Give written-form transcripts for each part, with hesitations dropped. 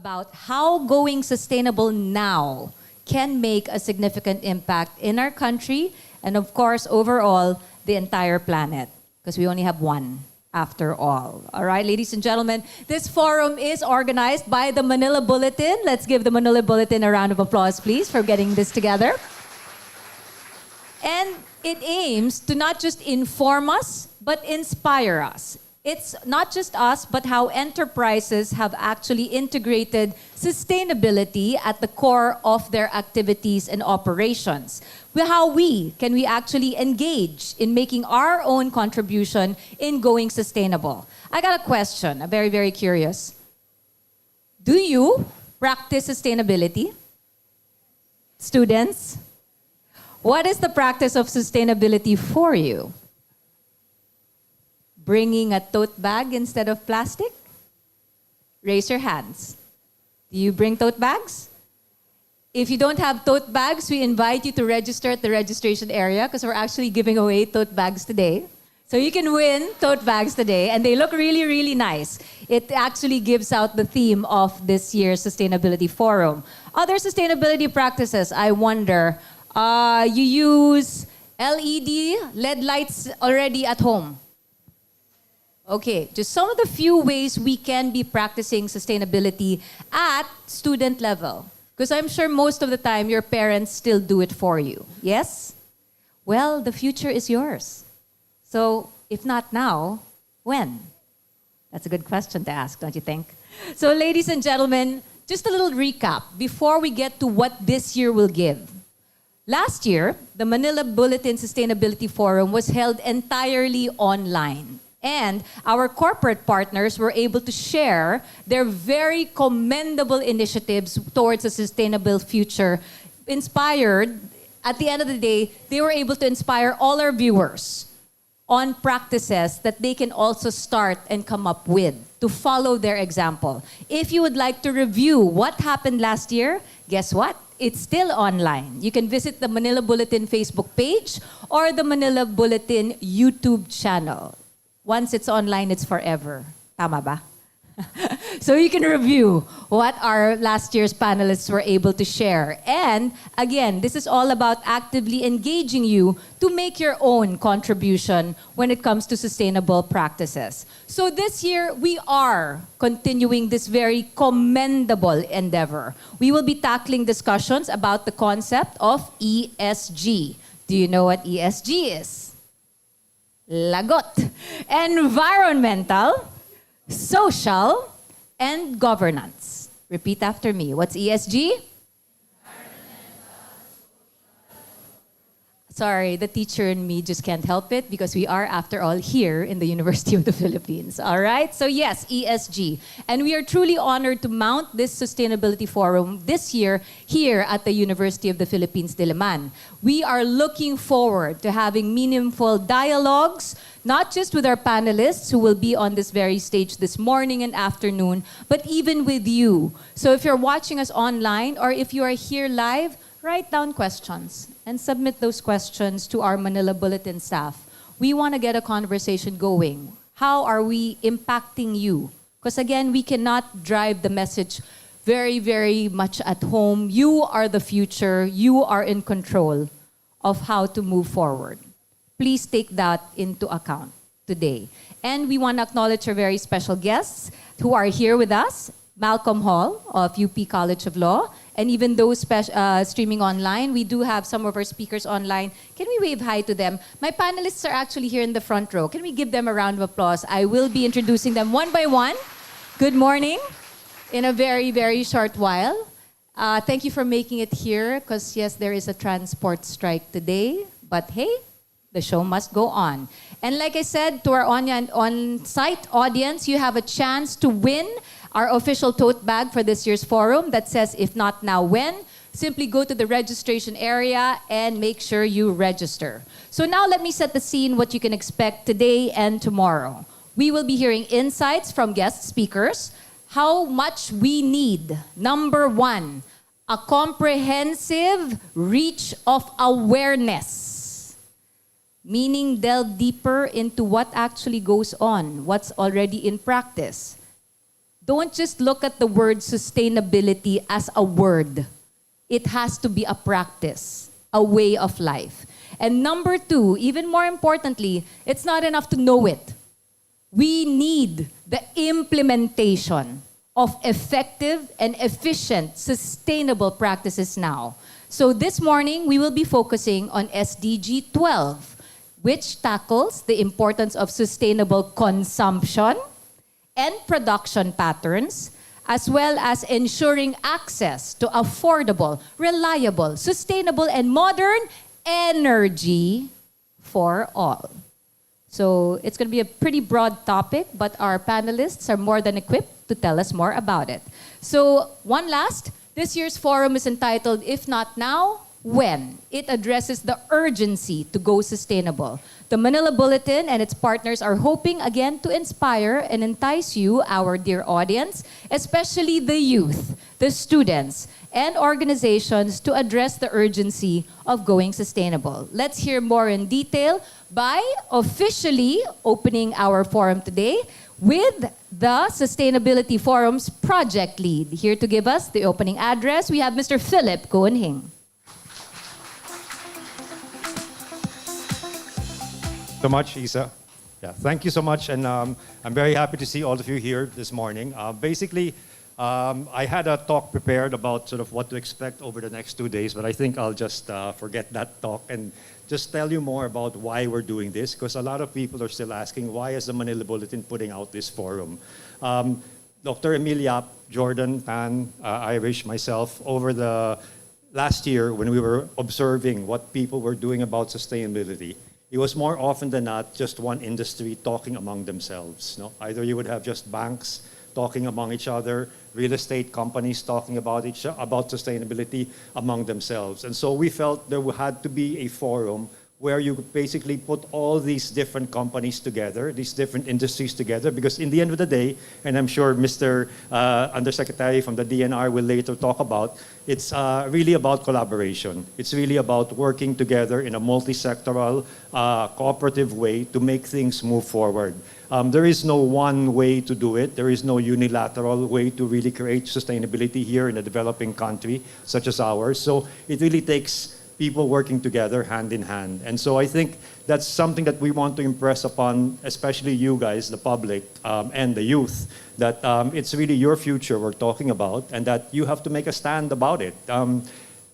about how going sustainable now can make a significant impact in our country and, of course, overall, the entire planet. Because we only have one, after all. All right, ladies and gentlemen, this forum is organized by the Manila Bulletin. Let's give the Manila Bulletin a round of applause, please, for getting this together. And it aims to not just inform us, but inspire us. It's not just us, but how enterprises have actually integrated sustainability at the core of their activities and operations. How can we actually engage in making our own contribution in going sustainable? I got a question, I'm very, very curious. Do you practice sustainability? Students? What is the practice of sustainability for you? Bringing a tote bag instead of plastic? Raise your hands. Do you bring tote bags? If you don't have tote bags, we invite you to register at the registration area because we're actually giving away tote bags today. So you can win tote bags today, and they look really, really nice. It actually gives out the theme of this year's Sustainability Forum. Other sustainability practices, I wonder, you use LED lights already at home. Okay, just some of the few ways we can be practicing sustainability at student level. Because I'm sure most of the time your parents still do it for you. Yes? Well, the future is yours. So if not now, when? That's a good question to ask, don't you think? So ladies and gentlemen, just a little recap before we get to what this year will give. Last year, the Manila Bulletin Sustainability Forum was held entirely online. And our corporate partners were able to share their very commendable initiatives towards a sustainable future. Inspired, at the end of the day, they were able to inspire all our viewers on practices that they can also start and come up with to follow their example. If you would like to review what happened last year, guess what? It's still online. You can visit the Manila Bulletin Facebook page or the Manila Bulletin YouTube channel. Once it's online, it's forever. Tama ba? So you can review what our last year's panelists were able to share. And again, this is all about actively engaging you to make your own contribution when it comes to sustainable practices. So this year, we are continuing this very commendable endeavor. We will be tackling discussions about the concept of ESG. Do you know what ESG is? Lagot. Environmental, social, and governance. Repeat after me. What's ESG? Sorry, the teacher and me just can't help it because we are, after all, here in the University of the Philippines. All right? So yes, ESG. And we are truly honored to mount this Sustainability Forum this year here at the University of the Philippines, Diliman. We are looking forward to having meaningful dialogues, not just with our panelists who will be on this very stage this morning and afternoon, but even with you. So if you're watching us online or if you are here live, write down questions and submit those questions to our Manila Bulletin staff. We want to get a conversation going. How are we impacting you? Because again, we cannot drive the message very, very much at home. You are the future. You are in control of how to move forward. Please take that into account today. And we want to acknowledge our very special guests who are here with us. Malcolm Hall of UP College of Law, and even those streaming online. We do have some of our speakers online. Can we wave hi to them? My panelists are actually here in the front row. Can we give them a round of applause? I will be introducing them one by one. Good morning in a very, very short while. Thank you for making it here because, yes, there is a transport strike today. But hey, the show must go on. And like I said, to our on-site audience, you have a chance to win our official tote bag for this year's forum that says, if not now, when? Simply go to the registration area and make sure you register. So now let me set the scene what you can expect today and tomorrow. We will be hearing insights from guest speakers, how much we need. Number one, a comprehensive reach of awareness. Meaning delve deeper into what actually goes on, what's already in practice. don't just look at the word sustainability as a word. It has to be a practice, a way of life. And number two, even more importantly, it's not enough to know it. We need the implementation of effective and efficient sustainable practices now. So this morning, we will be focusing on SDG 12, which tackles the importance of sustainable consumption and production patterns, as well as ensuring access to affordable, reliable, sustainable, and modern energy for all. So it's going to be a pretty broad topic, but our panelists are more than equipped to tell us more about it. So one last, this year's forum is entitled, If Not Now, When? It addresses the urgency to go sustainable. The Manila Bulletin and its partners are hoping again to inspire and entice you, our dear audience, especially the youth, the students, and organizations to address the urgency of going sustainable. Let's hear more in detail by officially opening our forum today with the Sustainability Forum's project lead. Here to give us the opening address, we have Mr. Philip Coonhing. So much, Isa. Yeah, thank you so much, and I'm very happy to see all of you here this morning. I had a talk prepared about sort of what to expect over the next 2 days, but I think I'll just forget that talk and just tell you more about why we're doing this, because a lot of people are still asking, why is the Manila Bulletin putting out this forum? Dr. Emil Yap, Jordan, Pan, Irish, myself, over the last year when we were observing what people were doing about sustainability, it was more often than not just one industry talking among themselves. No? Either you would have just banks talking among each other, real estate companies talking about sustainability among themselves. And so we felt there had to be a forum where you could basically put all these different companies together, these different industries together, because in the end of the day, and I'm sure Mr. Undersecretary from the DNR will later talk about, it's really about collaboration. It's really about working together in a multi-sectoral, cooperative way to make things move forward. There is no one way to do it. There is no unilateral way to really create sustainability here in a developing country such as ours. So it really takes people working together hand in hand. And so I think that's something that we want to impress upon, especially you guys, the public, and the youth, that it's really your future we're talking about, and that you have to make a stand about it.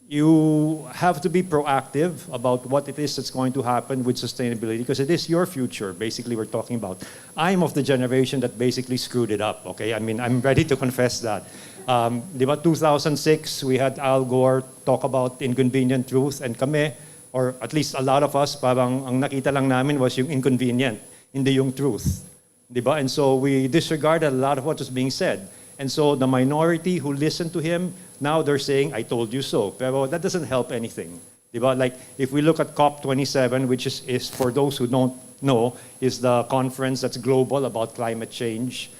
You have to be proactive about what it is that's going to happen with sustainability, because it is your future, basically, we're talking about. I'm of the generation that basically screwed it up, okay? I mean, I'm ready to confess that. Di ba, 2006, we had Al Gore talk about inconvenient truth, and kami, or at least a lot of us, parang ang nakita lang namin was yung inconvenient, hindi yung truth. Di ba? And so we disregarded a lot of what was being said. And so the minority who listened to him, now they're saying, I told you so. Pero that doesn't help anything. Diba? Like, if we look at COP27, which is for those who don't know, is the conference that's global about climate change.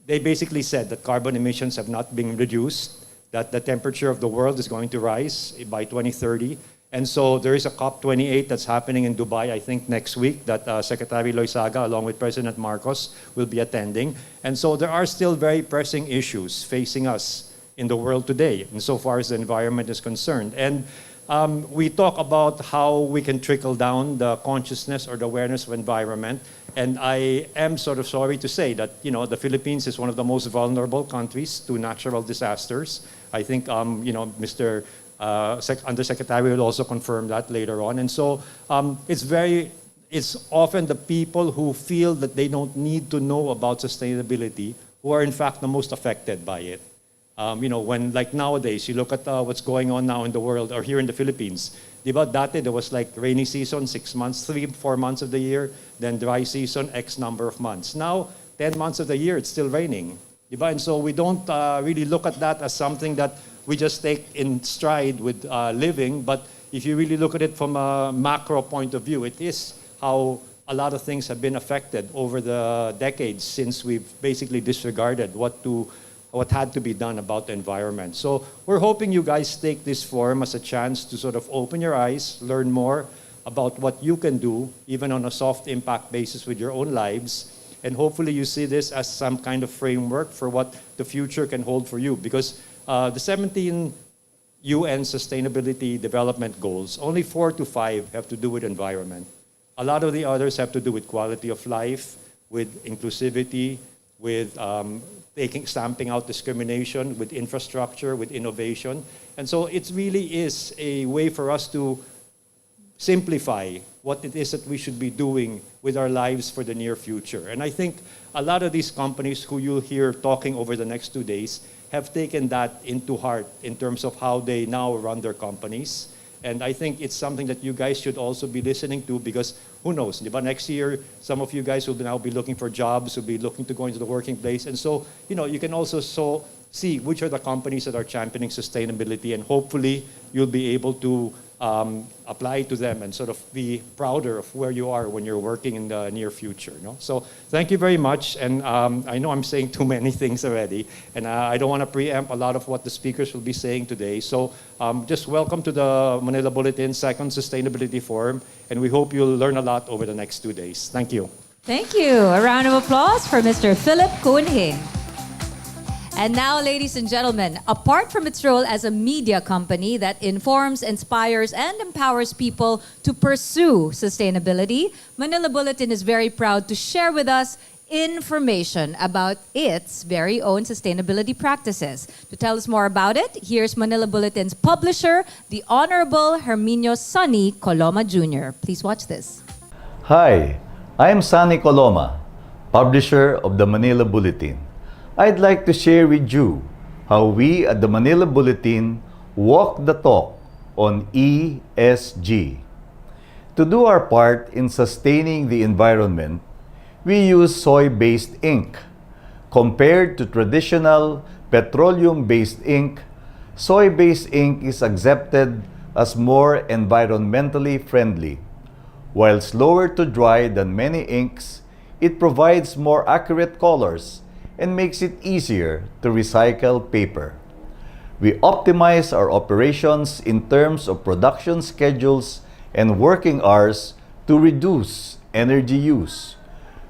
They basically said that carbon emissions have not been reduced, that the temperature of the world is going to rise by 2030. And so there is a COP28 that's happening in Dubai, I think next week, that Secretary Loizaga, along with President Marcos, will be attending. And so there are still very pressing issues facing us in the world today, insofar as the environment is concerned. And we talk about how we can trickle down the consciousness or the awareness of environment. And I am sort of sorry to say that, you know, the Philippines is one of the most vulnerable countries to natural disasters. I think, Mr. Undersecretary will also confirm that later on. And so it's often the people who feel that they don't need to know about sustainability who are in fact the most affected by it. When like nowadays, you look at what's going on now in the world or here in the Philippines. Diba, dati there was like rainy season, 6 months, 3-4 months of the year, then dry season, X number of months. Now, 10 months of the year, it's still raining. Diba? And so we don't really look at that as something that we just take in stride with living. But if you really look at it from a macro point of view, it is how a lot of things have been affected over the decades since we've basically disregarded what had to be done about the environment. So we're hoping you guys take this forum as a chance to sort of open your eyes, learn more about what you can do, even on a soft impact basis with your own lives, And hopefully you see this as some kind of framework for what the future can hold for you. Because the 17 UN Sustainability Development Goals, only 4 to 5 have to do with environment. A lot of the others have to do with quality of life, with inclusivity, with stamping out discrimination, with infrastructure, with innovation. And so it really is a way for us to simplify what it is that we should be doing with our lives for the near future. And I think a lot of these companies who you'll hear talking over the next 2 days have taken that into heart in terms of how they now run their companies. And I think it's something that you guys should also be listening to, because who knows, diba, next year, some of you guys will now be looking for jobs, will be looking to go into the working place. And so, you can also see which are the companies that are championing sustainability, and hopefully you'll be able to apply to them and sort of be prouder of where you are when you're working in the near future. So thank you very much. And I know I'm saying too many things already, and I don't want to preempt a lot of what the speakers will be saying today. So just welcome to the Manila Bulletin Second Sustainability Forum, and we hope you'll learn a lot over the next 2 days. Thank you. Thank you. A round of applause for Mr. Philip Cunhing. And now, ladies and gentlemen, apart from its role as a media company that informs, inspires, and empowers people to pursue sustainability, Manila Bulletin is very proud to share with us information about its very own sustainability practices. To tell us more about it, here's Manila Bulletin's publisher, the Honorable Herminio Sonny Coloma Jr. Please watch this. Hi, I am Sonny Coloma, publisher of the Manila Bulletin. I'd like to share with you how we at the Manila Bulletin walk the talk on ESG. To do our part in sustaining the environment, we use soy-based ink. Compared to traditional petroleum-based ink, soy-based ink is accepted as more environmentally friendly. While slower to dry than many inks, it provides more accurate colors and makes it easier to recycle paper. We optimize our operations in terms of production schedules and working hours to reduce energy use.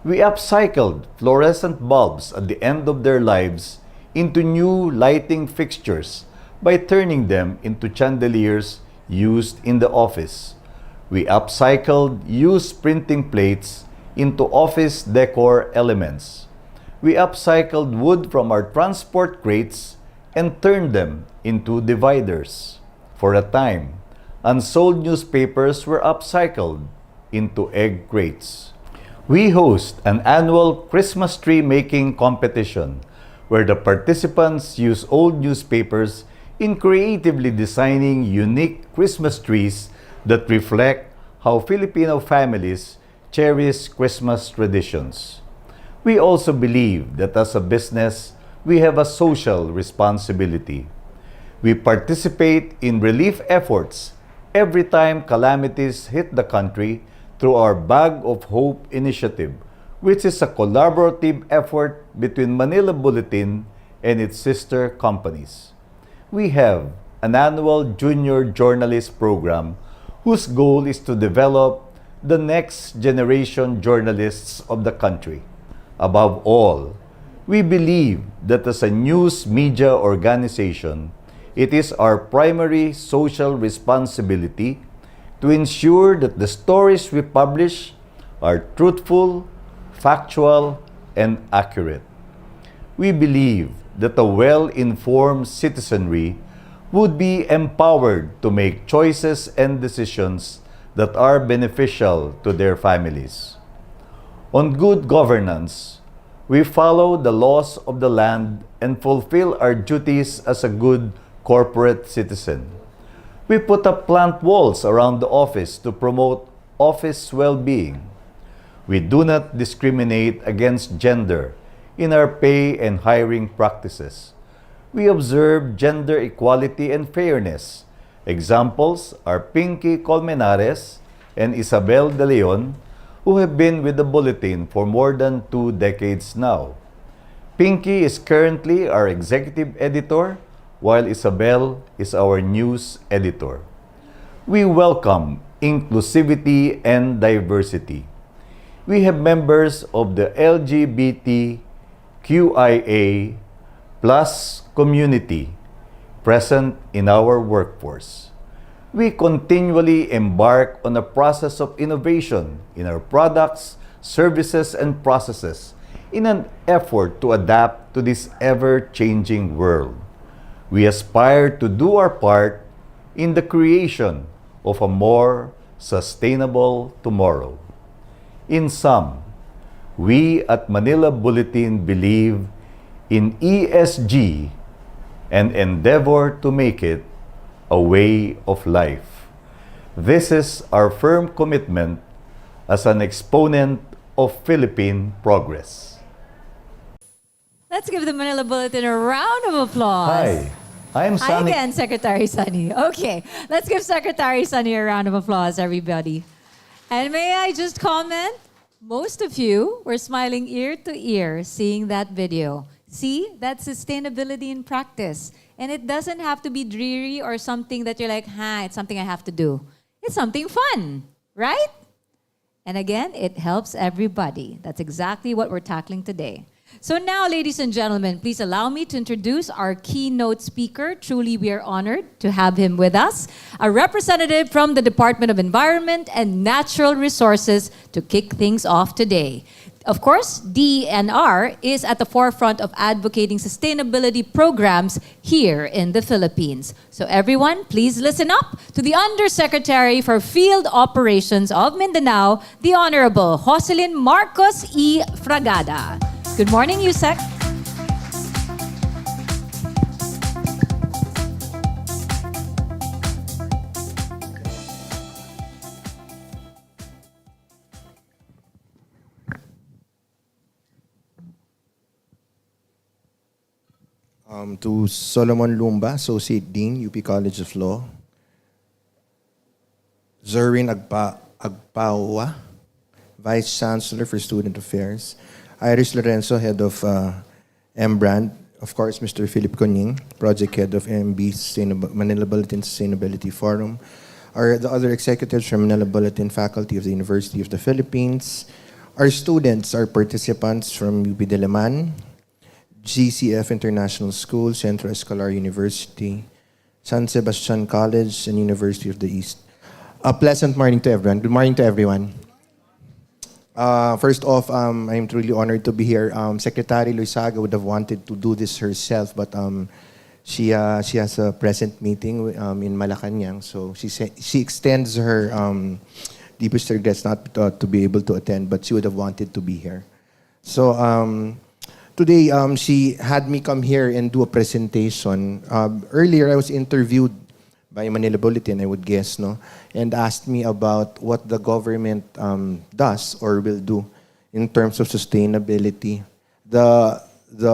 We upcycled fluorescent bulbs at the end of their lives into new lighting fixtures by turning them into chandeliers used in the office. We upcycled used printing plates into office decor elements. We upcycled wood from our transport crates and turned them into dividers. For a time, unsold newspapers were upcycled into egg crates. We host an annual Christmas tree making competition where the participants use old newspapers in creatively designing unique Christmas trees that reflect how Filipino families cherish Christmas traditions. We also believe that as a business, we have a social responsibility. We participate in relief efforts every time calamities hit the country through our Bag of Hope initiative, which is a collaborative effort between Manila Bulletin and its sister companies. We have an annual junior journalist program whose goal is to develop the next generation journalists of the country. Above all, we believe that as a news media organization, it is our primary social responsibility to ensure that the stories we publish are truthful, factual, and accurate. We believe that a well-informed citizenry would be empowered to make choices and decisions that are beneficial to their families. On good governance, we follow the laws of the land and fulfill our duties as a good corporate citizen. We put up plant walls around the office to promote office well-being. We do not discriminate against gender in our pay and hiring practices. We observe gender equality and fairness. Examples are Pinky Colmenares and Isabel De Leon, who have been with the Bulletin for more than 2 decades now. Pinky is currently our executive editor, while Isabel is our news editor. We welcome inclusivity and diversity. we have members of the LGBTQIA plus community present in our workforce. We continually embark on a process of innovation in our products, services, and processes in an effort to adapt to this ever-changing world. We aspire to do our part in the creation of a more sustainable tomorrow. In sum, we at Manila Bulletin believe in ESG and endeavor to make it a way of life. This is our firm commitment as an exponent of Philippine progress. Let's give the Manila Bulletin a round of applause. Hi, I'm Hi Sunny. again, Secretary Sunny. Okay, let's give Secretary Sunny a round of applause, everybody. And may I just comment? Most of you were smiling ear to ear seeing that video. See, that's sustainability in practice. And it doesn't have to be dreary or something that you're like, it's something I have to do. It's something fun, right? And again, it helps everybody. That's exactly what we're tackling today. So now, ladies and gentlemen, please allow me to introduce our keynote speaker. Truly, we are honored to have him with us, a representative from the Department of Environment and Natural Resources to kick things off today. Of course, DENR is at the forefront of advocating sustainability programs here in the Philippines. So everyone, please listen up to the Undersecretary for Field Operations of Mindanao, the Honorable Jocelyn Marcos E. Fragada. Good morning, Yusek. To Solomon Lumba, Associate Dean, UP College of Law. Zerwin Agpawa, Vice Chancellor for Student Affairs. Iris Lorenzo, Head of MBRAND. Of course, Mr. Philip Coning, Project Head of Manila Bulletin Sustainability Forum. The other executives from Manila Bulletin Faculty of the University of the Philippines. Our students, our participants from UP Diliman, GCF International School, Centro Escolar University, San Sebastian College, and University of the East. A pleasant morning to everyone. Good morning to everyone. First off, I'm truly honored to be here. Secretary Luisaga would have wanted to do this herself, but she has a present meeting in Malacanang, so she extends her deepest regrets not to be able to attend, but she would have wanted to be here. So today, she had me come here and do a presentation. Earlier, I was interviewed by Manila Bulletin, I would guess, no, and asked me about what the government does or will do in terms of sustainability. The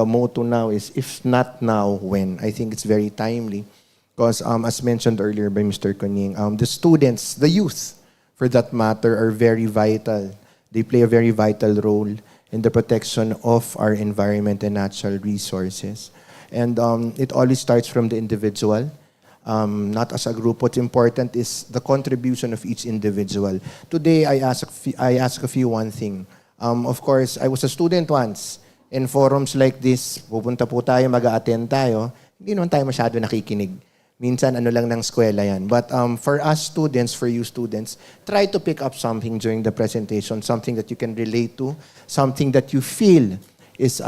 motto now is, if not now, when? I think it's very timely because, as mentioned earlier by Mr. Coning, the students, the youth, for that matter, are very vital. They play a very vital role in the protection of our environment and natural resources. And it always starts from the individual, not as a group. What's important is the contribution of each individual. Today, I ask of you one thing. Of course, I was a student once. In forums like this, pupunta po tayo, mag-a-attend tayo, hindi naman tayo masyado nakikinig. Minsan, ano lang ng eskwela yan. But for us students, for you students, try to pick up something during the presentation, something that you can relate to, something that you feel is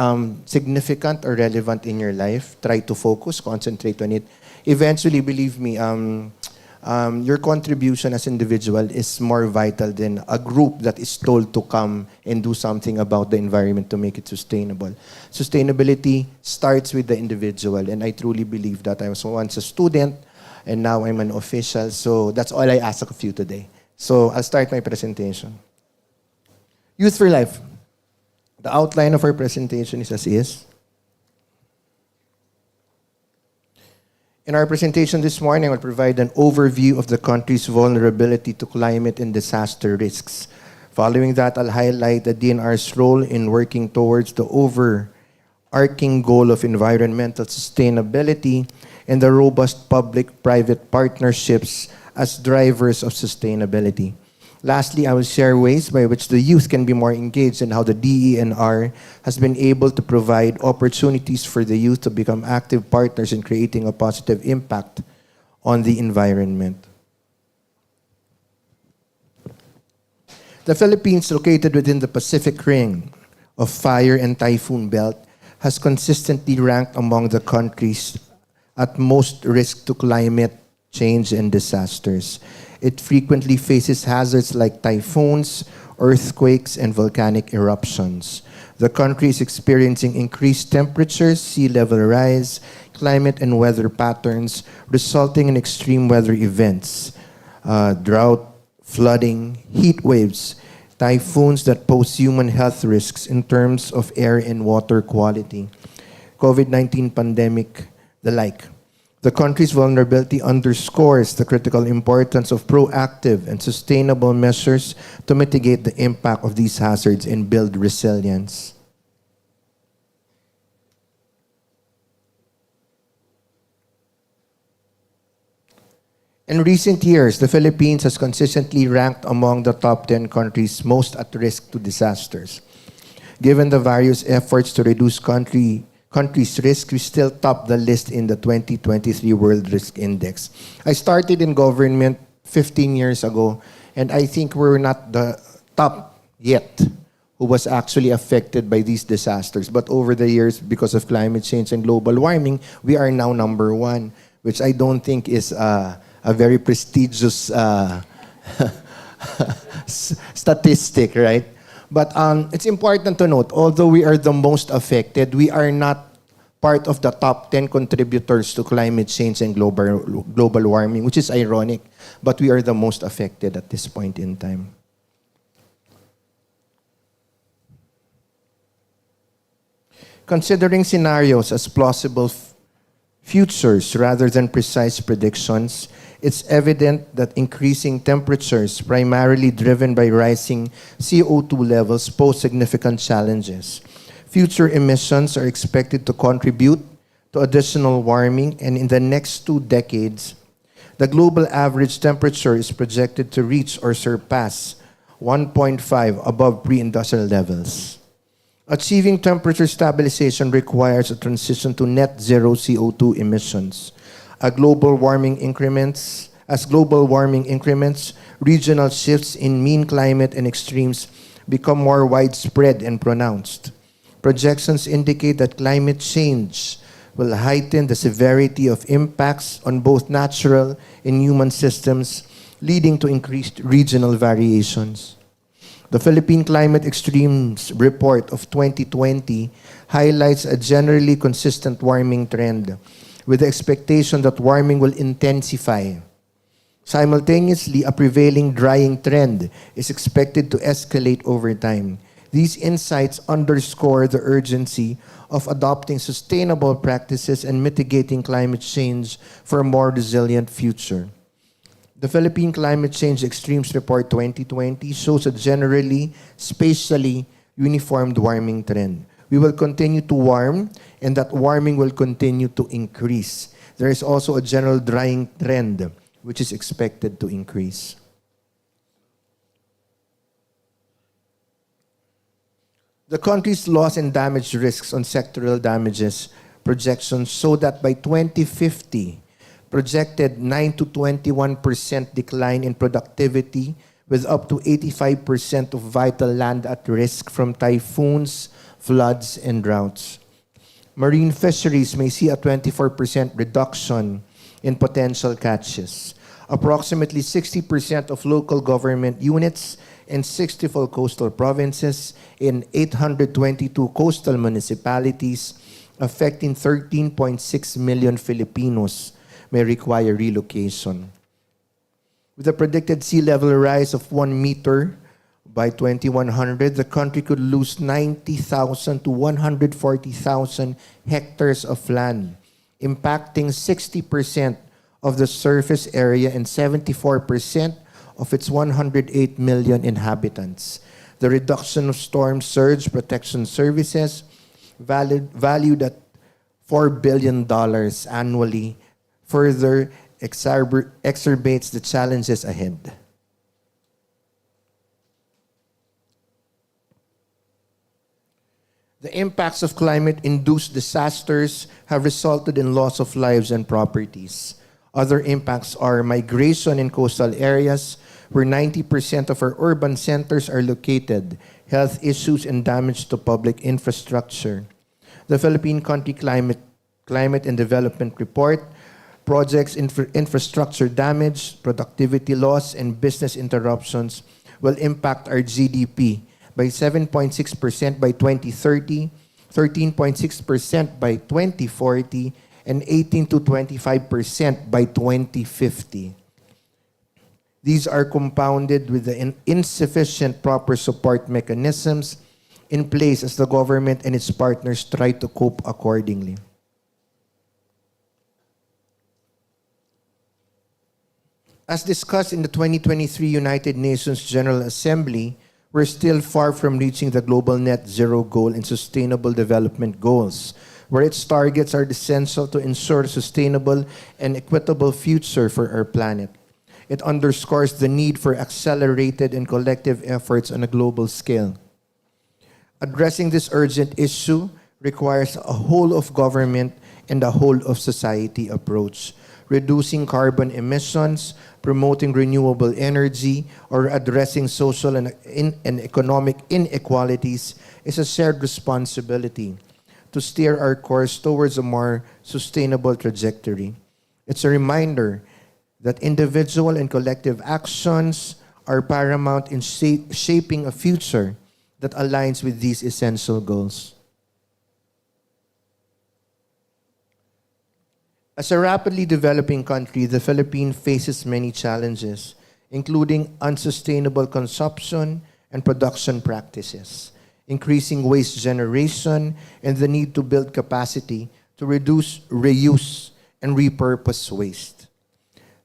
significant or relevant in your life. Try to focus, concentrate on it. Eventually, believe me, your contribution as individual is more vital than a group that is told to come and do something about the environment to make it sustainable. Sustainability starts with the individual, and I truly believe that. I was once a student, and now I'm an official, so that's all I ask of you today. So I'll start my presentation. Youth for Life. The outline of our presentation is as is. In our presentation this morning, I will provide an overview of the country's vulnerability to climate and disaster risks. Following that, I'll highlight the DNR's role in working towards the overarching goal of environmental sustainability and the robust public-private partnerships as drivers of sustainability. Lastly, I will share ways by which the youth can be more engaged and how the DENR has been able to provide opportunities for the youth to become active partners in creating a positive impact on the environment. The Philippines, located within the Pacific Ring of Fire and Typhoon Belt, has consistently ranked among the countries at most risk to climate change and disasters. It frequently faces hazards like typhoons, earthquakes, and volcanic eruptions. The country is experiencing increased temperatures, sea level rise, climate and weather patterns, resulting in extreme weather events, drought, flooding, heat waves, typhoons that pose human health risks in terms of air and water quality, COVID-19 pandemic, the like. The country's vulnerability underscores the critical importance of proactive and sustainable measures to mitigate the impact of these hazards and build resilience. In recent years, the Philippines has consistently ranked among the top 10 countries most at risk to disasters. Given the various efforts to reduce countries' risk, we still top the list in the 2023 World Risk Index. I started in government 15 years ago, and I think we're not the top yet who was actually affected by these disasters. But over the years, because of climate change and global warming, we are now number one, which I don't think is a very prestigious statistic, right? But it's important to note, although we are the most affected, we are not part of the top 10 contributors to climate change and global warming, which is ironic, but we are the most affected at this point in time. Considering scenarios as plausible futures rather than precise predictions, it's evident that increasing temperatures, primarily driven by rising CO2 levels, pose significant challenges. Future emissions are expected to contribute to additional warming, and in the next 2 decades, the global average temperature is projected to reach or surpass 1.5 above pre-industrial levels. Achieving temperature stabilization requires a transition to net zero CO2 emissions. As global warming increments, regional shifts in mean climate and extremes become more widespread and pronounced. Projections indicate that climate change will heighten the severity of impacts on both natural and human systems, leading to increased regional variations. The Philippine Climate Extremes Report of 2020 highlights a generally consistent warming trend, with the expectation that warming will intensify. Simultaneously, a prevailing drying trend is expected to escalate over time. These insights underscore the urgency of adopting sustainable practices and mitigating climate change for a more resilient future. The Philippine Climate Change Extremes Report 2020 shows a generally spatially uniformed warming trend. We will continue to warm, and that warming will continue to increase. There is also a general drying trend, which is expected to increase. The country's loss and damage risks on sectoral damages projections show that by 2050, projected 9 to 21% decline in productivity, with up to 85% of vital land at risk from typhoons, floods, and droughts. Marine fisheries may see a 24% reduction in potential catches. Approximately 60% of local government units in 64 coastal provinces in 822 coastal municipalities, affecting 13.6 million Filipinos, may require relocation. With a predicted sea level rise of 1 meter by 2100, the country could lose 90,000 to 140,000 hectares of land, impacting 60% of the surface area and 74% of its 108 million inhabitants. The reduction of storm surge protection services, valued at $4 billion annually, further exacerbates the challenges ahead. The impacts of climate-induced disasters have resulted in loss of lives and properties. Other impacts are migration in coastal areas, where 90% of our urban centers are located, health issues, and damage to public infrastructure. The Philippine Country Climate and Development Report projects infrastructure damage, productivity loss, and business interruptions will impact our GDP by 7.6% by 2030, 13.6% by 2040, and 18 to 25% by 2050. These are compounded with the insufficient proper support mechanisms in place as the government and its partners try to cope accordingly. As discussed in the 2023 United Nations General Assembly, we're still far from reaching the global net zero goal and sustainable development goals, where its targets are essential to ensure a sustainable and equitable future for our planet. It underscores the need for accelerated and collective efforts on a global scale. Addressing this urgent issue requires a whole of government and a whole of society approach. Reducing carbon emissions, promoting renewable energy, or addressing social and economic inequalities is a shared responsibility to steer our course towards a more sustainable trajectory. It's a reminder that individual and collective actions are paramount in shaping a future that aligns with these essential goals. As a rapidly developing country, the Philippines faces many challenges, including unsustainable consumption and production practices, increasing waste generation, and the need to build capacity to reduce, reuse, and repurpose waste.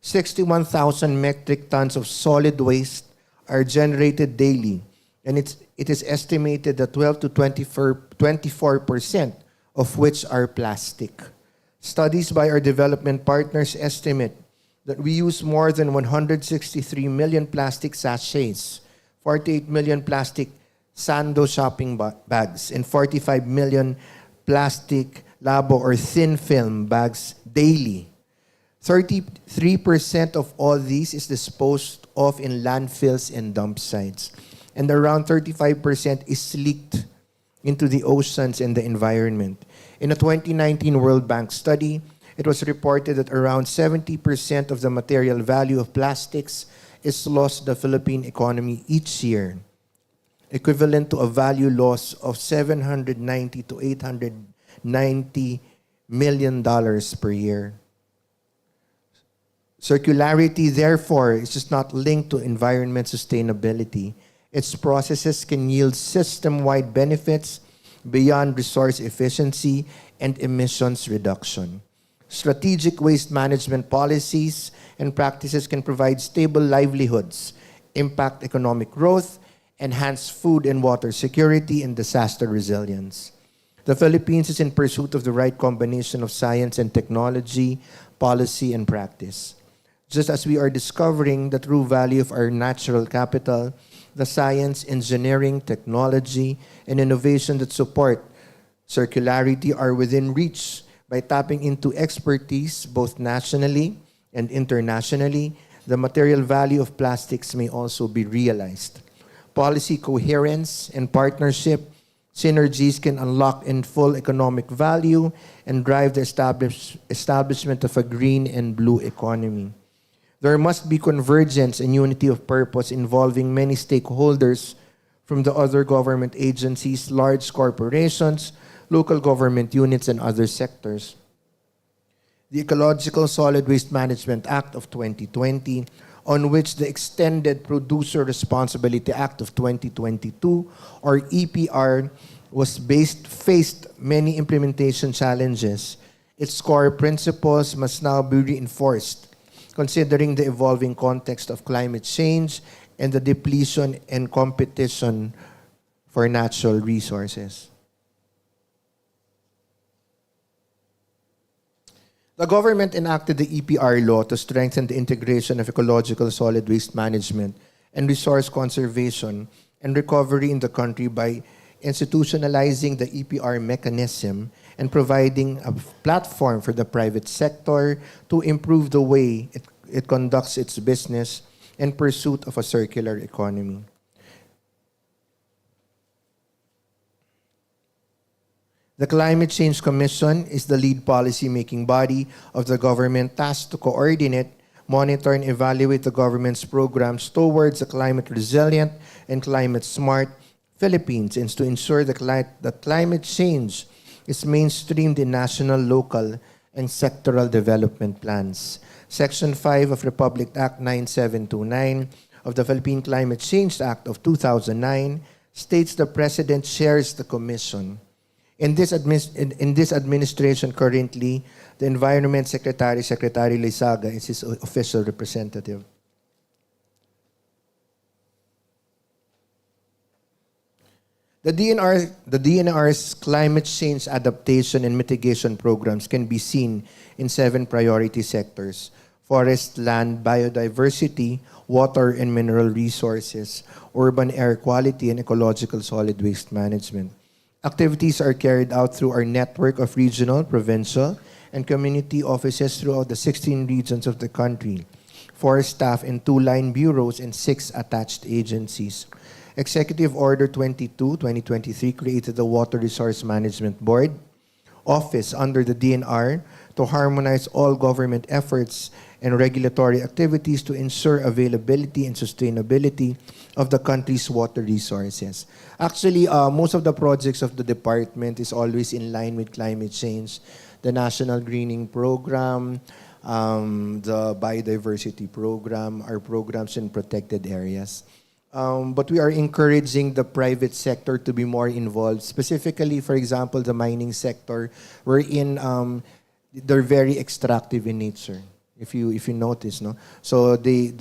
61,000 metric tons of solid waste are generated daily, and it is estimated that 12 to 24% of which are plastic. Studies by our development partners estimate that we use more than 163 million plastic sachets, 48 million plastic Sando shopping bags, and 45 million plastic labo or thin film bags daily. 33% of all these is disposed of in landfills and dump sites, and around 35% is leaked into the oceans and the environment. In a 2019 World Bank study, it was reported that around 70% of the material value of plastics is lost to the Philippine economy each year, equivalent to a value loss of $790 to $890 million per year. Circularity, therefore, is just not linked to environment sustainability. Its processes can yield system-wide benefits beyond resource efficiency and emissions reduction. Strategic waste management policies and practices can provide stable livelihoods, impact economic growth, enhance food and water security, and disaster resilience. The Philippines is in pursuit of the right combination of science and technology, policy, and practice. Just as we are discovering the true value of our natural capital, the science, engineering, technology, and innovation that support circularity are within reach by tapping into expertise both nationally and internationally. The material value of plastics may also be realized. Policy coherence and partnership synergies can unlock in full economic value and drive the establishment of a green and blue economy. There must be convergence and unity of purpose involving many stakeholders from the other government agencies, large corporations, local government units, and other sectors. The Ecological Solid Waste Management Act of 2020, on which the Extended Producer Responsibility Act of 2022, or EPR, was faced many implementation challenges. Its core principles must now be reinforced, considering the evolving context of climate change and the depletion and competition for natural resources. The government enacted the EPR law to strengthen the integration of ecological solid waste management and resource conservation and recovery in the country by institutionalizing the EPR mechanism, and providing a platform for the private sector to improve the way it conducts its business in pursuit of a circular economy. The Climate Change Commission is the lead policy-making body of the government tasked to coordinate, monitor, and evaluate the government's programs towards a climate-resilient and climate-smart Philippines, and to ensure that climate change is mainstreamed in national, local, and sectoral development plans. Section 5 of Republic Act 9729 of the Philippine Climate Change Act of 2009 states the President chairs the Commission. In this administration currently, the Environment Secretary, Secretary Lizaga, is his official representative. The DNR's climate change adaptation and mitigation programs can be seen in 7 priority sectors: forest, land, biodiversity, water and mineral resources, urban air quality, and ecological solid waste management. Activities are carried out through our network of regional, provincial, and community offices throughout the 16 regions of the country, 4 staff and 2 line bureaus, and 6 attached agencies. Executive Order 22/2023 created the Water Resource Management Board office under the DNR to harmonize all government efforts and regulatory activities to ensure availability and sustainability of the country's water resources. Actually, most of the projects of the department is always in line with climate change. The National Greening Program, the Biodiversity Program, our programs in protected areas. But we are encouraging the private sector to be more involved. Specifically, for example, the mining sector, wherein they're very extractive in nature. If you notice, no? So they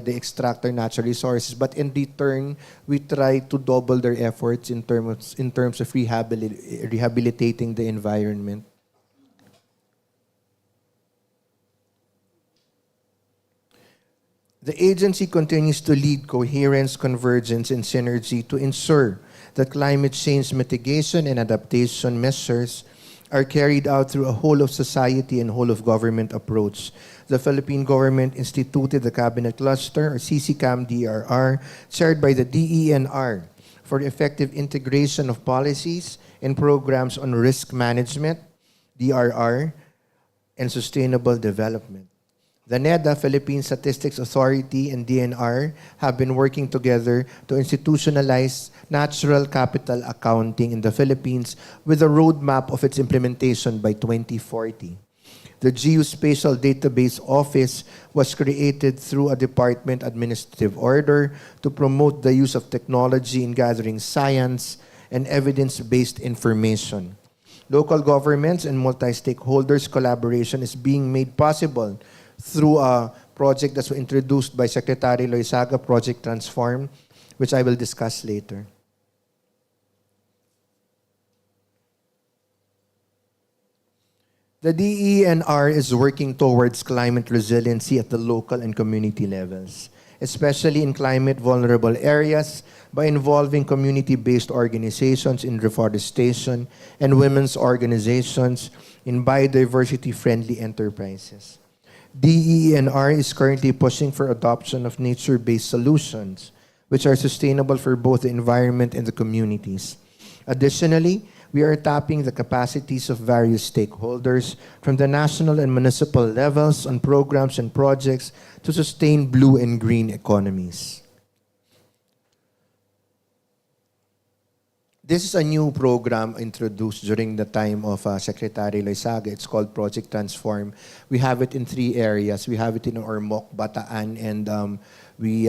extract their natural resources, but in return, we try to double their efforts in terms of rehabilitating the environment. The agency continues to lead coherence, convergence, and synergy to ensure that climate change mitigation and adaptation measures are carried out through a whole-of-society and whole-of-government approach. The Philippine government instituted the Cabinet Cluster, or CCCAM-DRR, chaired by the DENR, for effective integration of policies and programs on risk management, DRR, and sustainable development. The NEDA, Philippine Statistics Authority, and DNR have been working together to institutionalize natural capital accounting in the Philippines with a roadmap of its implementation by 2040. The Geospatial Database Office was created through a department administrative order to promote the use of technology in gathering science and evidence-based information. Local governments and multi-stakeholders collaboration is being made possible through a project that was introduced by Secretary Loizaga, Project Transform, which I will discuss later. The DENR is working towards climate resiliency at the local and community levels, especially in climate vulnerable areas, by involving community-based organizations in reforestation and women's organizations in biodiversity-friendly enterprises. DENR is currently pushing for adoption of nature-based solutions, which are sustainable for both the environment and the communities. Additionally, we are tapping the capacities of various stakeholders from the national and municipal levels on programs and projects to sustain blue and green economies. This is a new program introduced during the time of Secretary Loizaga. It's called Project Transform. We have it in 3 areas. We have it in Ormoc, Bataan, and we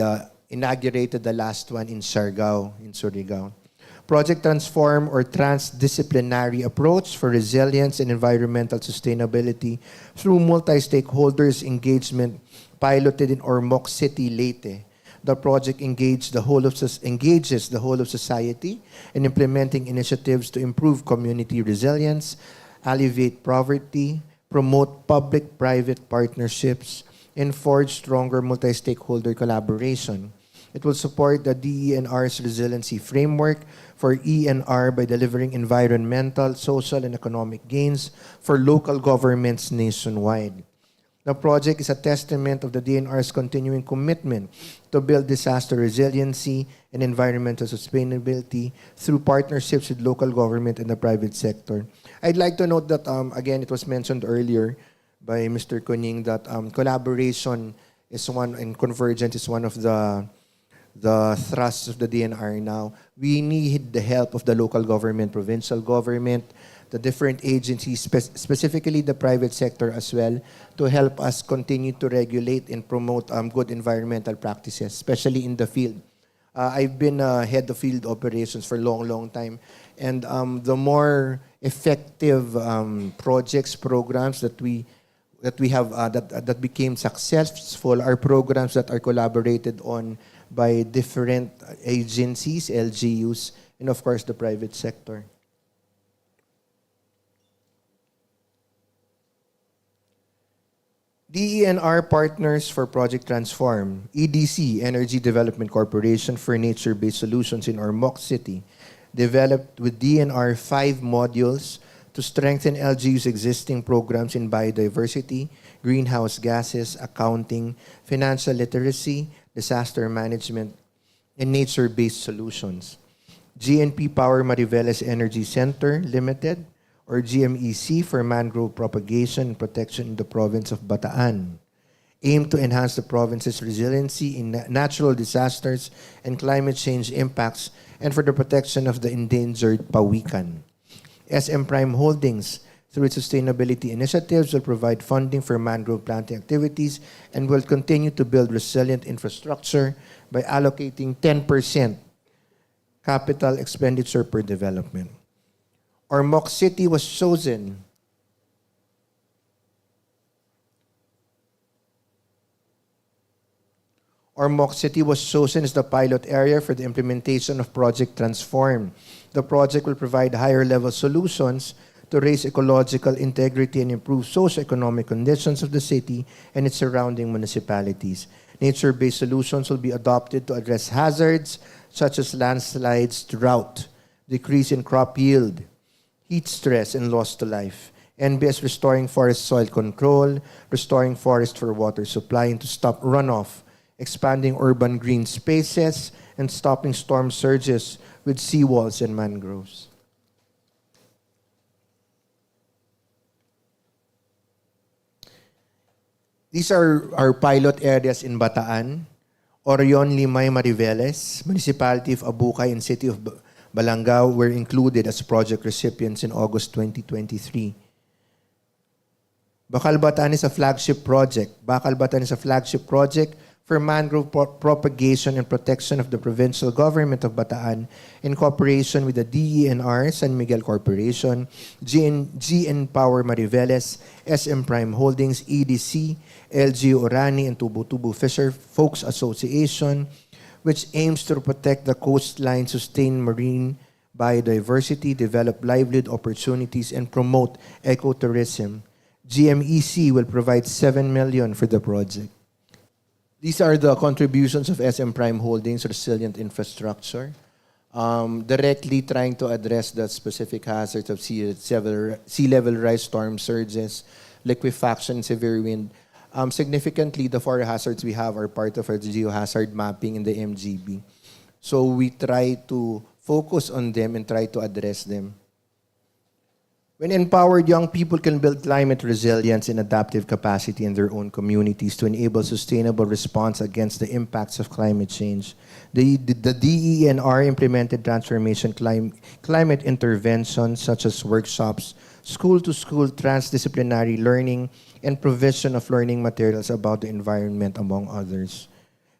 inaugurated the last one in Siargao, in Surigao. Project Transform, or transdisciplinary approach for resilience and environmental sustainability through multi-stakeholders engagement, piloted in Ormoc City, Leyte. The project engages the whole of society in implementing initiatives to improve community resilience, alleviate poverty, promote public-private partnerships, and forge stronger multi-stakeholder collaboration. It will support the DENR's resiliency framework for ENR by delivering environmental, social, and economic gains for local governments nationwide. The project is a testament of the DNR's continuing commitment to build disaster resiliency and environmental sustainability through partnerships with local government and the private sector. I'd like to note that, again, it was mentioned earlier by Mr. Kuning that collaboration is one and convergence is one of the thrusts of the DNR now. We need the help of the local government, provincial government, the different agencies, specifically the private sector as well, to help us continue to regulate and promote good environmental practices, especially in the field. I've been head of field operations for a long time, and the more effective projects, programs that we have that became successful are programs that are collaborated on by different agencies, LGUs, and of course the private sector. DENR partners for Project Transform, EDC, Energy Development Corporation for Nature-Based Solutions in Ormoc City, developed with DNR 5 modules to strengthen LGU's existing programs in biodiversity, greenhouse gases, accounting, financial literacy, disaster management, and nature-based solutions. GNP Power Mariveles Energy Center Limited, or GMEC, for mangrove propagation and protection in the province of Bataan, aim to enhance the province's resiliency in natural disasters and climate change impacts and for the protection of the endangered pawikan. SM Prime Holdings, through its sustainability initiatives, will provide funding for mangrove planting activities and will continue to build resilient infrastructure by allocating 10% capital expenditure per development. Ormoc City was chosen as the pilot area for the implementation of Project Transform. The project will provide higher-level solutions to raise ecological integrity and improve socio-economic conditions of the city and its surrounding municipalities. Nature-based solutions will be adopted to address hazards such as landslides, drought, decrease in crop yield, heat stress, and loss to life. NBS restoring forest soil control, restoring forest for water supply and to stop runoff, expanding urban green spaces, and stopping storm surges with seawalls and mangroves. These are our pilot areas in Bataan, Orion, Limay, Mariveles, Municipality of Abucay, and City of Balangao were included as project recipients in August 2023. Bakal Batan is a flagship project. Bakal Batan is a flagship project for mangrove propagation and protection of the provincial government of Bataan in cooperation with the DENR, San Miguel Corporation, GN Power Mariveles, SM Prime Holdings, EDC, LGU Orani, and Tubo Tubo Fisher Folks Association, which aims to protect the coastline, sustain marine biodiversity, develop livelihood opportunities, and promote ecotourism. GMEC will provide $7 million for the project. These are the contributions of SM Prime Holdings Resilient Infrastructure, directly trying to address the specific hazards of sea level rise, storm surges, liquefaction, severe wind. Significantly, the four hazards we have are part of our geohazard mapping in the MGB. So we try to focus on them and try to address them. When empowered, young people can build climate resilience and adaptive capacity in their own communities to enable sustainable response against the impacts of climate change. The DENR implemented transformation climate interventions such as workshops, school-to-school transdisciplinary learning, and provision of learning materials about the environment, among others.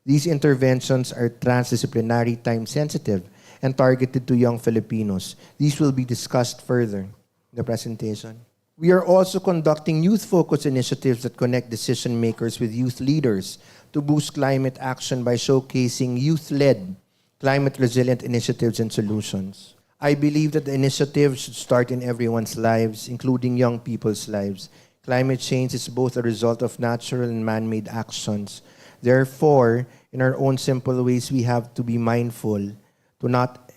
These interventions are transdisciplinary, time-sensitive, and targeted to young Filipinos. These will be discussed further in the presentation. We are also conducting youth-focused initiatives that connect decision makers with youth leaders to boost climate action by showcasing youth-led, climate-resilient initiatives and solutions. I believe that the initiative should start in everyone's lives, including young people's lives. Climate change is both a result of natural and man-made actions Therefore, in our own simple ways, we have to be mindful to not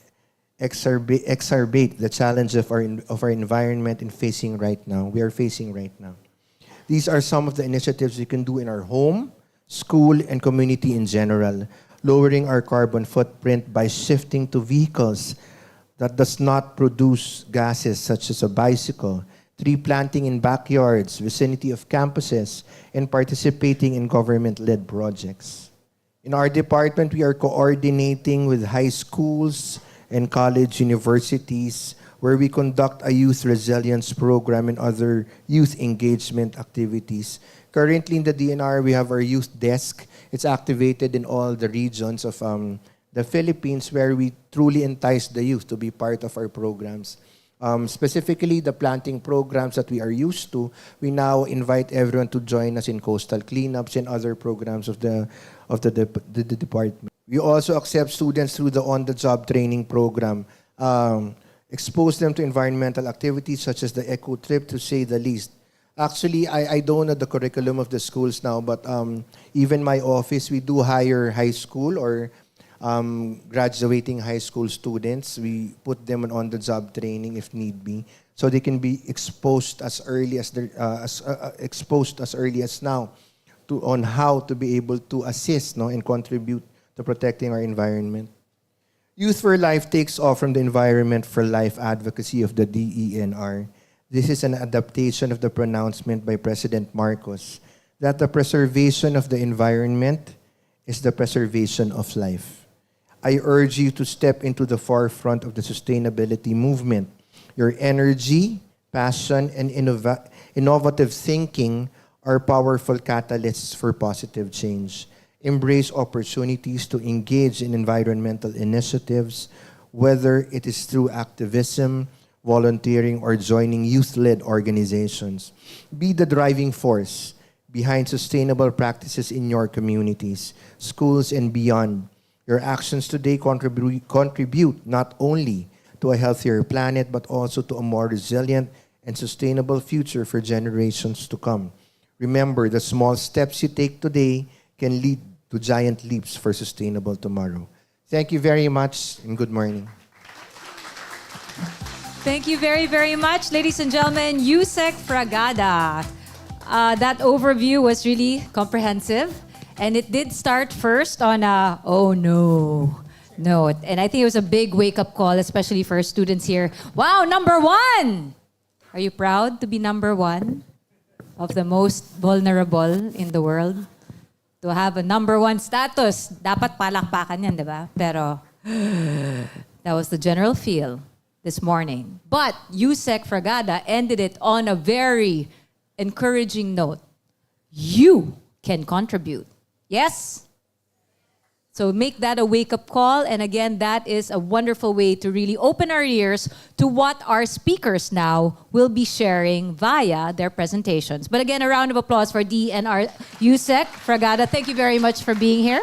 exacerbate the challenge of our environment we are facing right now. These are some of the initiatives we can do in our home, school, and community in general, lowering our carbon footprint by shifting to vehicles that does not produce gases such as a bicycle, tree planting in backyards, vicinity of campuses, and participating in government-led projects. In our department, we are coordinating with high schools and college universities where we conduct a youth resilience program and other youth engagement activities. Currently in the DNR, we have our youth desk. It's activated in all the regions of the Philippines where we truly entice the youth to be part of our programs. Specifically, the planting programs that we are used to, we now invite everyone to join us in coastal cleanups and other programs of the department. We also accept students through the on-the-job training program, expose them to environmental activities such as the eco trip, to say the least. Actually, I don't know the curriculum of the schools now, but even my office, we do hire high school or graduating high school students. We put them on the job training if need be, so they can be exposed as early as now on how to be able to assist and contribute to protecting our environment. Youth for Life takes off from the Environment for Life advocacy of the DENR. This is an adaptation of the pronouncement by President Marcos that the preservation of the environment is the preservation of life. I urge you to step into the forefront of the sustainability movement. Your energy, passion, and innovative thinking are powerful catalysts for positive change. Embrace opportunities to engage in environmental initiatives, whether it is through activism, volunteering, or joining youth-led organizations. Be the driving force behind sustainable practices in your communities, schools, and beyond. Your actions today contribute not only to a healthier planet, but also to a more resilient and sustainable future for generations to come. Remember, the small steps you take today can lead to giant leaps for sustainable tomorrow. Thank you very much, and good morning. Thank you very, very much, ladies and gentlemen. Yusek Fragada. That overview was really comprehensive. And it did start first on a, oh no, note. And I think it was a big wake-up call, especially for our students here. Wow, number one! Are you proud to be number one of the most vulnerable in the world? To have a number one status, dapat palakpakan yan, di ba? Pero that was the general feel this morning. But Yusek Fragada ended it on a very encouraging note. You can contribute. Yes? So make that a wake-up call. And again, that is a wonderful way to really open our ears to what our speakers now will be sharing via their presentations. But again, a round of applause for DNR Yusek Fragada. Thank you very much for being here.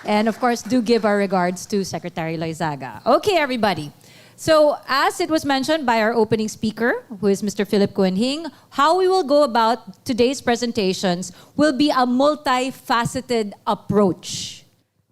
And of course, do give our regards to Secretary Loizaga. Okay, everybody. So as it was mentioned by our opening speaker, who is Mr. Philip Kuenhing, how we will go about today's presentations will be a multifaceted approach.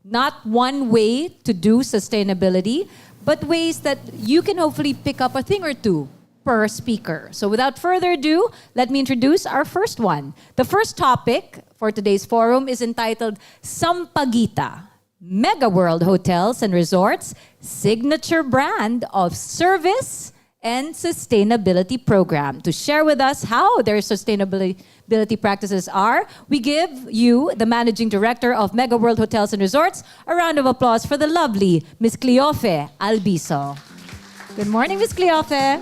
Not one way to do sustainability, but ways that you can hopefully pick up a thing or two per speaker. So without further ado, let me introduce our first one. The first topic for today's forum is entitled Sampaguita, Megaworld Hotels and Resorts, signature brand of service and sustainability program. To share with us how their sustainability practices are, we give you, the Managing Director of Megaworld Hotels and Resorts, a round of applause for the lovely Ms. Cleofe Albiso. Good morning, Ms. Cleofe.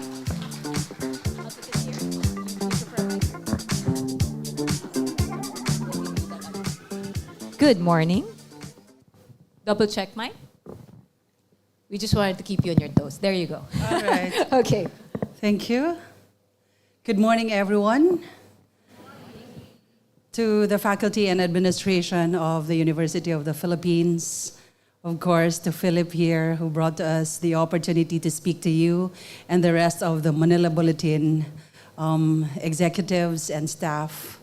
Good morning. Double check mine. We just wanted to keep you on your toes. There you go. All right. Okay. Thank you. Good morning, everyone. To the faculty and administration of the University of the Philippines, of course, to Philip here, who brought us the opportunity to speak to you, and the rest of the Manila Bulletin executives and staff.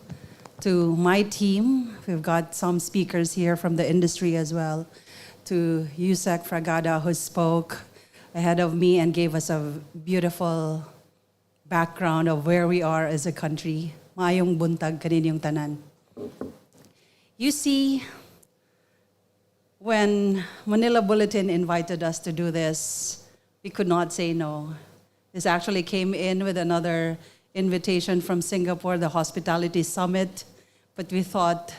to my team. We've got some speakers here from the industry as well. To Yusek Fragada, who spoke ahead of me and gave us a beautiful background of where we are as a country. Maayong buntag kaninyong tanan. You see, when Manila Bulletin invited us to do this, we could not say no. This actually came in with another invitation from Singapore, the Hospitality Summit, but we thought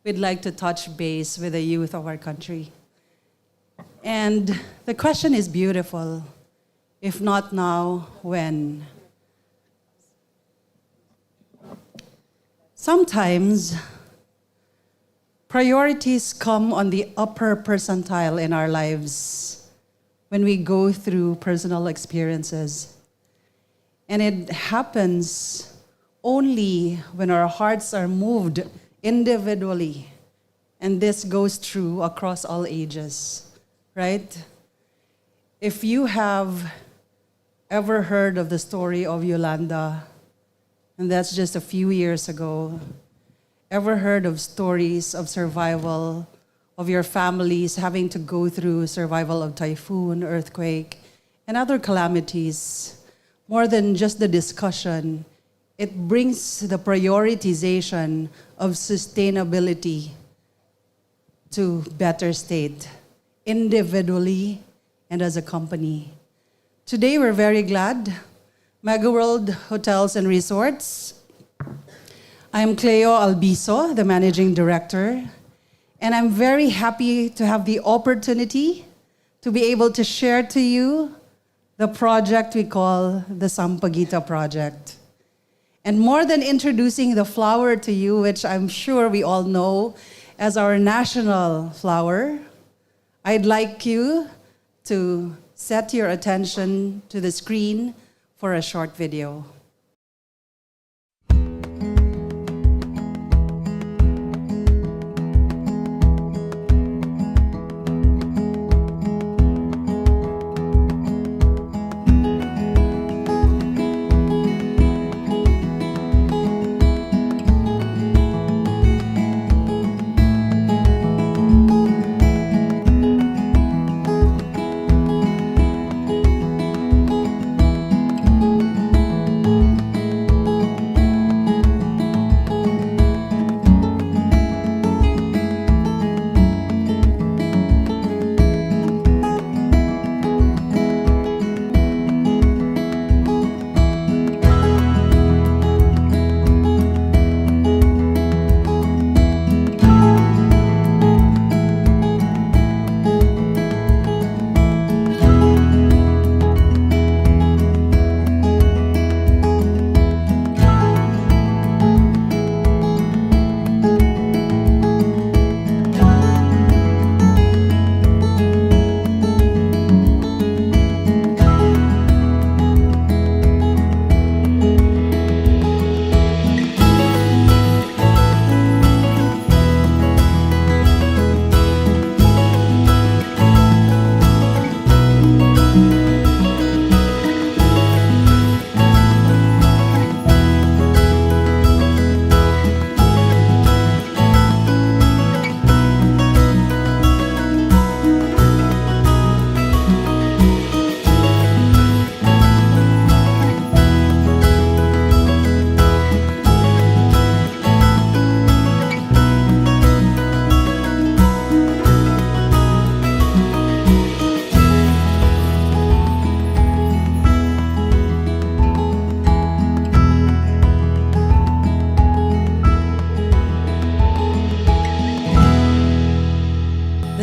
we'd like to touch base with the youth of our country. And the question is beautiful. If not now, when? Sometimes, priorities come on the upper percentile in our lives when we go through personal experiences. And it happens only when our hearts are moved individually. And this goes true across all ages, right? If you have ever heard of the story of Yolanda, and that's just a few years ago, ever heard of stories of survival, of your families having to go through survival of typhoon, earthquake, and other calamities, more than just the discussion, it brings the prioritization of sustainability to better state, individually and as a company. Today, we're very glad. Megaworld Hotels and Resorts. I'm Cleo Albiso, the Managing Director, and I'm very happy to have the opportunity to be able to share to you the project we call the Sampaguita Project. And more than introducing the flower to you, which I'm sure we all know as our national flower, I'd like you to set your attention to the screen for a short video.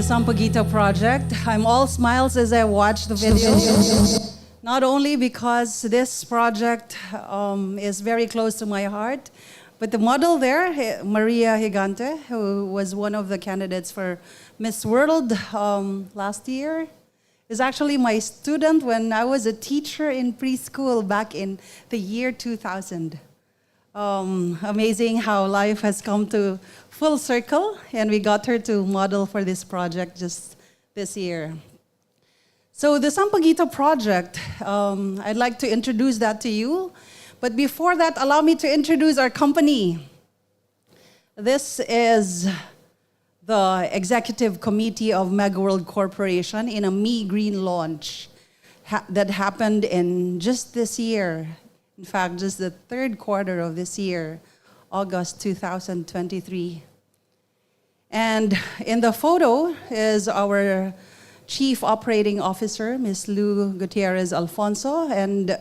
Sampaguita Project. I'm all smiles as I watch the video. Not only because this project is very close to my heart, but the model there, Maria Gigante, who was one of the candidates for Miss World last year, is actually my student when I was a teacher in preschool back in the year 2000. Amazing how life has come to full circle, and we got her to model for this project just this year. So the Sampaguita Project, I'd like to introduce that to you. But before that, allow me to introduce our company. This is the executive committee of Megaworld Corporation in a Me Green launch that happened in just this year. In fact, just the third quarter of this year, August 2023. And in the photo is our Chief Operating Officer, Ms. Lou Gutierrez Alfonso, and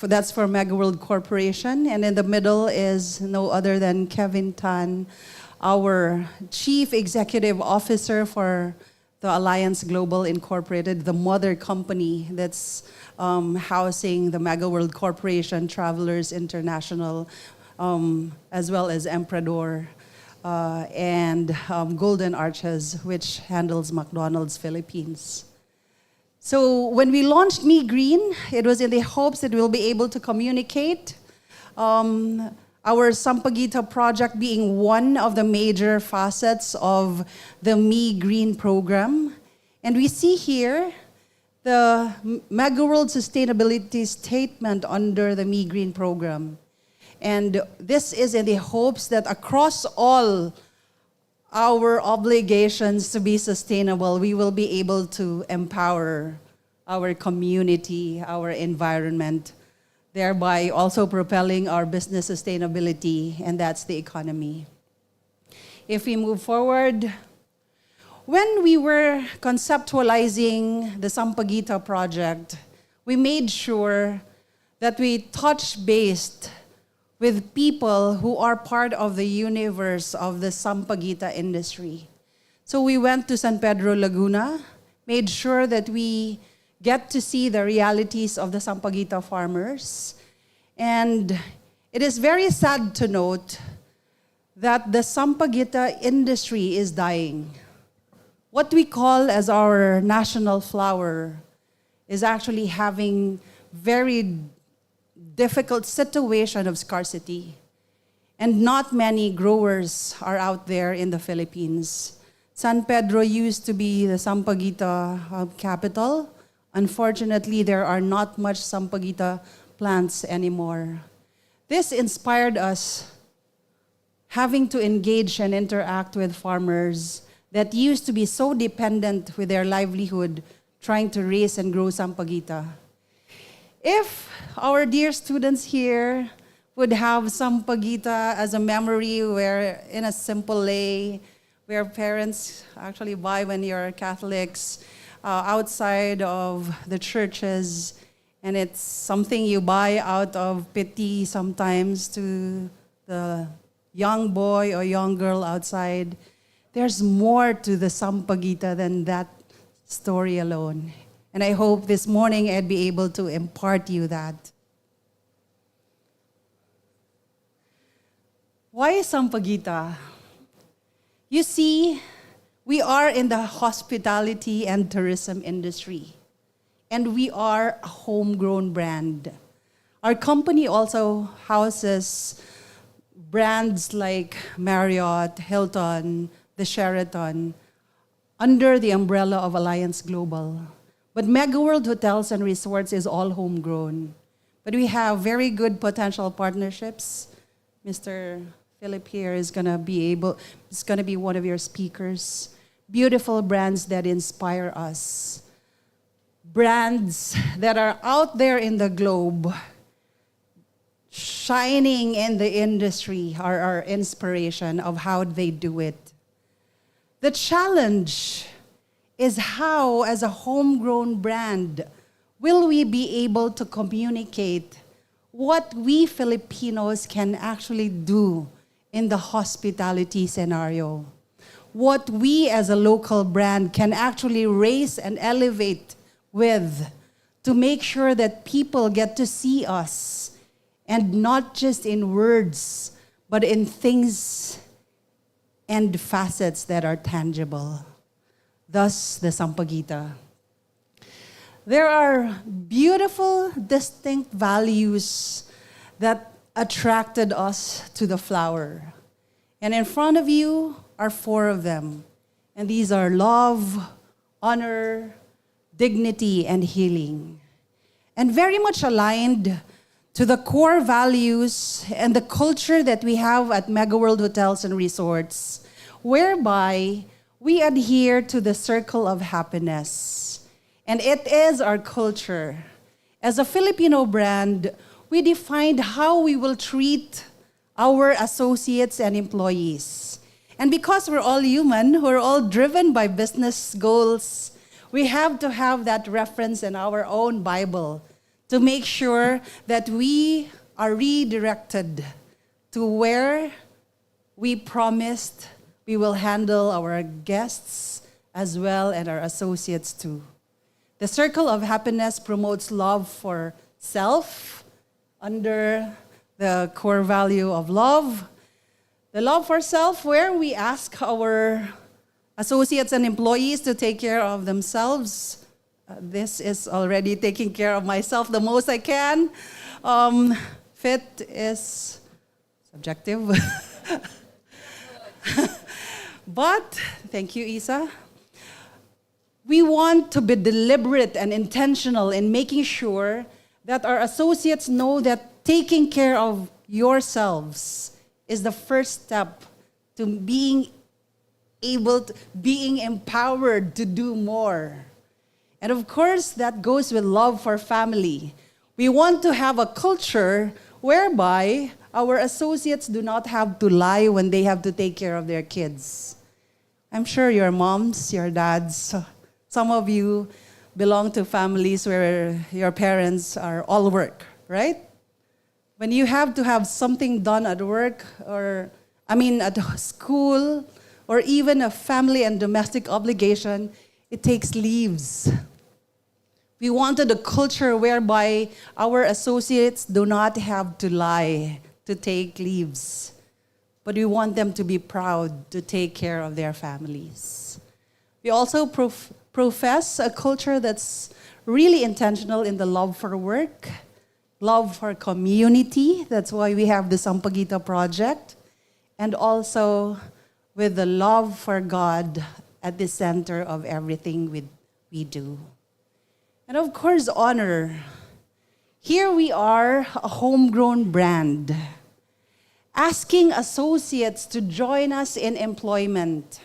that's for Megaworld Corporation. And in the middle is no other than Kevin Tan, our Chief Executive Officer for the Alliance Global Incorporated, the mother company that's housing the Megaworld Corporation, Travelers International, as well as Emperador, and Golden Arches, which handles McDonald's Philippines. So when we launched Me Green, it was in the hopes that we'll be able to communicate our Sampaguita project being one of the major facets of the Me Green program. And we see here the Megaworld Sustainability Statement under the Me Green program. And this is in the hopes that across all our obligations to be sustainable, we will be able to empower our community, our environment, thereby also propelling our business sustainability, and that's the economy. If we move forward, when we were conceptualizing the Sampaguita project, we made sure that we touch based with people who are part of the universe of the Sampaguita industry. So we went to San Pedro Laguna, made sure that we get to see the realities of the Sampaguita farmers. And it is very sad to note that the Sampaguita industry is dying. What we call as our national flower is actually having very difficult situation of scarcity. And not many growers are out there in the Philippines. San Pedro used to be the Sampaguita capital. Unfortunately, there are not much Sampaguita plants anymore. This inspired us having to engage and interact with farmers that used to be so dependent with their livelihood trying to raise and grow Sampaguita. If our dear students here would have Sampaguita as a memory where in a simple lay, where parents actually buy when you're Catholics, outside of the churches, and it's something you buy out of pity sometimes to the young boy or young girl outside. There's more to the Sampaguita than that story alone. And I hope this morning I'd be able to impart you that. Why Sampaguita? You see, we are in the hospitality and tourism industry, and we are a homegrown brand. Our company also houses brands like Marriott, Hilton, the Sheraton, under the umbrella of Alliance Global. But Megaworld Hotels and Resorts is all homegrown. But we have very good potential partnerships. Mr. Philip here is going to be one of your speakers. Beautiful brands that inspire us. Brands that are out there in the globe, shining in the industry, are our inspiration of how they do it. The challenge is how, as a homegrown brand, will we be able to communicate what we Filipinos can actually do in the hospitality scenario? What we as a local brand can actually raise and elevate with to make sure that people get to see us, and not just in words, but in things and facets that are tangible. Thus, the Sampaguita. There are beautiful, distinct values that attracted us to the flower. And in front of you are 4 of them. And these are love, honor, dignity, and healing. And very much aligned to the core values and the culture that we have at Megaworld Hotels and Resorts, whereby we adhere to the circle of happiness. And it is our culture. As a Filipino brand, we defined how we will treat our associates and employees. And because we're all human, we're all driven by business goals, we have to have that reference in our own Bible to make sure that we are redirected to where we promised we will handle our guests as well and our associates too. The circle of happiness promotes love for self under the core value of love. The love for self, where we ask our associates and employees to take care of themselves. This is already taking care of myself the most I can. Fit is subjective. But, thank you, Isa. We want to be deliberate and intentional in making sure that our associates know that taking care of yourselves is the first step to being empowered to do more. And of course, that goes with love for family. We want to have a culture whereby our associates do not have to lie when they have to take care of their kids. I'm sure your moms, your dads, some of you belong to families where your parents are all work, right? When you have to have something done at work at school, or even a family and domestic obligation, it takes leaves. We wanted a culture whereby our associates do not have to lie to take leaves, but we want them to be proud to take care of their families. We also profess a culture that's really intentional in the love for work, love for community. That's why we have the Sampaguita Project, and also with the love for God at the center of everything we do. And of course, honor. Here we are, a homegrown brand, asking associates to join us in employment.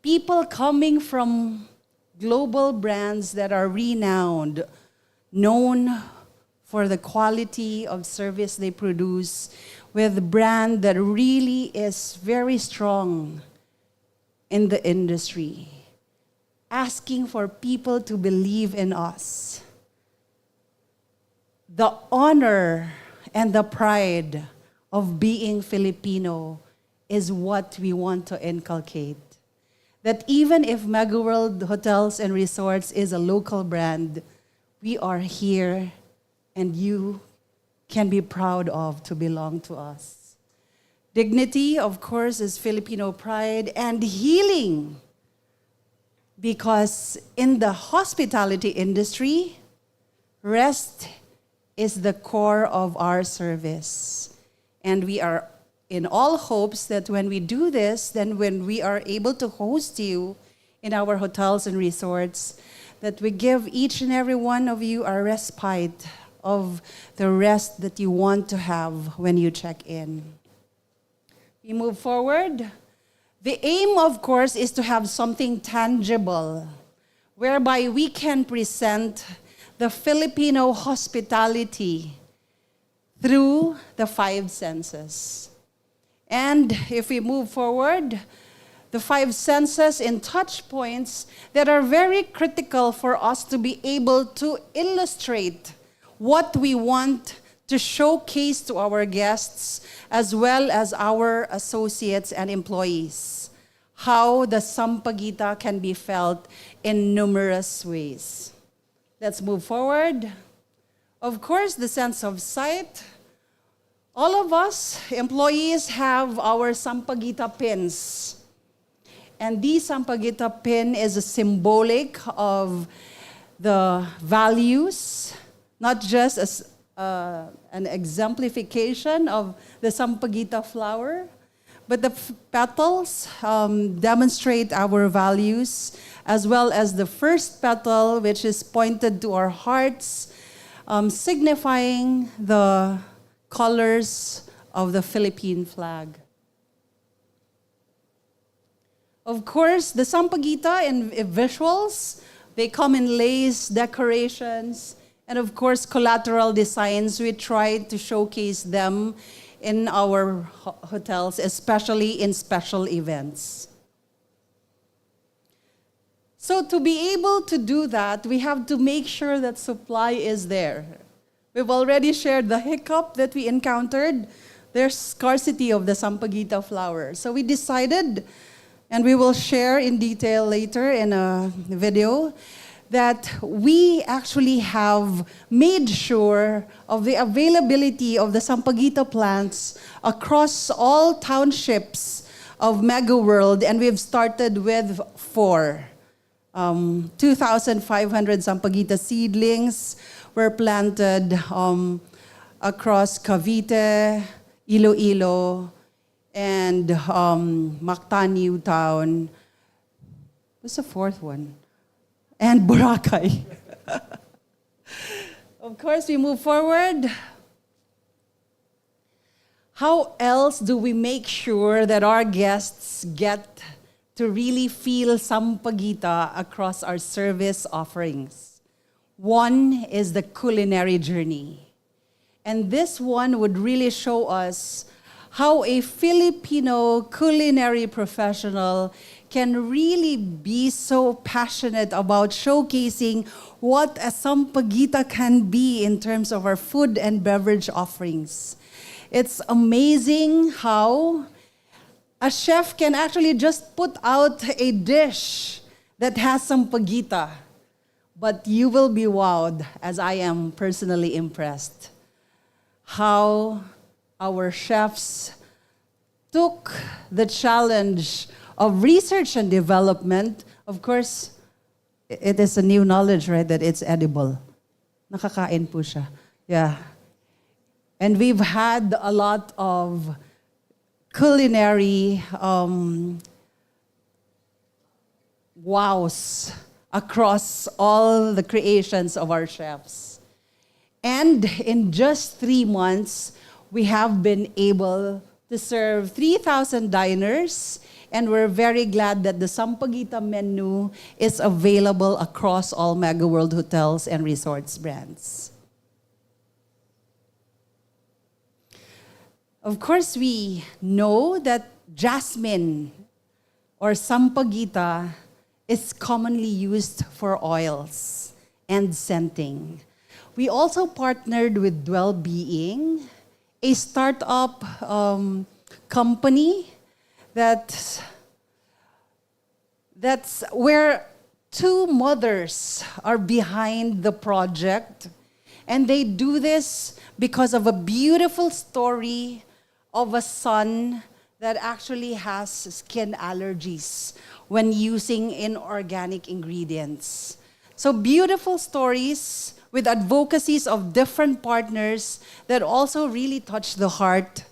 People coming from global brands that are renowned, known for the quality of service they produce, with a brand that really is very strong in the industry, asking for people to believe in us. The honor and the pride of being Filipino is what we want to inculcate. That even if Megaworld Hotels and Resorts is a local brand, we are here and you can be proud of to belong to us. Dignity, of course, is Filipino pride, and healing. Because in the hospitality industry, rest is the core of our service. And we are in all hopes that when we do this, then when we are able to host you in our hotels and resorts, that we give each and every one of you a respite of the rest that you want to have when you check in. We move forward. The aim, of course, is to have something tangible, whereby we can present the Filipino hospitality through the 5 senses. And if we move forward, the 5 senses in touch points that are very critical for us to be able to illustrate what we want to showcase to our guests as well as our associates and employees. How the Sampaguita can be felt in numerous ways. Let's move forward. Of course, the sense of sight. All of us employees have our Sampaguita pins. And this Sampaguita pin is a symbolic of the values, not just as an exemplification of the Sampaguita flower, but the petals demonstrate our values, as well as the first petal, which is pointed to our hearts, signifying the colors of the Philippine flag. Of course, the sampaguita and visuals, they come in lace, decorations, and of course, collateral designs. We try to showcase them in our hotels, especially in special events. So to be able to do that, we have to make sure that supply is there. We've already shared the hiccup that we encountered. There's scarcity of the sampaguita flower. So we decided, and we will share in detail later in a video, that we actually have made sure of the availability of the sampaguita plants across all townships of Megaworld, and we've started with 4. 2,500 sampaguita seedlings were planted across Cavite, Iloilo, and Mactan New Town. What's the 4th one? And Boracay. Of course, we move forward. How else do we make sure that our guests get to really feel sampaguita across our service offerings? One is the culinary journey. And this one would really show us how a Filipino culinary professional can really be so passionate about showcasing what a sampaguita can be in terms of our food and beverage offerings. It's amazing how a chef can actually just put out a dish that has sampaguita, but you will be wowed, as I am personally impressed, how our chefs took the challenge of research and development. Of course, it is a new knowledge, right, that it's edible. Nakakain po siya. Yeah. And we've had a lot of culinary wows across all the creations of our chefs. And in just 3 months, we have been able to serve 3,000 diners, and we're very glad that the sampaguita menu is available across all Megaworld hotels and resorts brands. Of course, we know that jasmine or sampaguita is commonly used for oils and scenting. We also partnered with Dwellbeing, a startup company that's where 2 mothers are behind the project, and they do this because of a beautiful story of a son that actually has skin allergies when using inorganic ingredients. So beautiful stories with advocacies of different partners that also really touch the heart.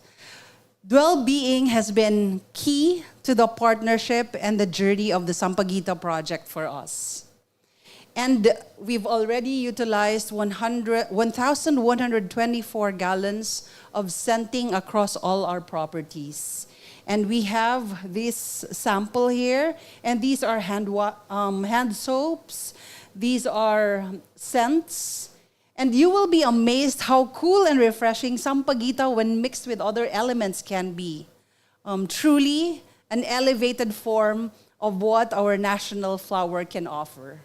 Dwellbeing has been key to the partnership and the journey of the Sampaguita project for us. And we've already utilized 1,124 gallons of scenting across all our properties. And we have this sample here, and these are hand soaps. These are scents. And you will be amazed how cool and refreshing Sampaguita when mixed with other elements can be. Truly an elevated form of what our national flower can offer.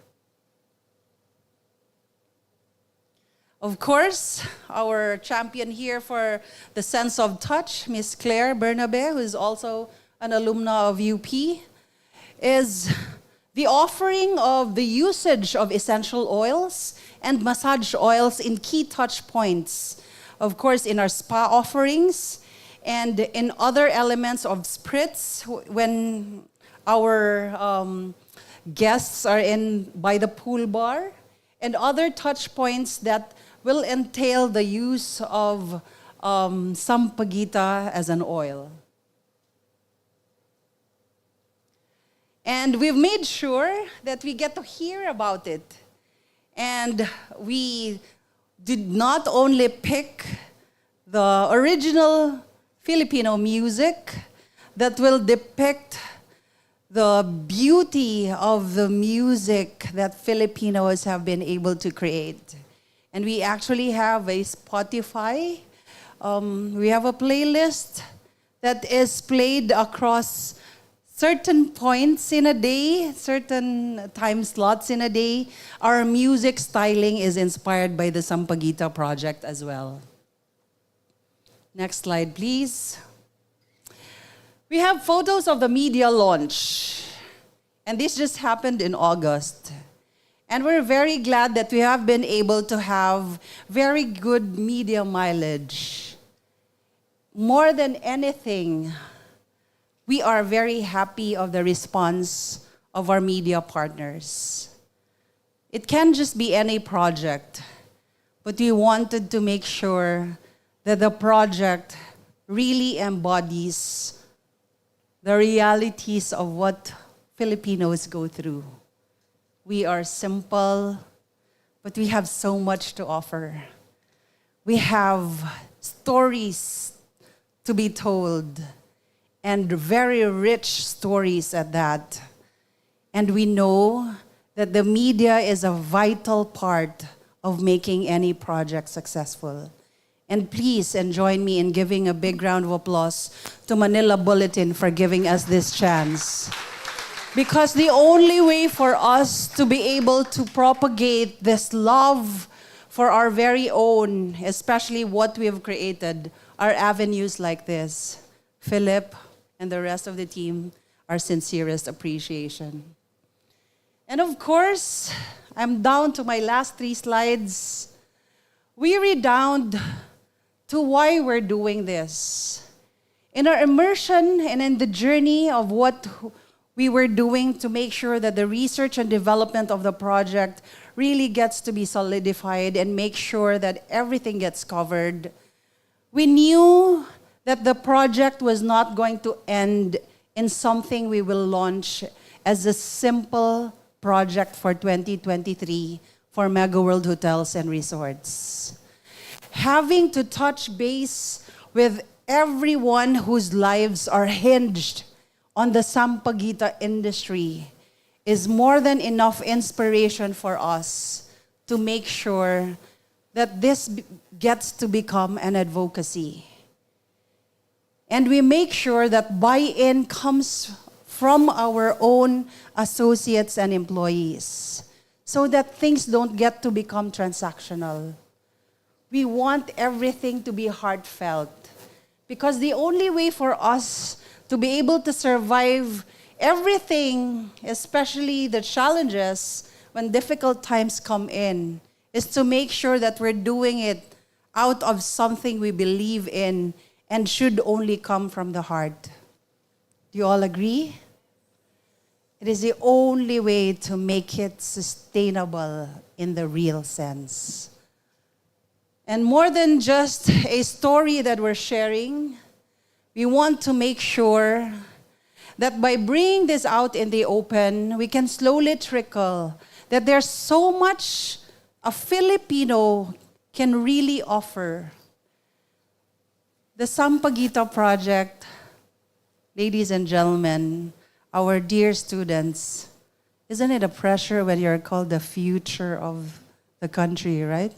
Of course, our champion here for the sense of touch, Miss Claire Bernabe, who is also an alumna of UP, is the offering of the usage of essential oils and massage oils in key touch points. Of course, in our spa offerings and in other elements of spritz when our guests are in by the pool bar, and other touch points that will entail the use of Sampaguita as an oil. And we've made sure that we get to hear about it. And we did not only pick the original Filipino music that will depict the beauty of the music that Filipinos have been able to create. And we actually have a Spotify. We have a playlist that is played across certain points in a day, certain time slots in a day. Our music styling is inspired by the Sampaguita project as well. Next slide, please. We have photos of the media launch. And this just happened in August. And we're very glad that we have been able to have very good media mileage. More than anything, we are very happy of the response of our media partners. It can't just be any project, but we wanted to make sure that the project really embodies the realities of what Filipinos go through. We are simple, but we have so much to offer. We have stories to be told, and very rich stories at that. And we know that the media is a vital part of making any project successful. And please join me in giving a big round of applause to Manila Bulletin for giving us this chance. Because the only way for us to be able to propagate this love for our very own, especially what we have created, are avenues like this. Philip and the rest of the team, our sincerest appreciation. And of course, I'm down to my last 3 slides. We redound to why we're doing this. In our immersion and in the journey of what we were doing to make sure that the research and development of the project really gets to be solidified and make sure that everything gets covered, we knew that the project was not going to end in something we will launch as a simple project for 2023 for Megaworld Hotels and Resorts. Having to touch base with everyone whose lives are hinged on the Sampaguita industry is more than enough inspiration for us to make sure that this gets to become an advocacy. And we make sure that buy-in comes from our own associates and employees so that things don't get to become transactional. We want everything to be heartfelt because the only way for us to be able to survive everything, especially the challenges when difficult times come in, is to make sure that we're doing it out of something we believe in and should only come from the heart. Do you all agree? It is the only way to make it sustainable in the real sense. And more than just a story that we're sharing, we want to make sure that by bringing this out in the open, we can slowly trickle that there's so much a Filipino can really offer. The Sampaguita project, ladies and gentlemen, our dear students, isn't it a pressure when you're called the future of the country, right?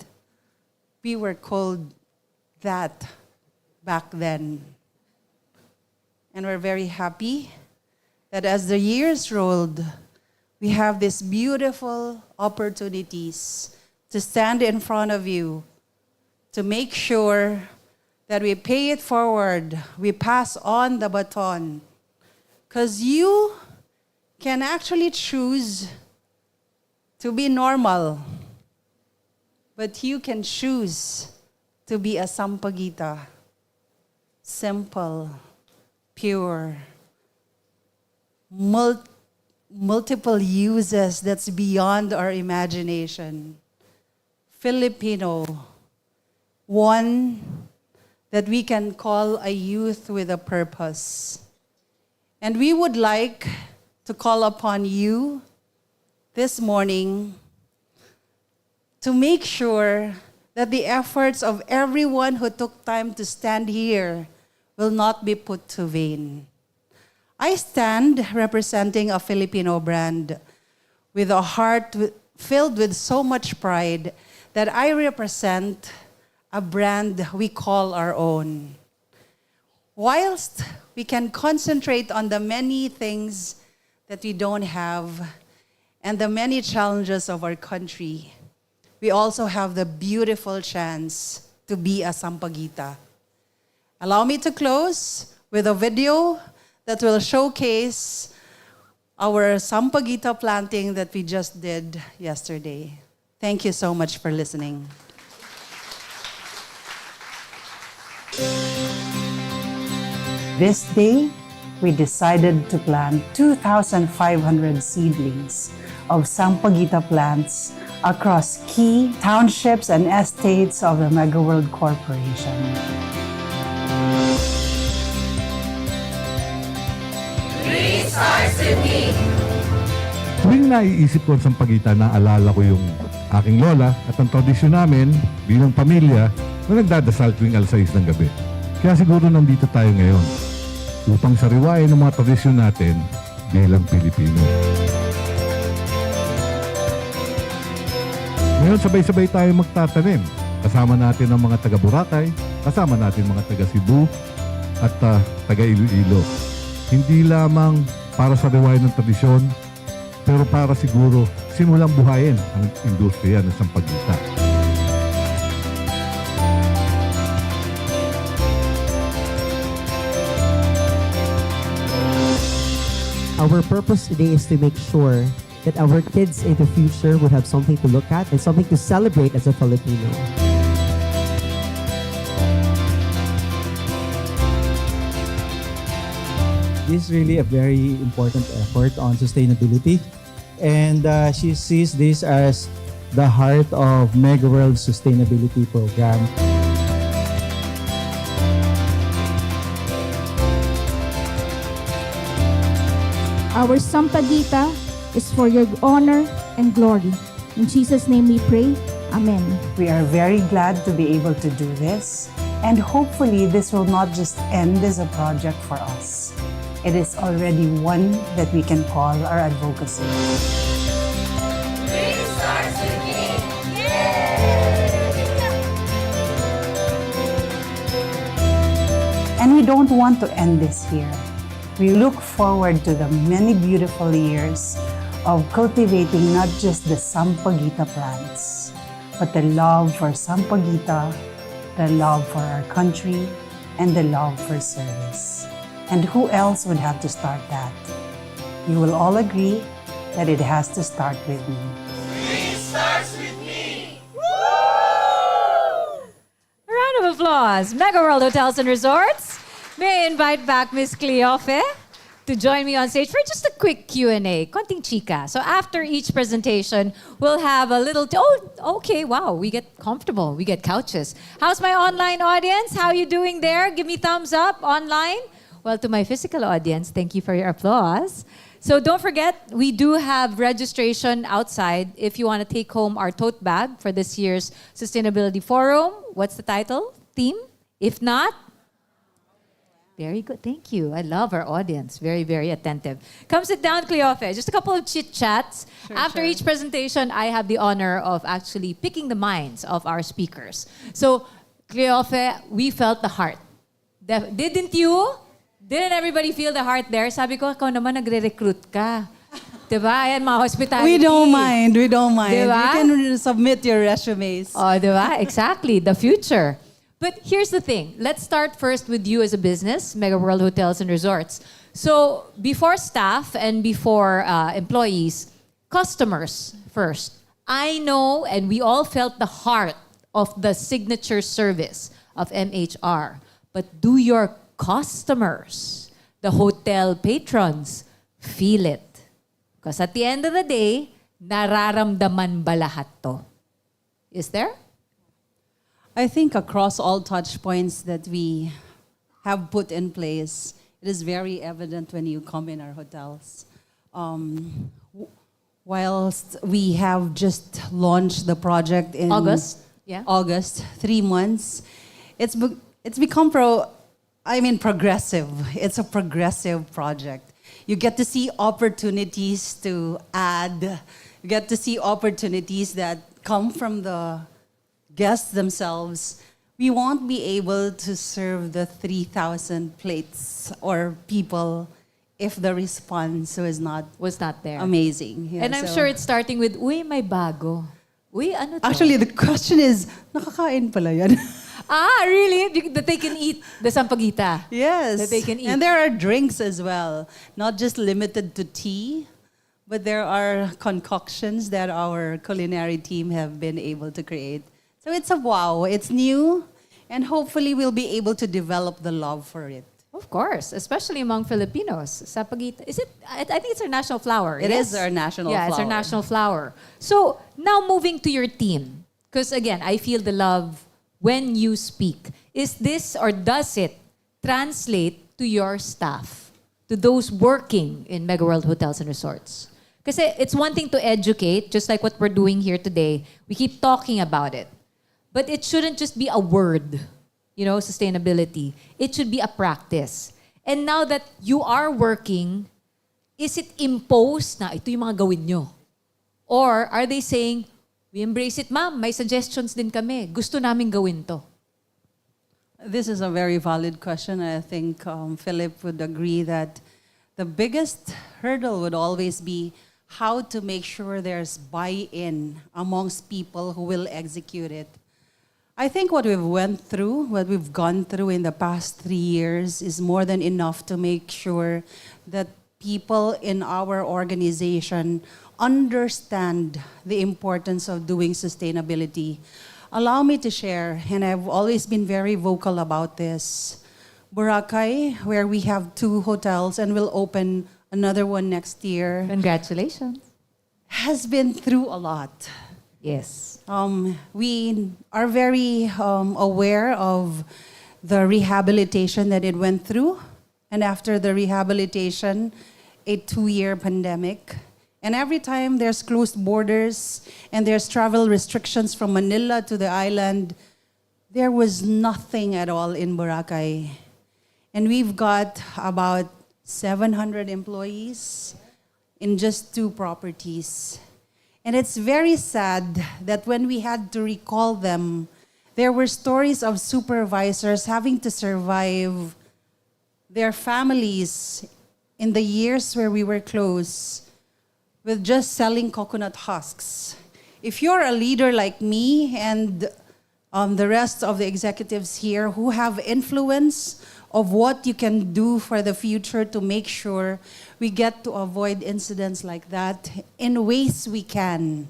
We were called that back then. And we're very happy that as the years rolled, we have these beautiful opportunities to stand in front of you to make sure that we pay it forward, we pass on the baton. Because you can actually choose to be normal, but you can choose to be a Sampaguita, simple, pure, multiple uses that's beyond our imagination. Filipino, one that we can call a youth with a purpose. And we would like to call upon you this morning to make sure that the efforts of everyone who took time to stand here will not be put to vain. I stand representing a Filipino brand with a heart filled with so much pride that I represent a brand we call our own. Whilst we can concentrate on the many things that we don't have and the many challenges of our country, we also have the beautiful chance to be a Sampaguita. Allow me to close with a video that will showcase our Sampaguita planting that we just did yesterday. Thank you so much for listening. This day, we decided to plant 2,500 seedlings of Sampaguita plants across key townships and estates of the Megaworld Corporation. Tuwing naiisip ko ang Sampaguita, naalala ko yung aking lola at ang tradisyon namin bilang pamilya na nagdadasal tuwing alas 6 ng gabi. Kaya siguro nandito tayo ngayon upang sariwain ang mga tradisyon natin bilang Pilipino. Ngayon sabay-sabay tayo magtatanim. Kasama natin ang mga taga Boracay, kasama natin mga taga Cebu at taga Iloilo. Hindi lamang para sa sariwain ng tradisyon, pero para siguro simulang buhayin ang industriya ng Sampaguita. Our purpose today is to make sure that our kids in the future would have something to look at and something to celebrate as a Filipino. This is really a very important effort on sustainability. And she sees this as the heart of Megaworld Sustainability Program. Our Sampaguita is for your honor and glory. In Jesus' name we pray. Amen. We are very glad to be able to do this, and hopefully this will not just end as a project for us. It is already one that we can call our advocacy. And we don't want to end this here. We look forward to the many beautiful years of cultivating not just the Sampaguita plants, but the love for Sampaguita, the love for our country, and the love for service. And who else would have to start that? You will all agree that it has to start with me. A round of applause. Megaworld Hotels and Resorts. May I invite back Ms. Cleofe to join me on stage for just a quick Q&A. Konting chika. So after each presentation, we'll have a little... okay, wow. We get comfortable. We get couches. How's my online audience? How you doing there? Give me thumbs up online. Well, to my physical audience, thank you for your applause. So don't forget, we do have registration outside if you want to take home our tote bag for this year's Sustainability Forum. What's the title? Theme? If not, very good. Thank you. I love our audience. Very, very attentive. Come sit down, Cleofe. Just a couple of chit-chats. After each presentation, I have the honor of actually picking the minds of our speakers. So, Cleofe, we felt the heart. Didn't you? Didn't everybody feel the heart there? Sabi ko, ikaw naman nagre-recruit ka. Diba? Ayan, mga hospitality. We don't mind. Diba? You can submit your resumes. Oh, diba? Exactly. The future. But here's the thing. Let's start first with you as a business, Megaworld Hotels and Resorts. So before staff and before employees, customers first. I know, and we all felt the heart of the signature service of MHR. But do your customers, the hotel patrons, feel it? Because at the end of the day, nararamdaman ba lahat to? Is there? I think across all touch points that we have put in place, it is very evident when you come in our hotels. Whilst we have just launched the project in August. Yeah. August, 3 months. It's become progressive. It's a progressive project. You get to see opportunities to add. You get to see opportunities that come from the guests themselves. We won't be able to serve the 3,000 plates or people if the response Was not there. amazing. Yeah, And I'm so- sure it's starting with, uy, may bago. Uy, ano to? Actually, the question is, nakakain pala yan? Really? That they can eat the sampaguita. Yes. That they can eat. And there are drinks as well, not just limited to tea, but there are concoctions that our culinary team have been able to create. So it's a wow. It's new, and hopefully we'll be able to develop the love for it. Of course, especially among Filipinos. Sampaguita. Is it? I think it's our national flower. It is our national Yeah, it's our flower. national flower. So now moving to your team, because again, I feel the love when you speak. Is this or does it translate to your staff, to those working in Megaworld Hotels and Resorts? Because it's one thing to educate, just like what we're doing here today. We keep talking about it. But it shouldn't just be a word, sustainability. It should be a practice. And now that you are working, is it imposed na ito yung mga gawin nyo? Or are they saying, we embrace it, ma'am, may suggestions din kami. Gusto namin gawin to. This is a very valid question. I think Philip would agree that the biggest hurdle would always be how to make sure there's buy-in amongst people who will execute it. I think what we've gone through in the past 3 years is more than enough to make sure that people in our organization understand the importance of doing sustainability. Allow me to share, and I've always been very vocal about this. Boracay, where we have 2 hotels and will open another one next year, Congratulations. has been through a lot. Yes. We are very aware of the rehabilitation that it went through. And after the rehabilitation, a 2-year pandemic. And every time there's closed borders and there's travel restrictions from Manila to the island, there was nothing at all in Boracay. And we've got about 700 employees in just 2 properties. And it's very sad that when we had to recall them, there were stories of supervisors having to survive their families in the years where we were closed with just selling coconut husks. If you're a leader like me and the rest of the executives here who have influence of what you can do for the future to make sure we get to avoid incidents like that in ways we can.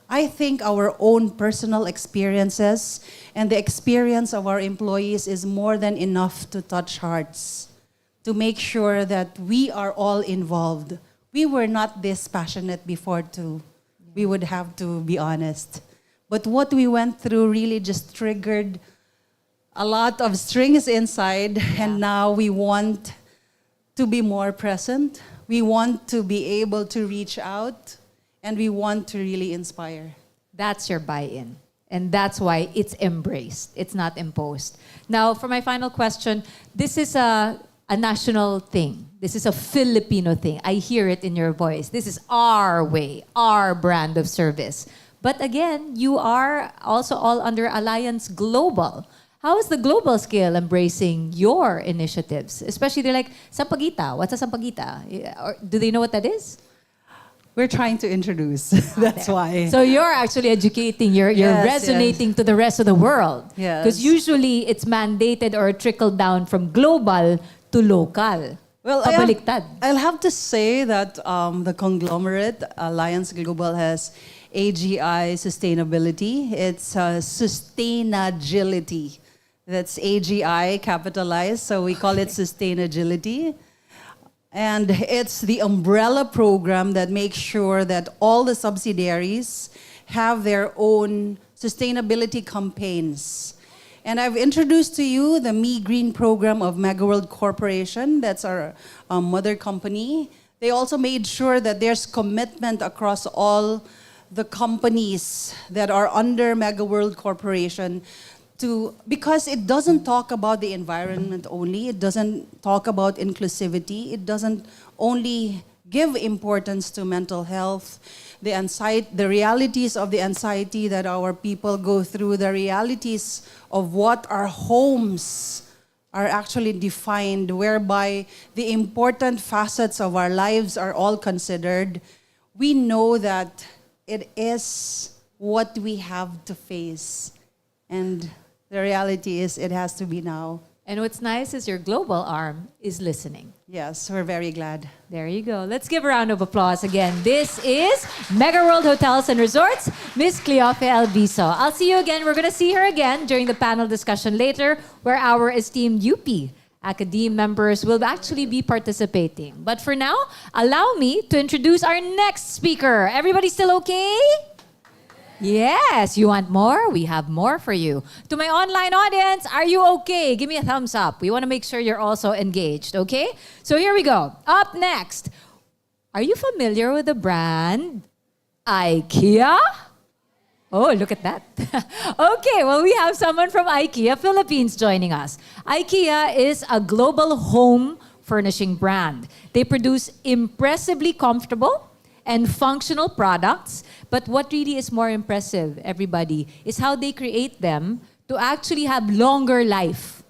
I think our own personal experiences and the experience of our employees is more than enough to touch hearts, to make sure that we are all involved. We were not this passionate before too. We would have to be honest. But what we went through really just triggered a lot of strings inside, and now we want to be more present. We want to be able to reach out, and we want to really inspire. That's your buy-in. And that's why it's embraced. It's not imposed. Now, for my final question, this is a national thing. This is a Filipino thing. I hear it in your voice. This is our way, our brand of service. But again, you are also all under Alliance Global. How is the global scale embracing your initiatives? Especially they're like, Sampaguita, what's a Sampaguita? Or do they know what that is? We're trying to introduce. That's why. So you're actually educating, you're Yes, resonating to the rest of the world. Yes. Because usually it's mandated or trickled down from global to local. Well, Pabaliktad. I'll have to say that the conglomerate, Alliance Global, has AGI Sustainability. It's Sustainagility. That's AGI capitalized, so we call it Sustainagility. And it's the umbrella program that makes sure that all the subsidiaries have their own sustainability campaigns. And I've introduced to you the Me Green program of Megaworld Corporation. That's our mother company. They also made sure that there's commitment across all the companies that are under Megaworld Corporation because it doesn't talk about the environment only, it doesn't talk about inclusivity, it doesn't only give importance to mental health, the realities of the anxiety that our people go through, the realities of what our homes are actually defined, whereby the important facets of our lives are all considered. We know that it is what we have to face. And the reality is it has to be now. And what's nice is your global arm is listening. Yes, we're very glad. There you go. Let's give a round of applause again. This is Megaworld Hotels and Resorts, Miss Cleofe Alviso. I'll see you again. We're going to see her again during the panel discussion later, where our esteemed UP Academe members will actually be participating. But for now, allow me to introduce our next speaker. Everybody still okay? Yes, you want more? We have more for you. To my online audience, are you okay? Give me a thumbs up. We want to make sure you're also engaged, okay? So here we go. Up next, are you familiar with the brand Ikea? Oh, look at that. Okay, well, we have someone from Ikea Philippines joining us. Ikea is a global home furnishing brand. They produce impressively comfortable and functional products. But what really is more impressive, everybody, is how they create them to actually have longer life.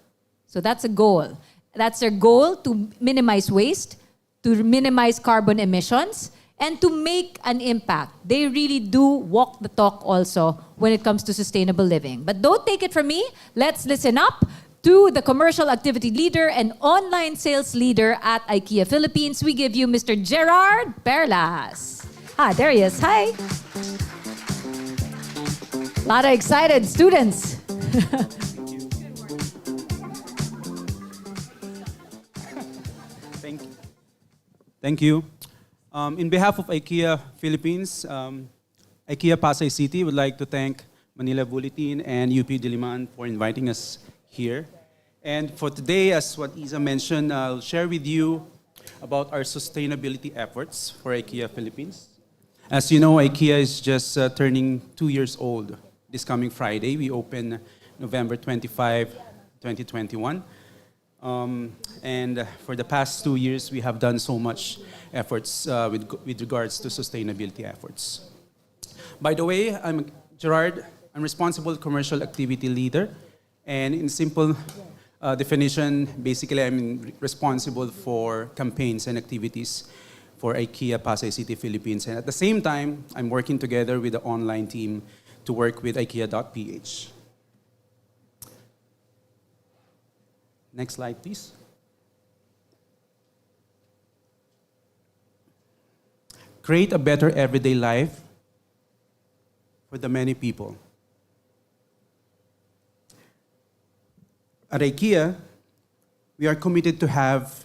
So that's a goal. That's their goal, to minimize waste, to minimize carbon emissions, and to make an impact. They really do walk the talk also when it comes to sustainable living. But don't take it from me. Let's listen up to the commercial activity leader and online sales leader at Ikea Philippines. We give you Mr. Gerard Perlas. Ah, there he is. Hi. A lot of excited students. Thank you. In behalf of IKEA Philippines, IKEA Pasay City would like to thank Manila Bulletin and UP Diliman for inviting us here. And for today, as what Isa mentioned, I'll share with you about our sustainability efforts for IKEA Philippines. As you know, IKEA is just turning 2 years old. This coming Friday, we open November 25, 2021. And for the past 2 years, we have done so much efforts with regards to sustainability efforts. By the way, I'm Gerard. I'm responsible commercial activity leader. And in simple definition, basically I'm responsible for campaigns and activities for IKEA Pasay City, Philippines. And at the same time, I'm working together with the online team to work with IKEA.ph. Next slide, please. Create a better everyday life for the many people. At IKEA, we are committed to have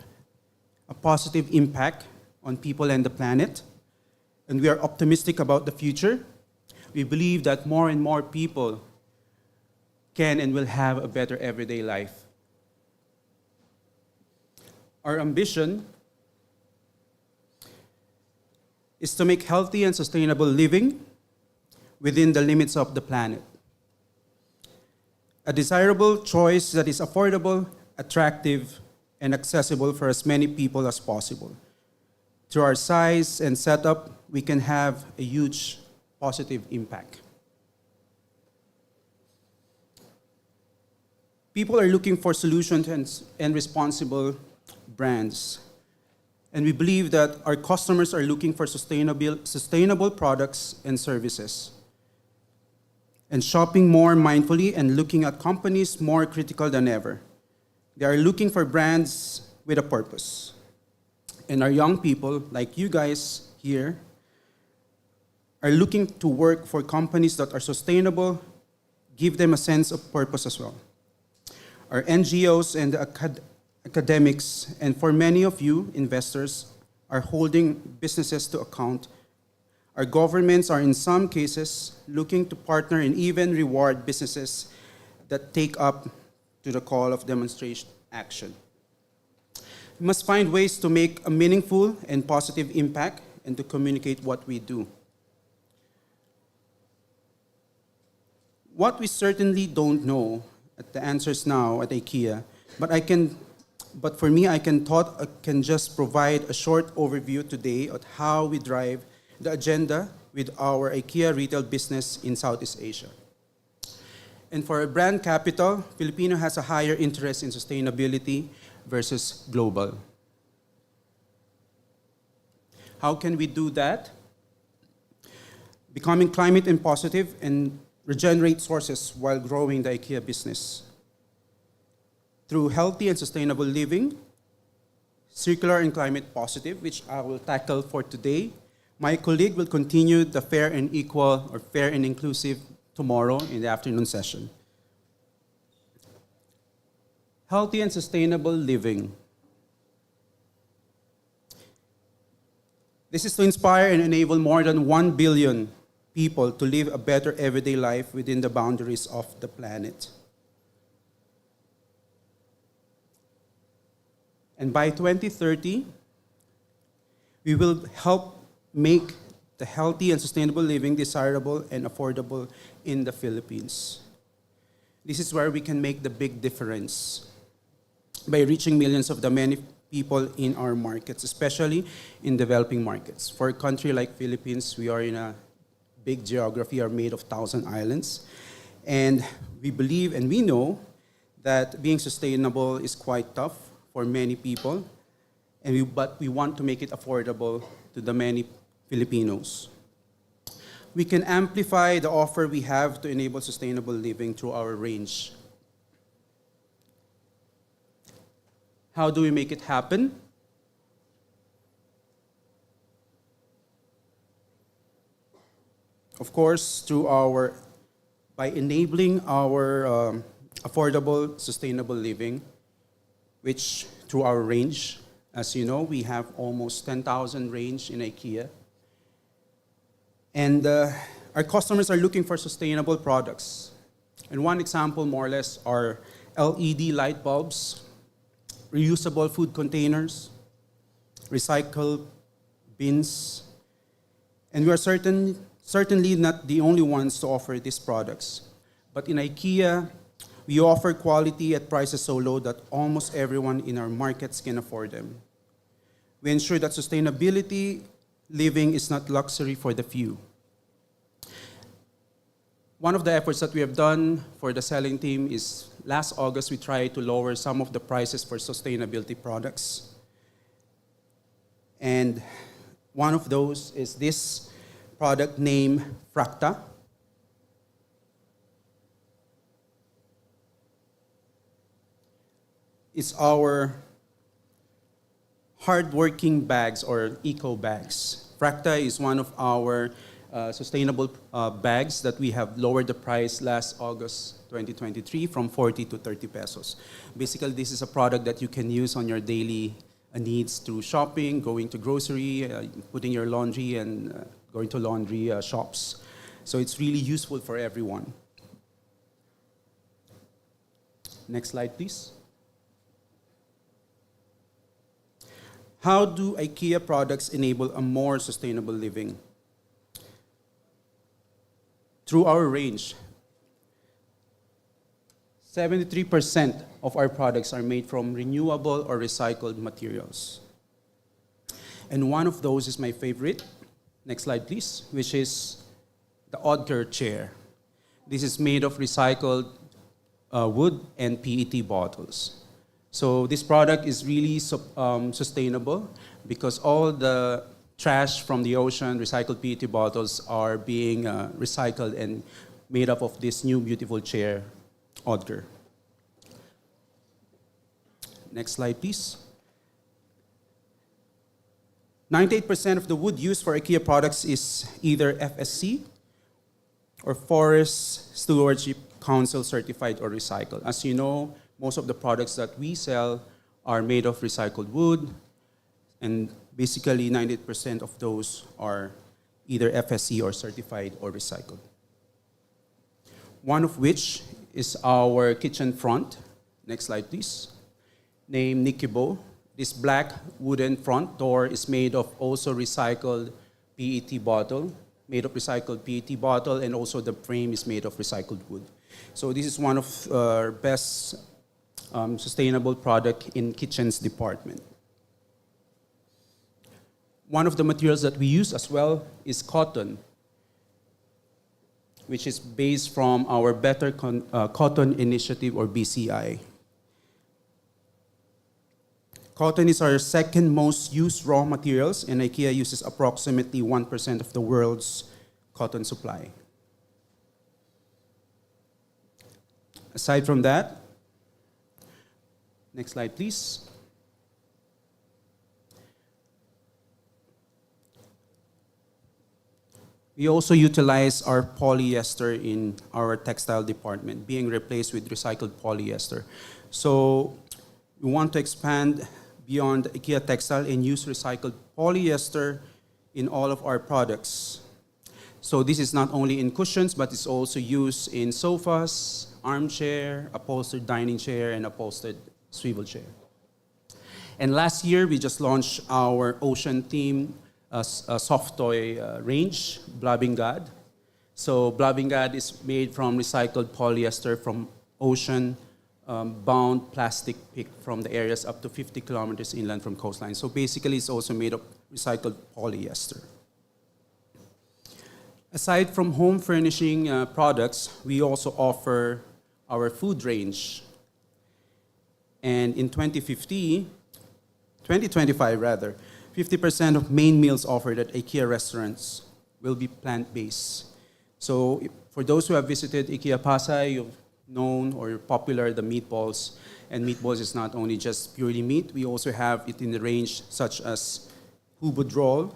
a positive impact on people and the planet, and we are optimistic about the future. We believe that more and more people can and will have a better everyday life. Our ambition is to make healthy and sustainable living within the limits of the planet. A desirable choice that is affordable, attractive, and accessible for as many people as possible. Through our size and setup, we can have a huge positive impact. People are looking for solutions and responsible brands. And we believe that our customers are looking for sustainable products and services. And shopping more mindfully and looking at companies more critical than ever. They are looking for brands with a purpose. And our young people, like you guys here, are looking to work for companies that are sustainable, give them a sense of purpose as well. Our NGOs and academics, and for many of you, investors, are holding businesses to account. Our governments are in some cases looking to partner and even reward businesses that take up to the call of demonstration action. We must find ways to make a meaningful and positive impact and to communicate what we do. What we certainly don't know at the answers now at IKEA, but for me, I can just provide a short overview today of how we drive the agenda with our IKEA retail business in Southeast Asia. And for a brand capital, Filipino has a higher interest in sustainability versus global. How can we do that? Becoming climate and positive and regenerate sources while growing the IKEA business. Through healthy and sustainable living, circular and climate positive, which I will tackle for today. My colleague will continue the fair and equal or fair and inclusive tomorrow in the afternoon session. Healthy and sustainable living. This is to inspire and enable more than 1 billion people to live a better everyday life within the boundaries of the planet. And by 2030, we will help make the healthy and sustainable living desirable and affordable in the Philippines. This is where we can make the big difference by reaching millions of the many people in our markets, especially in developing markets. For a country like Philippines, we are in a big geography, are made of 1,000 islands. And we believe and we know that being sustainable is quite tough for many people, but we want to make it affordable to the many Filipinos. We can amplify the offer we have to enable sustainable living through our range. How do we make it happen? Of course, by enabling our affordable, sustainable living, which through our range, as you know, we have almost 10,000 range in IKEA. And our customers are looking for sustainable products. And one example, more or less, are LED light bulbs, reusable food containers, recycled bins. And we are certainly not the only ones to offer these products. But in IKEA, we offer quality at prices so low that almost everyone in our markets can afford them. We ensure that sustainability living is not luxury for the few. One of the efforts that we have done for the selling team is last August we tried to lower some of the prices for sustainability products. And one of those is this product named Fracta. It's our hardworking bags or eco bags. Fracta is one of our sustainable bags that we have lowered the price last August 2023 from 40 to 30 pesos. Basically, this is a product that you can use on your daily needs through shopping, going to grocery, putting your laundry and going to laundry shops. So it's really useful for everyone. Next slide, please. How do IKEA products enable a more sustainable living? Through our range, 73% of our products are made from renewable or recycled materials. And one of those is my favorite. Next slide, please, which is the Odker chair. This is made of recycled wood and PET bottles. So this product is really sustainable because all the trash from the ocean, recycled PET bottles, are being recycled and made up of this new beautiful chair, Odker. Next slide, please. 98% of the wood used for IKEA products is either FSC or Forest Stewardship Council certified or recycled. As you know, most of the products that we sell are made of recycled wood, and basically 98% of those are either FSC or certified or recycled. One of which is our kitchen front. Next slide, please. Named Nikibo. This black wooden front door is made of also recycled PET bottle. made of recycled PET bottle, and also the frame is made of recycled wood. So this is one of our best sustainable product in kitchens department. One of the materials that we use as well is cotton, which is based from our Better Cotton Initiative, or BCI. Cotton is our second most used raw materials, and IKEA uses approximately 1% of the world's cotton supply. Aside from that, next slide, please. We also utilize our polyester in our textile department, being replaced with recycled polyester. So we want to expand beyond IKEA textile and use recycled polyester in all of our products. So this is not only in cushions, but it's also used in sofas, armchair, upholstered dining chair, and upholstered swivel chair. And last year, we just launched our ocean theme soft toy range, Blobbing God. So Blobbing God is made from recycled polyester from ocean bound plastic picked from the areas up to 50 kilometers inland from coastline. So basically, it's also made of recycled polyester. Aside from home furnishing products, we also offer our food range. And in 2025 rather, 50% of main meals offered at IKEA restaurants will be plant-based. So for those who have visited IKEA Pasay, you've known or popular the meatballs. And meatballs is not only just purely meat, we also have it in the range such as Hubud roll,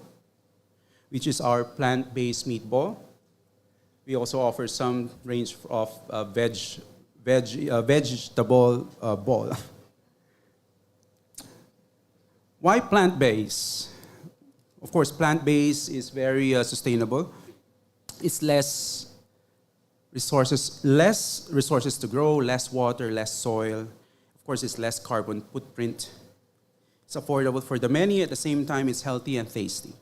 which is our plant-based meatball. We also offer some range of vegetable ball. Why plant-based? Of course, plant-based is very sustainable. It's less resources to grow, less water, less soil. Of course, it's less carbon footprint. It's affordable for the many. At the same time, it's healthy and tasty.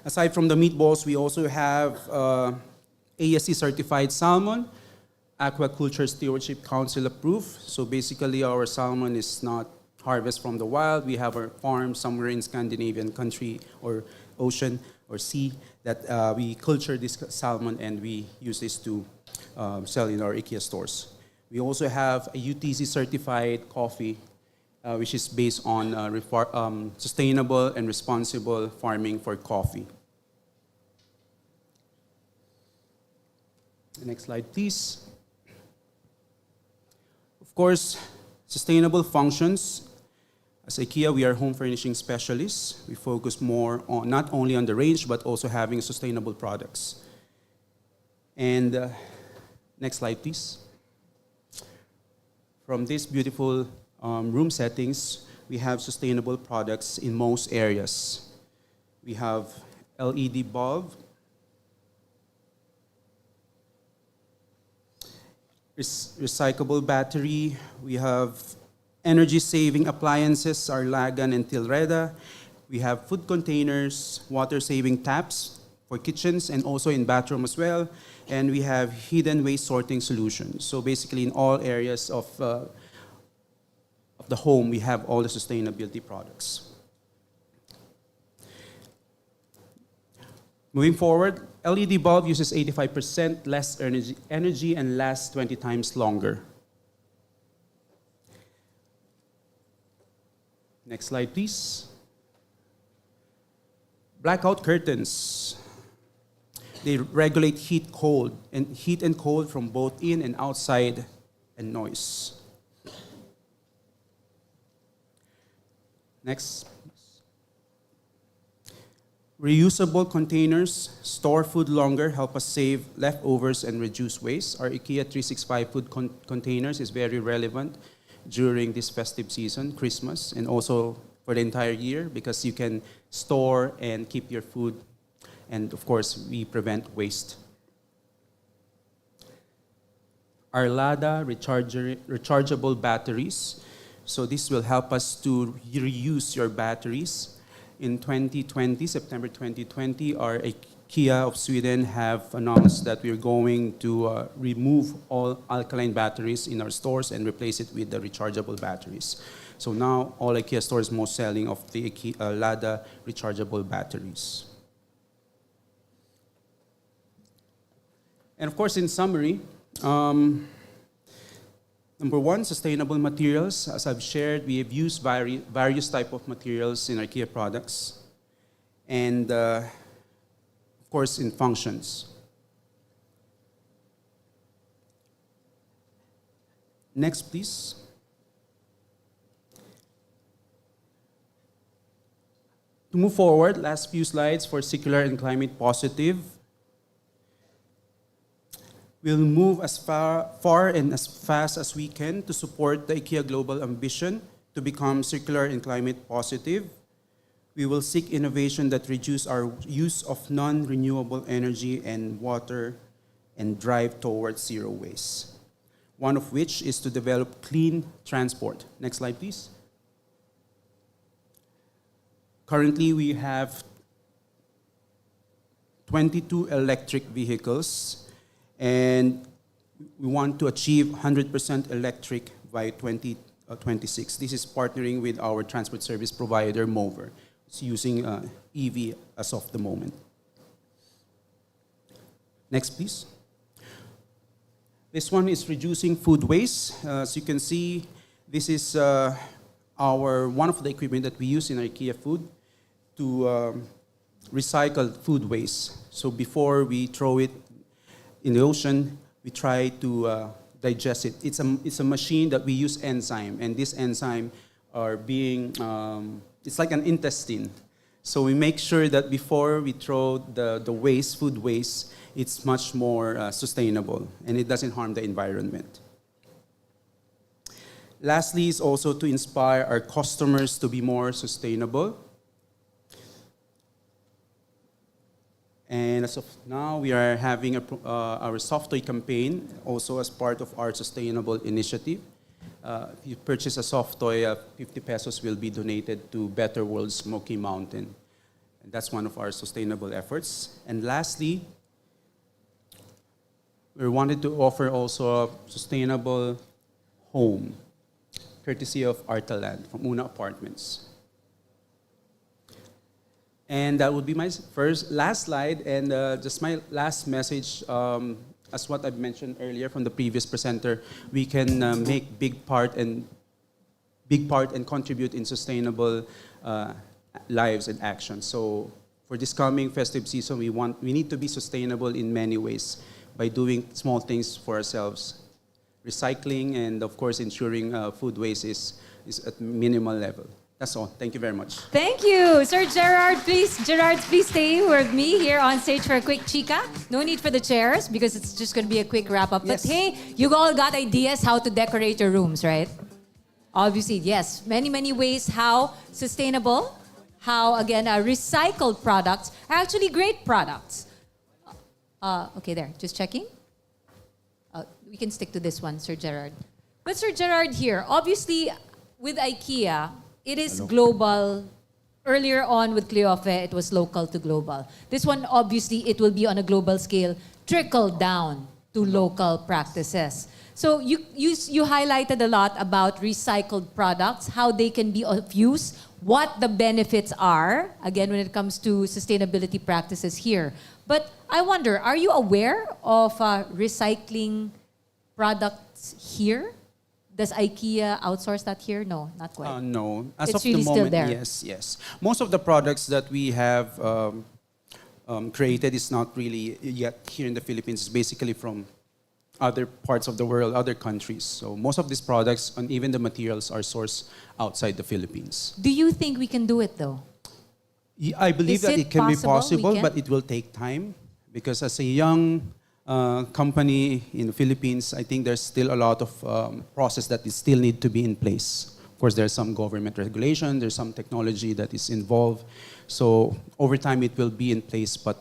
Aside from the meatballs, we also have ASC certified salmon, Aquaculture Stewardship Council approved. So basically, our salmon is not harvest from the wild. We have our farm somewhere in Scandinavian country or ocean or sea that we culture this salmon and we use this to sell in our IKEA stores. We also have a UTZ certified coffee, which is based on sustainable and responsible farming for coffee. The next slide, please. Of course, sustainable functions. As IKEA, we are home furnishing specialists. We focus more on not only on the range, but also having sustainable products. And next slide, please. From these beautiful room settings, we have sustainable products in most areas. We have LED bulb, recyclable battery. We have energy-saving appliances, our Lagan and Tilreda. We have food containers, water-saving taps for kitchens and also in bathroom as well. And we have hidden waste sorting solutions. So basically in all areas of the home, we have all the sustainability products. Moving forward, LED bulb uses 85% less energy and lasts 20 times longer. Next slide, please. Blackout curtains. They regulate heat and cold from both in and outside and noise. Next. Reusable containers store food longer, help us save leftovers and reduce waste. Our IKEA 365 food containers is very relevant during this festive season, Christmas, and also for the entire year because you can store and keep your food. And of course, we prevent waste. Our Lada rechargeable batteries. So this will help us to reuse your batteries. In 2020, September 2020, our IKEA of Sweden have announced that we're going to remove all alkaline batteries in our stores and replace it with the rechargeable batteries. So now all IKEA stores most selling of the IKEA Lada rechargeable batteries. And of course, in summary, number one, sustainable materials. As I've shared, we have used various type of materials in IKEA products. And of course, in functions. Next, please. To move forward, last few slides for circular and climate positive. We'll move as far and as fast as we can to support the IKEA global ambition to become circular and climate positive. We will seek innovation that reduce our use of non-renewable energy and water and drive towards zero waste. One of which is to develop clean transport. Next slide, please. Currently, we have 22 electric vehicles, and we want to achieve 100% electric by 2026. This is partnering with our transport service provider, Mover. It's using EV as of the moment. Next, please. This one is reducing food waste. As you can see, this is one of the equipment that we use in IKEA Food to recycle food waste. So before we throw it in the ocean, we try to digest it. It's a machine that we use enzyme, and this enzyme are being, it's like an intestine. So we make sure that before we throw the waste, food waste, it's much more sustainable, and it doesn't harm the environment. Lastly is also to inspire our customers to be more sustainable. And as of now, we are having our soft toy campaign also as part of our sustainable initiative. If you purchase a soft toy, 50 pesos will be donated to Better World Smoky Mountain. And that's one of our sustainable efforts. And lastly, we wanted to offer also a sustainable home, courtesy of Artaland from Una Apartments. And that would be my last slide, and just my last message. As what I've mentioned earlier from the previous presenter, we can make big part and contribute in sustainable lives and actions. So for this coming festive season, we need to be sustainable in many ways by doing small things for ourselves, recycling, and of course ensuring food waste is at minimal level. That's all. Thank you very much. Thank you. Sir Gerard, please stay with me here on stage for a quick chica. No need for the chairs because it's just going to be a quick wrap up. Yes. But hey, you all got ideas how to decorate your rooms, right? Obviously, yes. Many, many ways how sustainable, how, again, recycled products are actually great products. Okay, there. Just checking. We can stick to this one, Sir Gerard. But Sir Gerard here, obviously, with IKEA, it is global. Earlier on with Cleofe, it was local to global. This one, obviously, it will be on a global scale, trickle down to local practices. So you highlighted a lot about recycled products, how they can be of use, what the benefits are, again, when it comes to sustainability practices here. But I wonder, are you aware of recycling products here? Does IKEA outsource that here? No, not quite. No. As It's of really the still moment, there. yes. Most of the products that we have created is not really yet here in the Philippines. It's basically from other parts of the world, other countries. So most of these products and even the materials are sourced outside the Philippines. Do you think we can do it though? I believe Is that it it can be possible we possible, can? but it will take time because as a young company in the Philippines, I think there's still a lot of process that is still need to be in place. Of course, there's some government regulation, there's some technology that is involved. So over time, it will be in place, but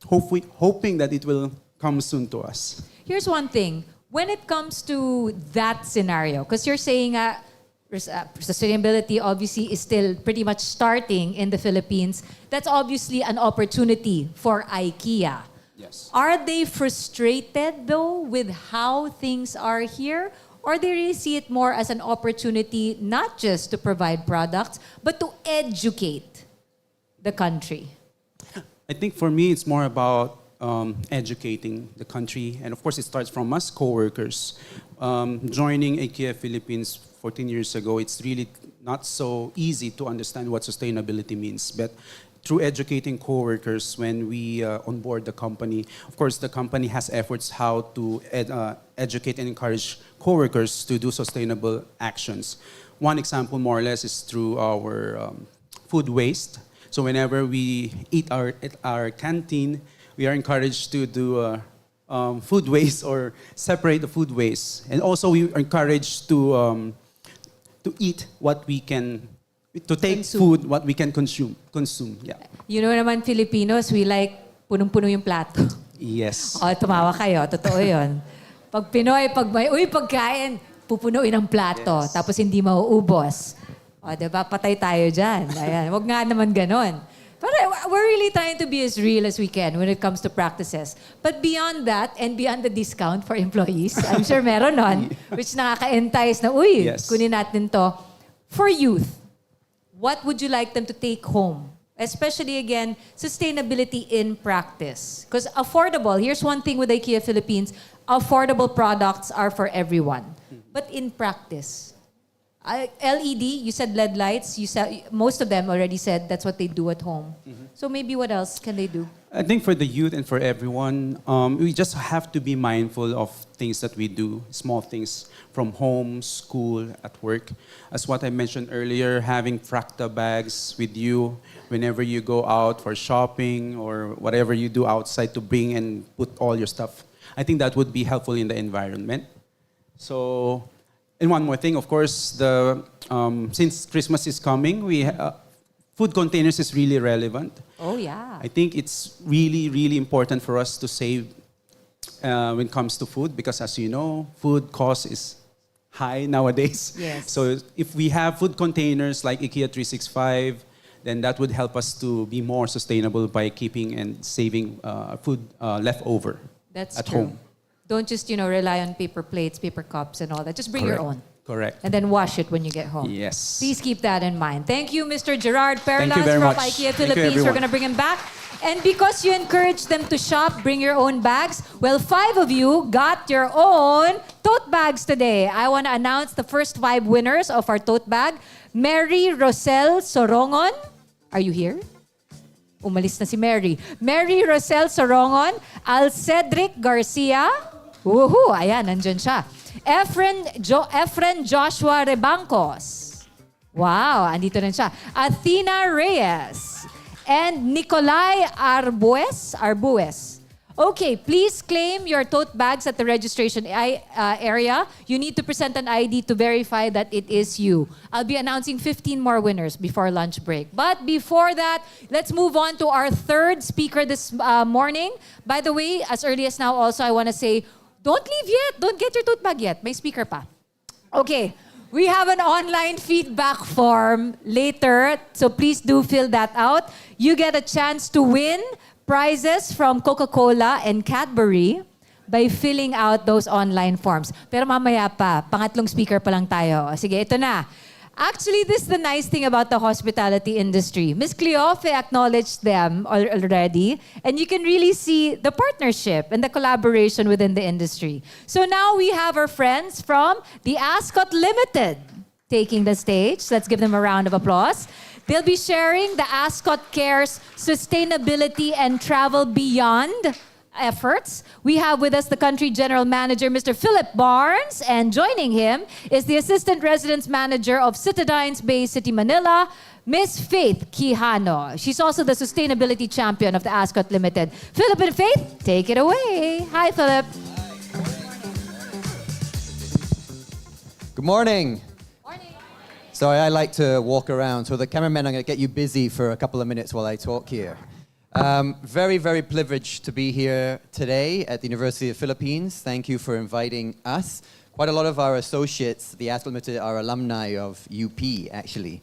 hoping that it will come soon to us. Here's one thing. When it comes to that scenario, because you're saying sustainability obviously is still pretty much starting in the Philippines. That's obviously an opportunity for IKEA. Yes. Are they frustrated though with how things are here? Or they really see it more as an opportunity not just to provide products, but to educate the country? I think for me, it's more about educating the country. And of course, it starts from us, co-workers. Joining IKEA Philippines 14 years ago, it's really not so easy to understand what sustainability means. But through educating co-workers, when we onboard the company, of course, the company has efforts how to educate and encourage co-workers to do sustainable actions. One example, more or less, is through our food waste. So whenever we eat at our canteen, we are encouraged to do food waste or separate the food waste. And also we are encouraged to eat what we can, to take food what we can consume. Yeah. You know naman Filipinos, we like punong-puno yung plato. Yes. O, tumawa kayo. Totoo yun. Pag Pinoy, pag may, pagkain, pupunuin ang plato. Yes. Tapos hindi mauubos. O, diba? Patay tayo dyan. Ayan. Wag nga naman ganon. But we're really trying to be as real as we can when it comes to practices. But beyond that, and beyond the discount for employees, I'm sure meron nun, which nakaka-entice na, uy, Yes. kunin natin to. For youth, what would you like them to take home? Especially, again, sustainability in practice. Because affordable, here's one thing with IKEA Philippines, affordable products are for everyone. But in practice, LED, you said LED lights, you said, most of them already said that's what they do at home. So maybe what else can they do? I think for the youth and for everyone, we just have to be mindful of things that we do, small things from home, school, at work. As what I mentioned earlier, having fracta bags with you whenever you go out for shopping or whatever you do outside to bring and put all your stuff. I think that would be helpful in the environment. So, and one more thing, of course, since Christmas is coming, food containers is really relevant. Oh, yeah. I think it's really, really important for us to save when it comes to food because, as you know, food cost is high nowadays. Yes. So if we have food containers like IKEA 365, then that would help us to be more sustainable by keeping and saving food leftover That's at true. home. Don't just, rely on paper plates, paper cups, and all that. Just bring your own. Correct. And then wash it when you get home. Yes. Please keep that in mind. Thank you, Mr. Gerard Thank Perlas you very from much. IKEA Thank you, Philippines. We're everyone. going to bring him back. And because you encourage them to shop, bring your own bags, well, 5 of you got your own tote bags today. I want to announce the first 5 winners of our tote bag. Mary Rosel Sorongon. Are you here? Umalis na si Mary. Mary Rosel Sorongon. Alcedric Garcia. Woohoo! Ayan, nandyan siya. Efren Joshua Rebancos. Wow, andito na siya. Athena Reyes. And Nicolai Arbues. Okay, please claim your tote bags at the registration area. You need to present an ID to verify that it is you. I'll be announcing 15 more winners before lunch break. But before that, let's move on to our third speaker this morning. By the way, as early as now also, I want to say, don't leave yet. Don't get your tote bag yet. May speaker pa. Okay. We have an online feedback form later, so please do fill that out. You get a chance to win prizes from Coca-Cola and Cadbury by filling out those online forms. Pero mamaya pa, pangatlong speaker pa lang tayo. Sige, ito na. Actually, this is the nice thing about the hospitality industry. Ms. Cleofe acknowledged them already, and you can really see the partnership and the collaboration within the industry. So now we have our friends from the Ascott Limited taking the stage. Let's give them a round of applause. They'll be sharing the Ascott Cares Sustainability and Travel Beyond efforts. We have with us the country general manager, Mr. Philip Barnes, and joining him is the assistant residence manager of Citadines Bay City, Manila, Miss Faith Quijano. She's also the sustainability champion of the Ascott Limited. Philip and Faith, take it away. Hi, Philip. Good morning. Sorry, I like to walk around, so the cameramen are going to get you busy for a couple of minutes while I talk here. Very, very privileged to be here today at the University of the Philippines. Thank you for inviting us. Quite a lot of our associates, the Ascott Limited, are alumni of UP, actually.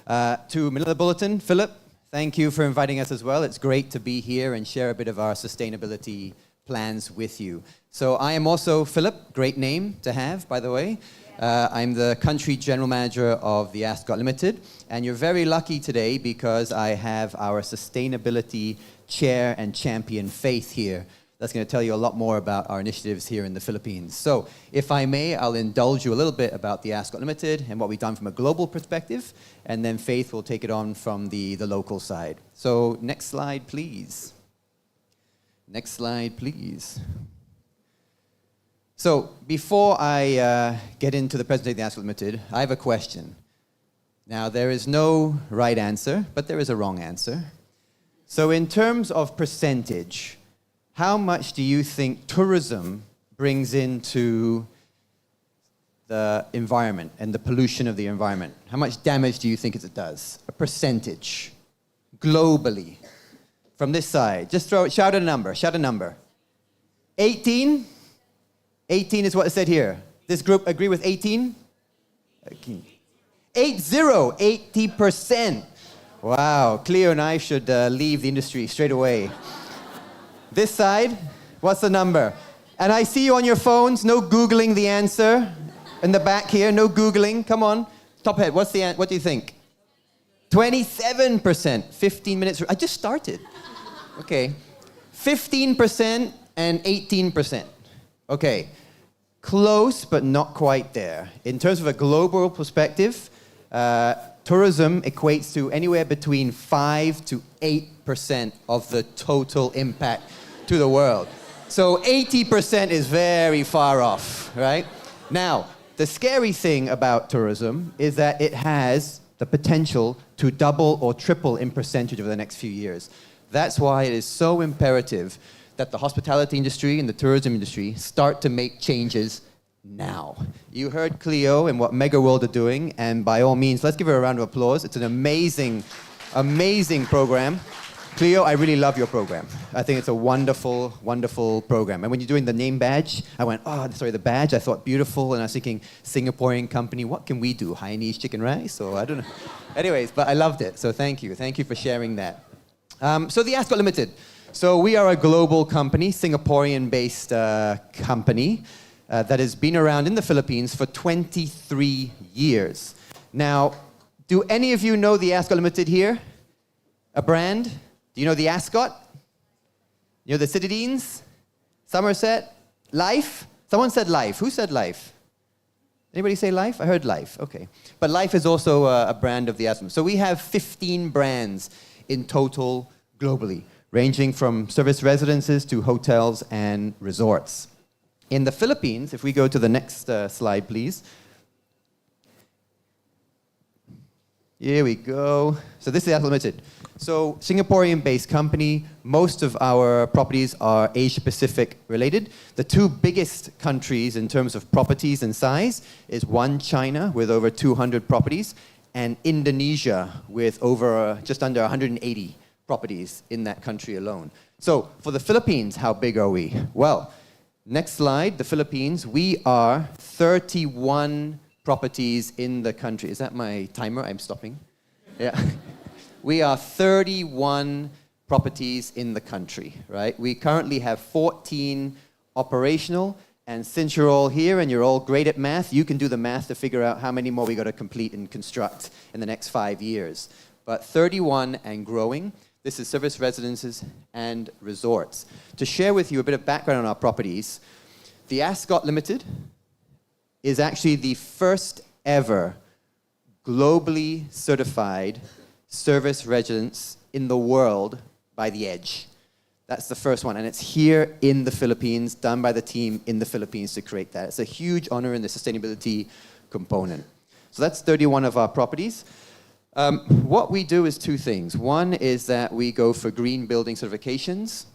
To Manila Bulletin, Philip, thank you for inviting us as well. It's great to be here and share a bit of our sustainability plans with you. So I am also Philip, great name to have, by the way. I'm the country general manager of the Ascott Limited, and you're very lucky today because I have our sustainability chair and champion, Faith, here. That's going to tell you a lot more about our initiatives here in the Philippines. So, if I may, I'll indulge you a little bit about the Ascott Limited and what we've done from a global perspective, and then Faith will take it on from the local side. So, next slide, please. Next slide, please. So, before I get into the presentation of the Ascott Limited, I have a question. Now, there is no right answer, but there is a wrong answer. So, in terms of percentage, how much do you think tourism brings into the environment and the pollution of the environment? How much damage do you think it does? A percentage, globally. From this side, just shout a number, shout a number. 18? 18 is what it said here. This group agree with 18? 80%. Wow, Cleo and I should leave the industry straight away. This side, what's the number? And I see you on your phones, no Googling the answer. In the back here, no Googling, come on. Top head, what do you think? 27%, 15 minutes, I just started. Okay, 15% and 18%. Okay, close but not quite there. In terms of a global perspective, tourism equates to anywhere between 5 to 8% of the total impact to the world. So 80% is very far off, right? Now, the scary thing about tourism is that it has the potential to double or triple in percentage over the next few years. That's why it is so imperative that the hospitality industry and the tourism industry start to make changes now. You heard Cleo and what Megaworld are doing, and by all means, let's give her a round of applause. It's an amazing, amazing program. Cleo, I really love your program. I think it's a wonderful, wonderful program. And when you're doing the name badge, I went, the badge, I thought beautiful, and I was thinking, Singaporean company, what can we do? Hainanese chicken rice? Or I don't know. Anyways, but I loved it, so thank you. Thank you for sharing that. So the Ascott Limited. So we are a global company, Singaporean-based company that has been around in the Philippines for 23 years. Now, do any of you know the Ascott Limited here? A brand? Do you know the Ascott? You know the Citadines? Somerset? Life? Someone said Life. Who said Life? Anybody say Life? I heard Life. Okay. But Life is also a brand of the Ascott. So we have 15 brands in total globally, ranging from service residences to hotels and resorts. In the Philippines, if we go to the next slide, please. Here we go. So this is Ascott Limited. So Singaporean-based company. Most of our properties are Asia-Pacific related. The two biggest countries in terms of properties and size is one, China, with over 200 properties, and Indonesia with over just under 180 properties in that country alone. So for the Philippines, how big are we? Well, next slide, the Philippines, we are 31 properties in the country. Is that my timer? I'm stopping. Yeah. We are 31 properties in the country, right? We currently have 14 operational, and since you're all here and you're all great at math, you can do the math to figure out how many more we got to complete and construct in the next 5 years. But 31 and growing. This is service residences and resorts. To share with you a bit of background on our properties, the Ascott Limited is actually the first ever globally certified service residence in the world by The Edge. That's the first one, and it's here in the Philippines, done by the team in the Philippines to create that. It's a huge honor in the sustainability component. So that's 31 of our properties. What we do is two things. One is that we go for green building certifications.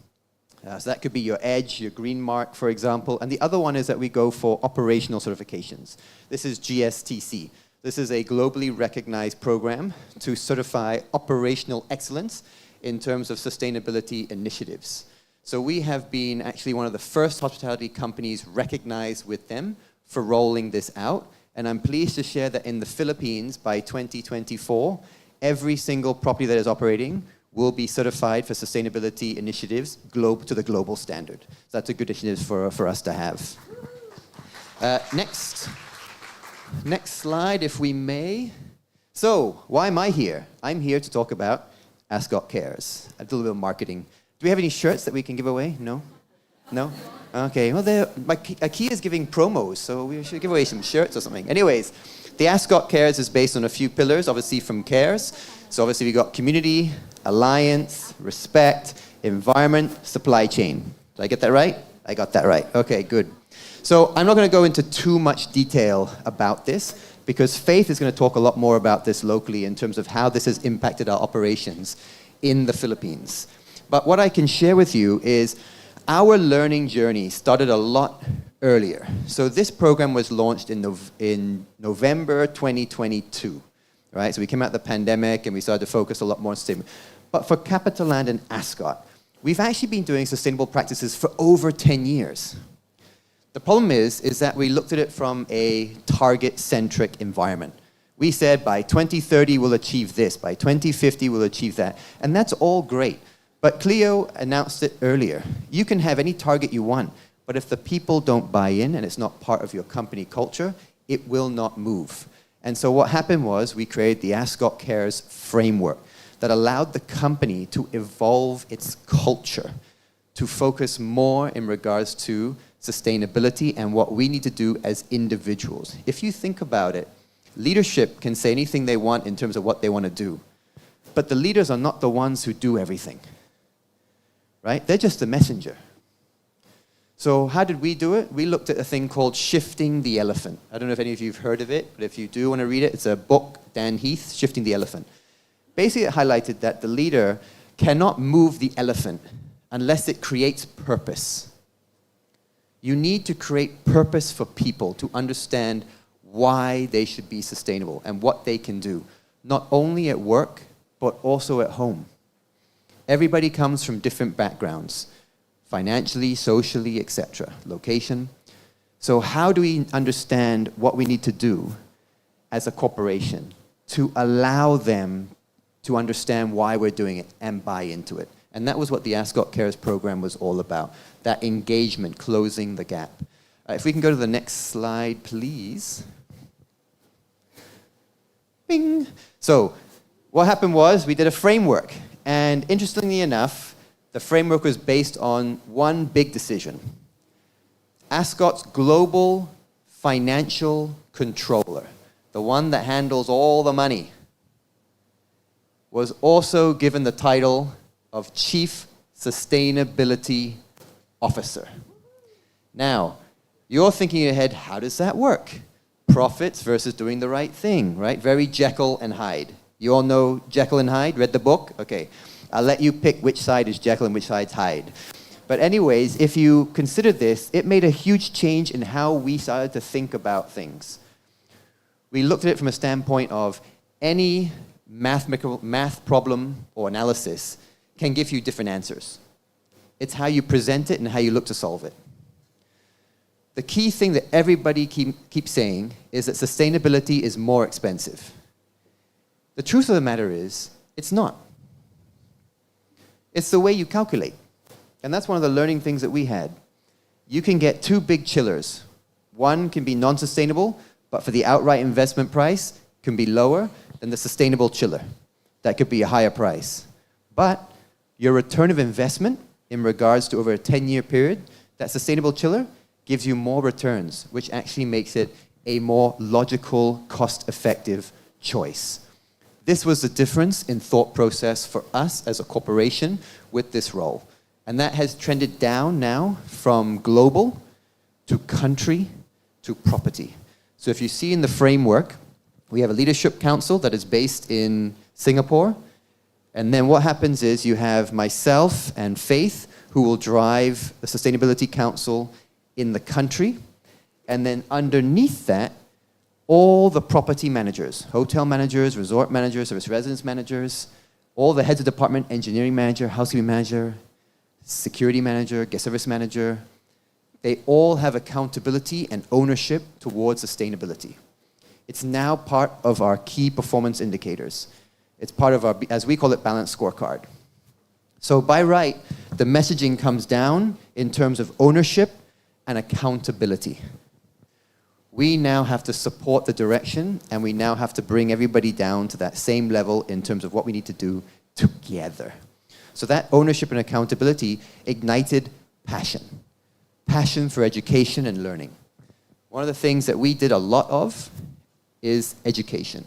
So that could be your EDGE, your Green Mark, for example. And the other one is that we go for operational certifications. This is GSTC. This is a globally recognized program to certify operational excellence in terms of sustainability initiatives. So we have been actually one of the first hospitality companies recognized with them for rolling this out. And I'm pleased to share that in the Philippines by 2024, every single property that is operating will be certified for sustainability initiatives to the global standard. So that's a good initiative for us to have. Next slide, if we may. So, why am I here? I'm here to talk about Ascott Cares. I do a little bit of marketing. Do we have any shirts that we can give away? No? No? Okay, well, Ikea is giving promos, so we should give away some shirts or something. Anyways, the Ascott Cares is based on a few pillars, obviously from Cares. So obviously we got community, alliance, respect, environment, supply chain. Did I get that right? I got that right. Okay, good. So I'm not going to go into too much detail about this because Faith is going to talk a lot more about this locally in terms of how this has impacted our operations in the Philippines. But what I can share with you is our learning journey started a lot earlier. So this program was launched in November 2022, right? So we came out of the pandemic and we started to focus a lot more on sustainability. But for Capitaland and Ascott, we've actually been doing sustainable practices for over 10 years. The problem is that we looked at it from a target-centric environment. We said by 2030 we'll achieve this, by 2050 we'll achieve that, and that's all great. But Cleo announced it earlier. You can have any target you want, but if the people don't buy in and it's not part of your company culture, it will not move. And so what happened was we created the Ascott Cares framework that allowed the company to evolve its culture to focus more in regards to sustainability and what we need to do as individuals. If you think about it, leadership can say anything they want in terms of what they want to do, but the leaders are not the ones who do everything, right? They're just the messenger. So how did we do it? We looked at a thing called Shifting the Elephant. I don't know if any of you have heard of it, but if you do want to read it, it's a book, Dan Heath, Shifting the Elephant. Basically, it highlighted that the leader cannot move the elephant unless it creates purpose. You need to create purpose for people to understand why they should be sustainable and what they can do, not only at work, but also at home. Everybody comes from different backgrounds, financially, socially, etc., location. So how do we understand what we need to do as a corporation to allow them to understand why we're doing it and buy into it? And that was what the Ascott Cares program was all about, that engagement, closing the gap. If we can go to the next slide, please. Bing. So what happened was we did a framework. And interestingly enough, the framework was based on one big decision. Ascott's global financial controller, the one that handles all the money, was also given the title of Chief Sustainability Officer. Now, you're thinking in your head, how does that work? Profits versus doing the right thing, right? Very Jekyll and Hyde. You all know Jekyll and Hyde? Read the book? Okay. I'll let you pick which side is Jekyll and which side's Hyde. But anyways, if you consider this, it made a huge change in how we started to think about things. We looked at it from a standpoint of any math problem or analysis can give you different answers. It's how you present it and how you look to solve it. The key thing that everybody keeps saying is that sustainability is more expensive. The truth of the matter is, it's not. It's the way you calculate. And that's one of the learning things that we had. You can get two big chillers. One can be non-sustainable, but for the outright investment price, can be lower than the sustainable chiller. That could be a higher price. But your return of investment in regards to over a 10-year period, that sustainable chiller gives you more returns, which actually makes it a more logical, cost-effective choice. This was the difference in thought process for us as a corporation with this role. And that has trended down now from global to country to property. So if you see in the framework, we have a leadership council that is based in Singapore. And then what happens is you have myself and Faith, who will drive the Sustainability Council in the country. And then underneath that, all the property managers, hotel managers, resort managers, service residence managers, All the heads of department, engineering manager, housekeeping manager, security manager, guest service manager, they all have accountability and ownership towards sustainability. It's now part of our key performance indicators. It's part of our, as we call it, balanced scorecard. So by right, the messaging comes down in terms of ownership and accountability. We now have to support the direction, and we now have to bring everybody down to that same level in terms of what we need to do together. So that ownership and accountability ignited passion. Passion for education and learning. One of the things that we did a lot of is education.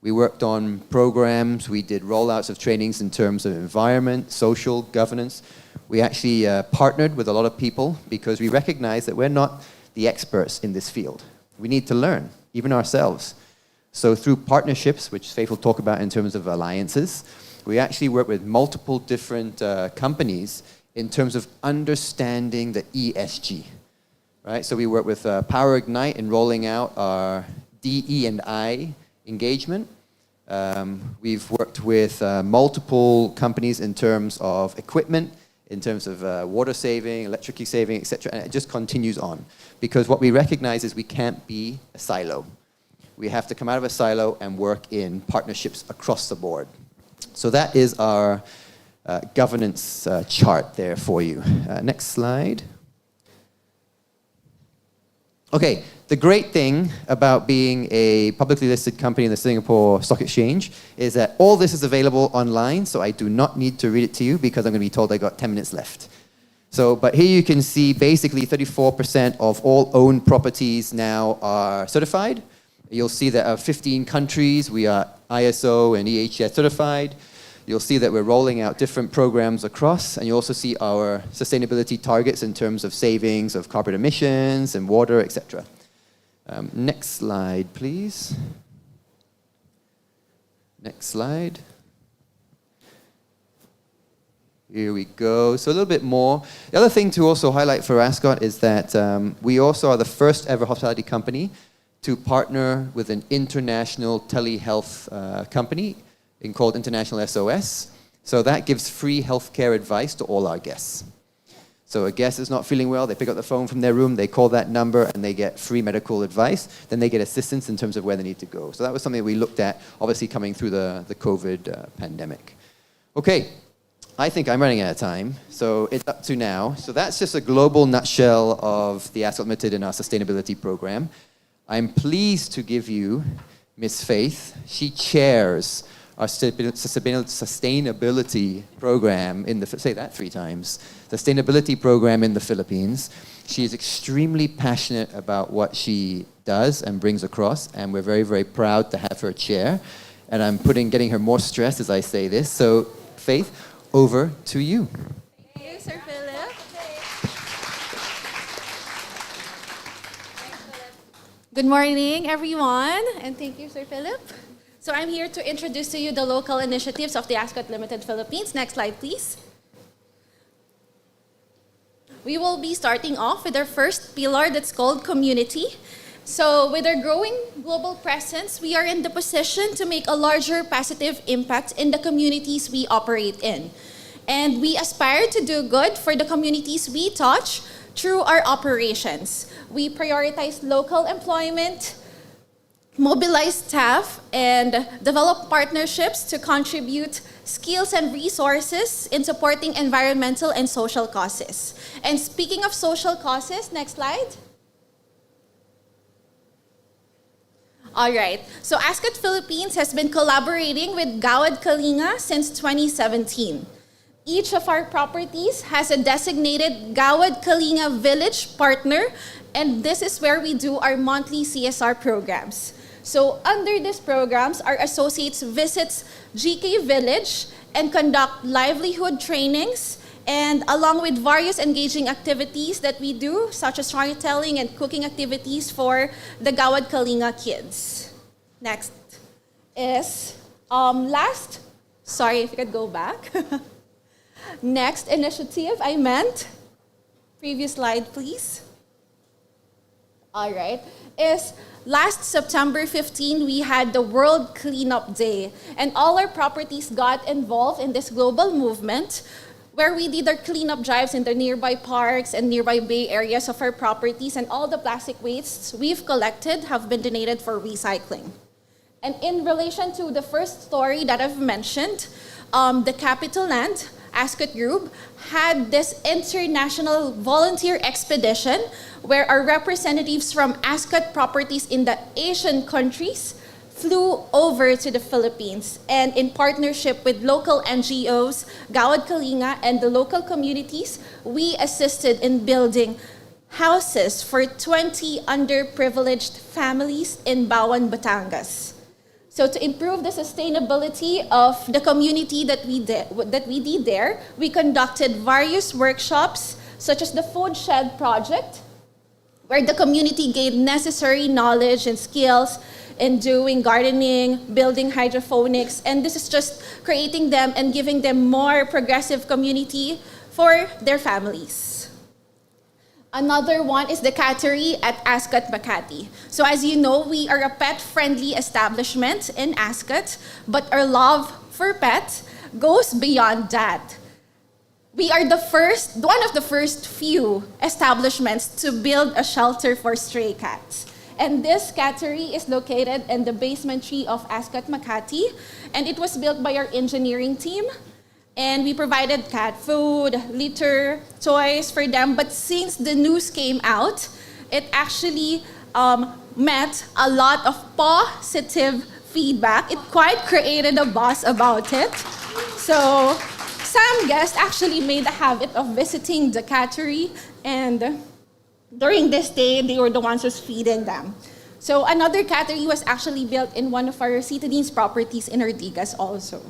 We worked on programs, we did rollouts of trainings in terms of environment, social, governance. We actually partnered with a lot of people because we recognize that we're not the experts in this field. We need to learn, even ourselves. So through partnerships, which Faith will talk about in terms of alliances, we actually work with multiple different companies in terms of understanding the ESG, right? So we work with Power Ignite in rolling out our DE&I engagement. We've worked with multiple companies in terms of equipment, in terms of water saving, electricity saving, etc. And it just continues on. Because what we recognize is we can't be a silo. We have to come out of a silo and work in partnerships across the board. So that is our governance chart there for you. Next slide. Okay, the great thing about being a publicly listed company in the Singapore Stock Exchange is that all this is available online, so I do not need to read it to you because I'm going to be told I got 10 minutes left. So, but here you can see basically 34% of all owned properties now are certified. You'll see that 15 countries, we are ISO and EHS certified. You'll see that we're rolling out different programs across, and you also see our sustainability targets in terms of savings of carbon emissions and water, etc. Next slide, please. Next slide. Here we go. So a little bit more. The other thing to also highlight for Ascott is that we also are the first ever hospitality company to partner with an international telehealth company called International SOS. So that gives free healthcare advice to all our guests. So a guest is not feeling well, they pick up the phone from their room, they call that number, and they get free medical advice. Then they get assistance in terms of where they need to go. So that was something we looked at, obviously coming through the COVID pandemic. Okay, I think I'm running out of time, so it's up to now. So that's just a global nutshell of the Ascott Limited and our sustainability program. I'm pleased to give you Miss Faith. She chairs our sustainability program in the, say that 3 times, sustainability program in the Philippines. She is extremely passionate about what she does and brings across, and we're very, very proud to have her chair. And I'm getting her more stressed as I say this. So, Faith, over to you. Thank you, Sir Philip. Good morning, everyone, and thank you, Sir Philip. So I'm here to introduce to you the local initiatives of the Ascott Limited Philippines. Next slide, please. We will be starting off with our first pillar that's called community. So with our growing global presence, we are in the position to make a larger positive impact in the communities we operate in. And we aspire to do good for the communities we touch through our operations. We prioritize local employment, mobilize staff, and develop partnerships to contribute skills and resources in supporting environmental and social causes. And speaking of social causes, next slide. All right, so Ascott Philippines has been collaborating with Gawad Kalinga since 2017. Each of our properties has a designated Gawad Kalinga Village partner, and this is where we do our monthly CSR programs. So under these programs, our associates visits GK Village and conduct livelihood trainings, and along with various engaging activities that we do, such as storytelling and cooking activities for the Gawad Kalinga kids. Next is, sorry if you could go back. Next initiative previous slide please. All right, is last September 15, we had the World Cleanup Day, and all our properties got involved in this global movement where we did our cleanup drives in the nearby parks and nearby bay areas of our properties, and all the plastic wastes we've collected have been donated for recycling. And in relation to the first story that I've mentioned, the Capital Land, Ascott Group, had this international volunteer expedition where our representatives from Ascott properties in the Asian countries flew over to the Philippines, and in partnership with local NGOs, Gawad Kalinga, and the local communities, we assisted in building houses for 20 underprivileged families in Bawan, Batangas. So to improve the sustainability of the community that we did there, we conducted various workshops, such as the Food Shed Project, where the community gained necessary knowledge and skills in doing gardening, building hydroponics, and this is just creating them and giving them more progressive community for their families. Another one is the cattery at Ascott Makati. So as you know, we are a pet-friendly establishment in Ascott, but our love for pets goes beyond that. We are one of the first few establishments to build a shelter for stray cats. And this cattery is located in the basement 3 of Ascott Makati, and it was built by our engineering team. And we provided cat food, litter, toys for them. But since the news came out, it actually met a lot of positive feedback. It quite created a buzz about it. So some guests actually made a habit of visiting the cattery, and during this day, they were the ones who's feeding them. So another cattery was actually built in one of our citadines properties in Ortigas also.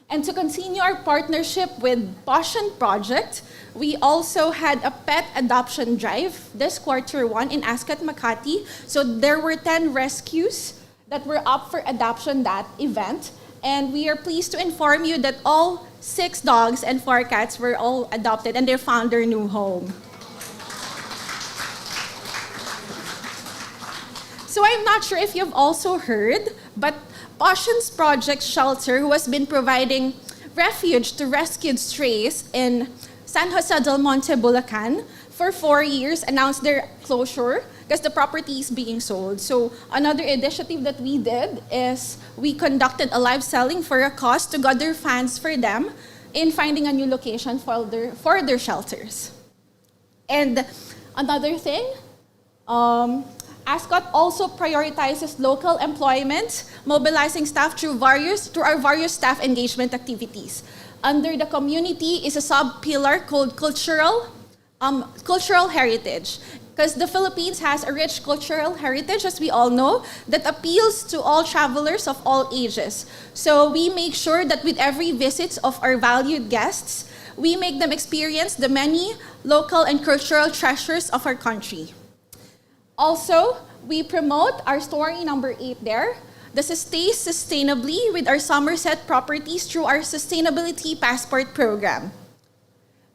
And to continue our partnership with Passion Project, we also had a pet adoption drive this Q1 in Ascott Makati. So there were 10 rescues that were up for adoption that event. And we are pleased to inform you that all 6 dogs and 4 cats were all adopted and they found their new home. So I'm not sure if you've also heard, but Passion's Project Shelter, who has been providing refuge to rescued strays in San Jose del Monte, Bulacan, for 4 years, announced their closure because the property is being sold. So another initiative that we did is we conducted a live selling for a cause to gather funds for them in finding a new location for their shelters. And another thing, Ascott also prioritizes local employment, mobilizing staff through our various staff engagement activities. Under the community is a sub-pillar called cultural heritage, because the Philippines has a rich cultural heritage, as we all know, that appeals to all travelers of all ages. So we make sure that with every visit of our valued guests, we make them experience the many local and cultural treasures of our country. Also, we promote our story number 8 there, the Stay Sustainably with our Somerset properties through our Sustainability Passport program.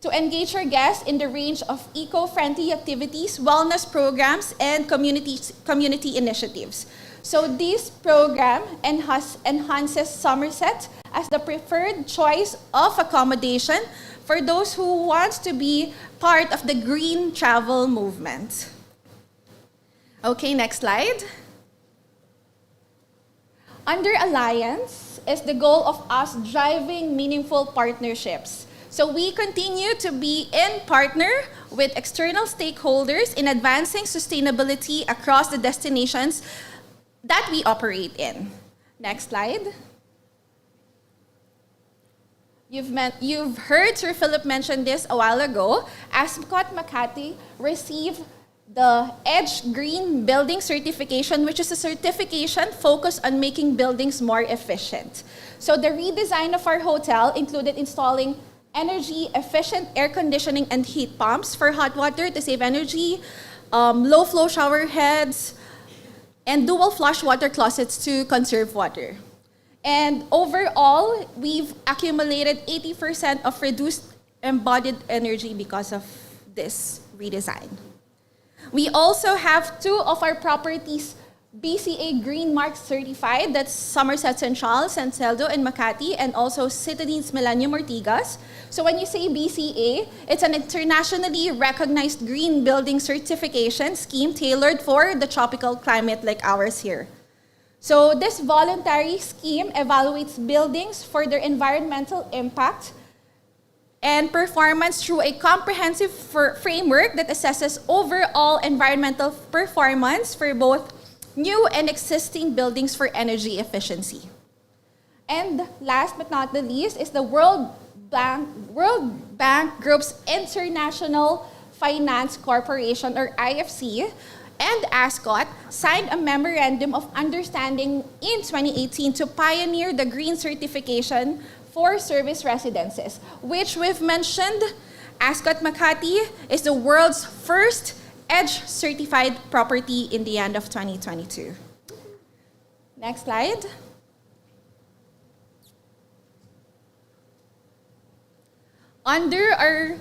To engage our guests in the range of eco-friendly activities, wellness programs, and community initiatives. So this program enhances Somerset as the preferred choice of accommodation for those who want to be part of the green travel movement. Okay, next slide. Under Alliance is the goal of us driving meaningful partnerships. So we continue to be in partner with external stakeholders in advancing sustainability across the destinations that we operate in. Next slide. You've heard Sir Philip mention this a while ago. Ascott Makati received the EDGE Green Building Certification, which is a certification focused on making buildings more efficient. So the redesign of our hotel included installing energy-efficient air conditioning and heat pumps for hot water to save energy, low-flow shower heads, and dual flush water closets to conserve water. And overall, we've accumulated 80% of reduced embodied energy because of this redesign. We also have 2 of our properties BCA Green Mark certified, that's Somerset Central, San Celdo, and Makati, and also Citadines Millennium Ortigas. So when you say BCA, it's an internationally recognized green building certification scheme tailored for the tropical climate like ours here. So this voluntary scheme evaluates buildings for their environmental impact and performance through a comprehensive framework that assesses overall environmental performance for both new and existing buildings for energy efficiency. And last but not the least is the World Bank Group's International Finance Corporation, or IFC, and Ascott signed a memorandum of understanding in 2018 to pioneer the green certification for service residences, which we've mentioned. Ascott Makati is the world's first EDGE certified property in the end of 2022. Next slide. Under our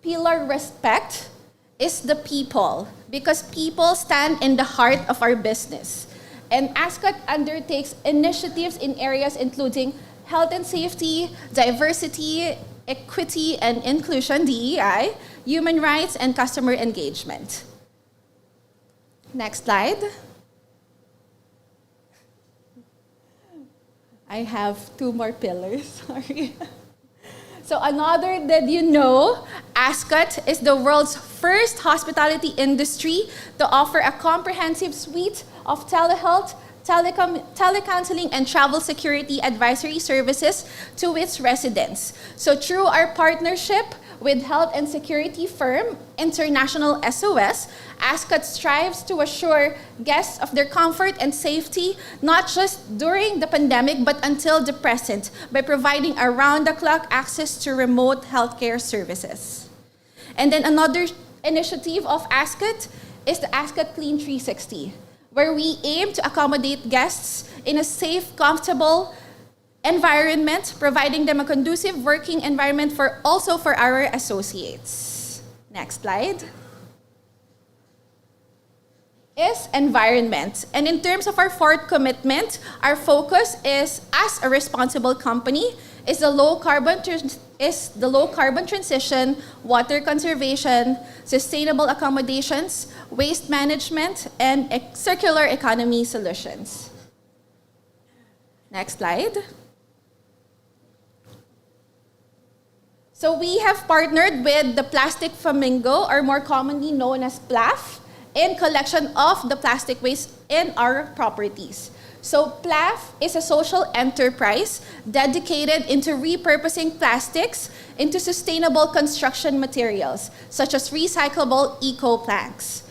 pillar respect is the people, because people stand in the heart of our business. And Ascott undertakes initiatives in areas including health and safety, diversity, equity and inclusion, DEI, human rights, and customer engagement. Next slide. I have two more pillars, sorry. So another, did you know, Ascott is the world's first hospitality industry to offer a comprehensive suite of telehealth, telecounseling, and travel security advisory services to its residents. So through our partnership with health and security firm International SOS, Ascott strives to assure guests of their comfort and safety, not just during the pandemic, but until the present, by providing around-the-clock access to remote healthcare services. And then another initiative of Ascott is the Ascott Clean 360, where we aim to accommodate guests in a safe, comfortable environment, providing them a conducive working environment for our associates. Next slide. Is environment. And in terms of our fourth commitment, our focus is, as a responsible company, is the low carbon transition, water conservation, sustainable accommodations, waste management, and circular economy solutions. Next slide. So we have partnered with the Plastic Flamingo, or more commonly known as PLAF, in collection of the plastic waste in our properties. So PLAF is a social enterprise dedicated into repurposing plastics into sustainable construction materials, such as recyclable eco-planks.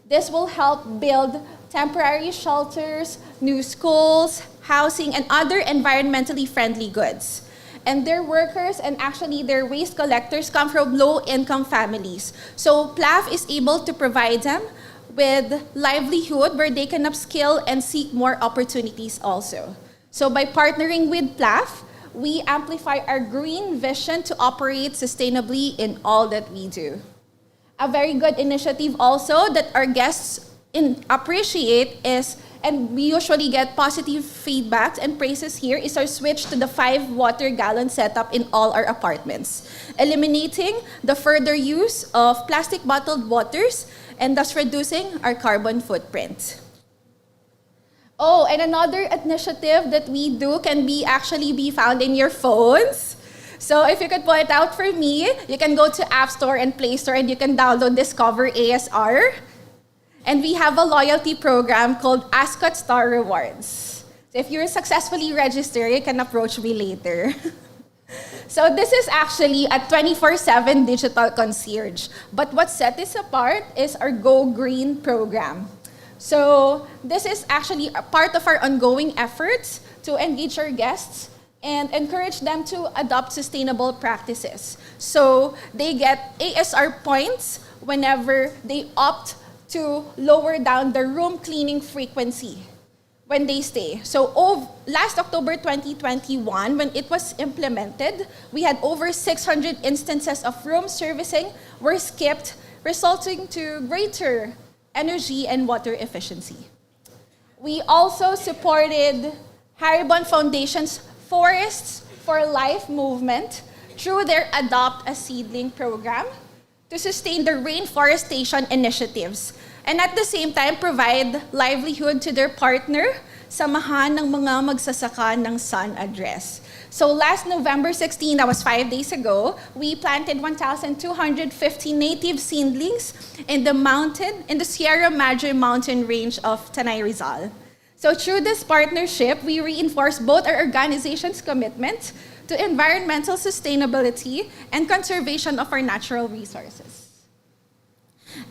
This will help build temporary shelters, new schools, housing, and other environmentally friendly goods. And their workers and actually their waste collectors come from low-income families. So PLAF is able to provide them with livelihood where they can upskill and seek more opportunities also. So by partnering with PLAF, we amplify our green vision to operate sustainably in all that we do. A very good initiative also that our guests appreciate is, and we usually get positive feedback and praises here, is our switch to the 5-water-gallon setup in all our apartments, eliminating the further use of plastic bottled waters and thus reducing our carbon footprint. Oh, and another initiative that we do can actually be found in your phones. So if you could point out for me, you can go to App Store and Play Store and you can download Discover ASR. And we have a loyalty program called Ascott Star Rewards. So if you're successfully registered, you can approach me later. So this is actually a 24/7 digital concierge. But what sets this apart is our Go Green program. So this is actually a part of our ongoing efforts to engage our guests and encourage them to adopt sustainable practices. So they get ASR points whenever they opt to lower down the room cleaning frequency when they stay. So last October 2021, when it was implemented, we had over 600 instances of room servicing were skipped, resulting to greater energy and water efficiency. We also supported Haribon Foundation's Forests for Life movement through their Adopt a Seedling program to sustain the rainforestation initiatives and at the same time provide livelihood to their partner, Samahan ng mga Magsasaka ng Sun Address. So last November 16, that was 5 days ago, we planted 1,250 native seedlings in the Sierra Madre mountain range of Tanay Rizal. So through this partnership, we reinforce both our organization's commitment to environmental sustainability and conservation of our natural resources.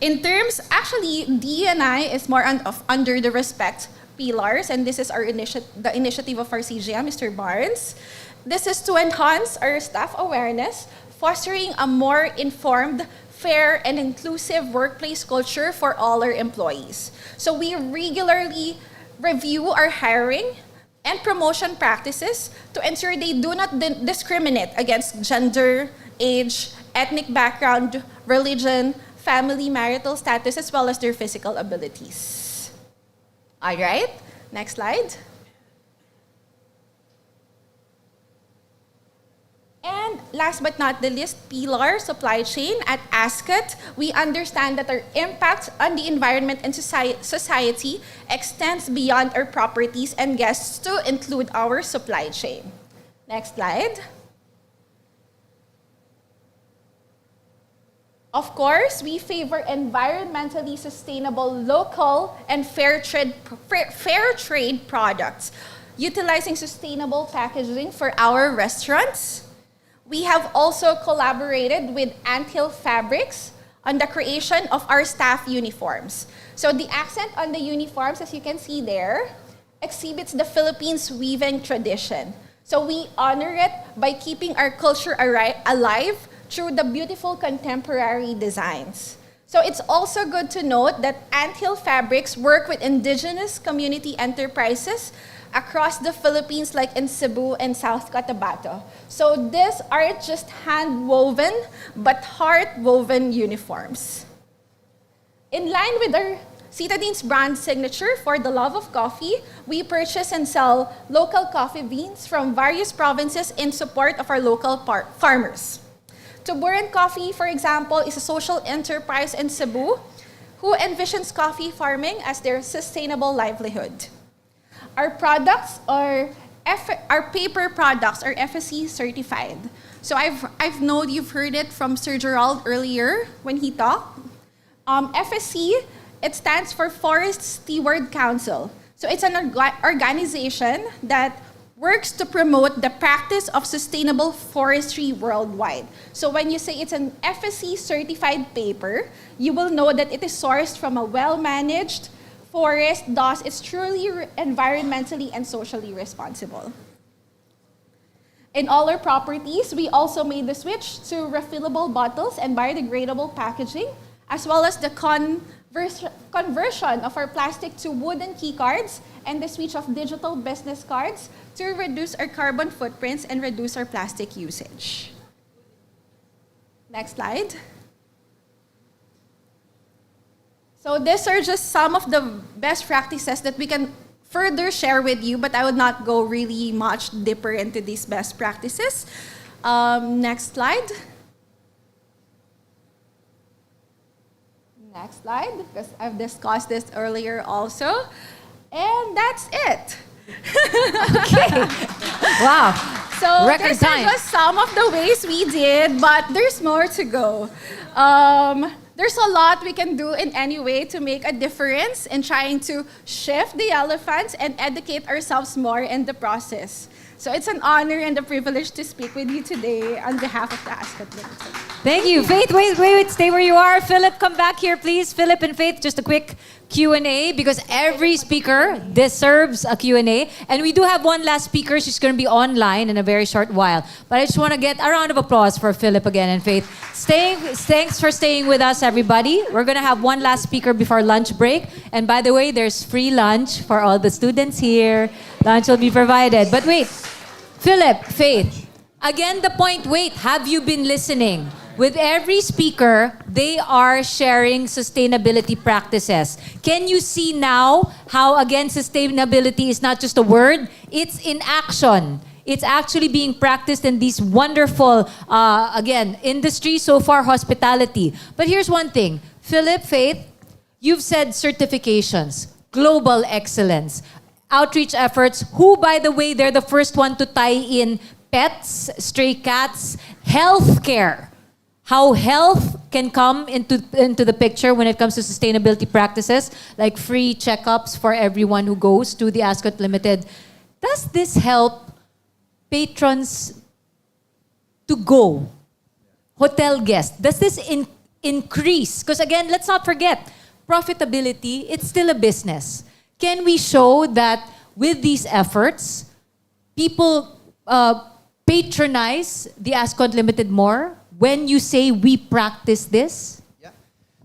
In terms, actually, D&I is more under the respect pillars, and this is the initiative of our CGM, Mr. Barnes. This is to enhance our staff awareness, fostering a more informed, fair, and inclusive workplace culture for all our employees. So we regularly review our hiring and promotion practices to ensure they do not discriminate against gender, age, ethnic background, religion, family, marital status, as well as their physical abilities. All right, next slide. And last but not the least, pillar, supply chain. At Ascott, we understand that our impact on the environment and society extends beyond our properties and guests to include our supply chain. Next slide. Of course, we favor environmentally sustainable, local, and fair trade products, utilizing sustainable packaging for our restaurants. We have also collaborated with Anthill Fabrics on the creation of our staff uniforms. So the accent on the uniforms, as you can see there, exhibits the Philippines weaving tradition. So we honor it by keeping our culture alive through the beautiful contemporary designs. So it's also good to note that Anthill Fabrics work with indigenous community enterprises across the Philippines, like in Cebu and South Cotabato. So these aren't just hand-woven, but heart-woven uniforms. In line with our Citadines brand signature for the love of coffee, we purchase and sell local coffee beans from various provinces in support of our local farmers. Tuburan Coffee, for example, is a social enterprise in Cebu who envisions coffee farming as their sustainable livelihood. Our products our paper products are FSC certified. So I've known you've heard it from Sir Gerald earlier when he talked. FSC, it stands for Forest Steward Council. So it's an organization that works to promote the practice of sustainable forestry worldwide. So when you say it's an FSC certified paper, you will know that it is sourced from a well-managed forest, thus it's truly environmentally and socially responsible. In all our properties, we also made the switch to refillable bottles and biodegradable packaging, as well as the conversion of our plastic to wooden key cards and the switch of digital business cards to reduce our carbon footprints and reduce our plastic usage. Next slide. So these are just some of the best practices that we can further share with you, but I would not go really much deeper into these best practices. Next slide. Next slide, because I've discussed this earlier also. And that's it. Okay. Wow. So Record these time. are just some of the ways we did, but there's more to go. There's a lot we can do in any way to make a difference in trying to shift the elephants and educate ourselves more in the process. So it's an honor and a privilege to speak with you today on behalf of the Ascott Limited. Thank you. Faith, wait, stay where you are. Philip, come back here, please. Philip and Faith, just a quick Q&A because every speaker deserves a Q&A. And we do have one last speaker. She's going to be online in a very short while. But I just want to get a round of applause for Philip again and Faith. Thanks for staying with us, everybody. We're going to have one last speaker before lunch break. And by the way, there's free lunch for all the students here. Lunch will be provided. But wait, Philip, Faith, again the point, wait, have you been listening? With every speaker, they are sharing sustainability practices. Can you see now how, again, sustainability is not just a word, it's in action. It's actually being practiced in these wonderful, again, industries, so far hospitality. But here's one thing. Philip, Faith, you've said certifications, global excellence, outreach efforts, who, by the way, they're the first one to tie in pets, stray cats, healthcare. How health can come into the picture when it comes to sustainability practices, like free checkups for everyone who goes to the Ascott Limited. Does this help patrons to go? Hotel guests, does this increase? Because again, let's not forget, profitability, it's still a business. Can we show that with these efforts, people patronize the Ascott Limited more when you say we practice this? Yeah.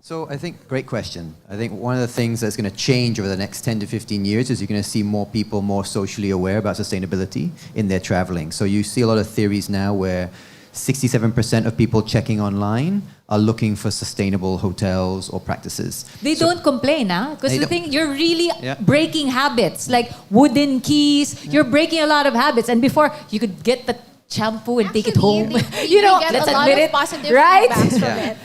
So I think, great question. I think one of the things that's going to change over the next 10 to 15 years is you're going to see more people more socially aware about sustainability in their traveling. So you see a lot of theories now where 67% of people checking online are looking for sustainable hotels or practices. They don't complain, huh? Because the thing, you're really Yeah. breaking habits, like wooden keys. You're breaking a lot of habits. And before, you could get the shampoo and take it home. You know, get let's a lot admit of it, positive right? feedbacks from it.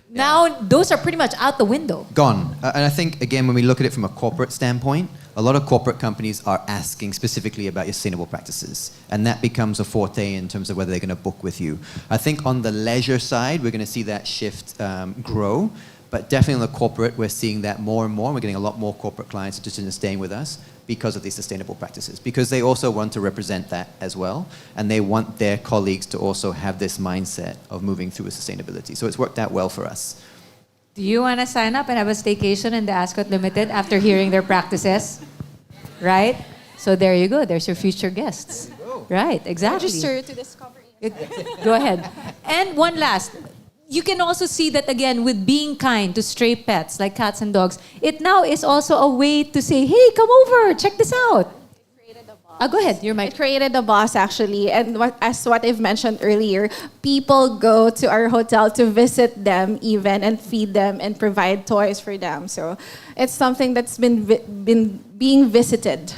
Now, those are pretty much out the window. Gone. And I think, again, when we look at it from a corporate standpoint, a lot of corporate companies are asking specifically about your sustainable practices. And that becomes a forte in terms of whether they're going to book with you. I think on the leisure side, we're going to see that shift grow. But definitely on the corporate, we're seeing that more and more. We're getting a lot more corporate clients interested in staying with us because of these sustainable practices. Because they also want to represent that as well. And they want their colleagues to also have this mindset of moving through with sustainability. So it's worked out well for us. Do you want to sign up and have a staycation in the Ascott Limited after hearing their practices? Right? So there you go. There's your future guests. Right, exactly. Register to discover. Go ahead. And one last. You can also see that, again, with being kind to stray pets like cats and dogs, it now is also a way to say, hey, come over, check this out. Go ahead, you're my... It created a buzz, actually. And as what I've mentioned earlier, people go to our hotel to visit them even and feed them and provide toys for them. So it's something that's been being visited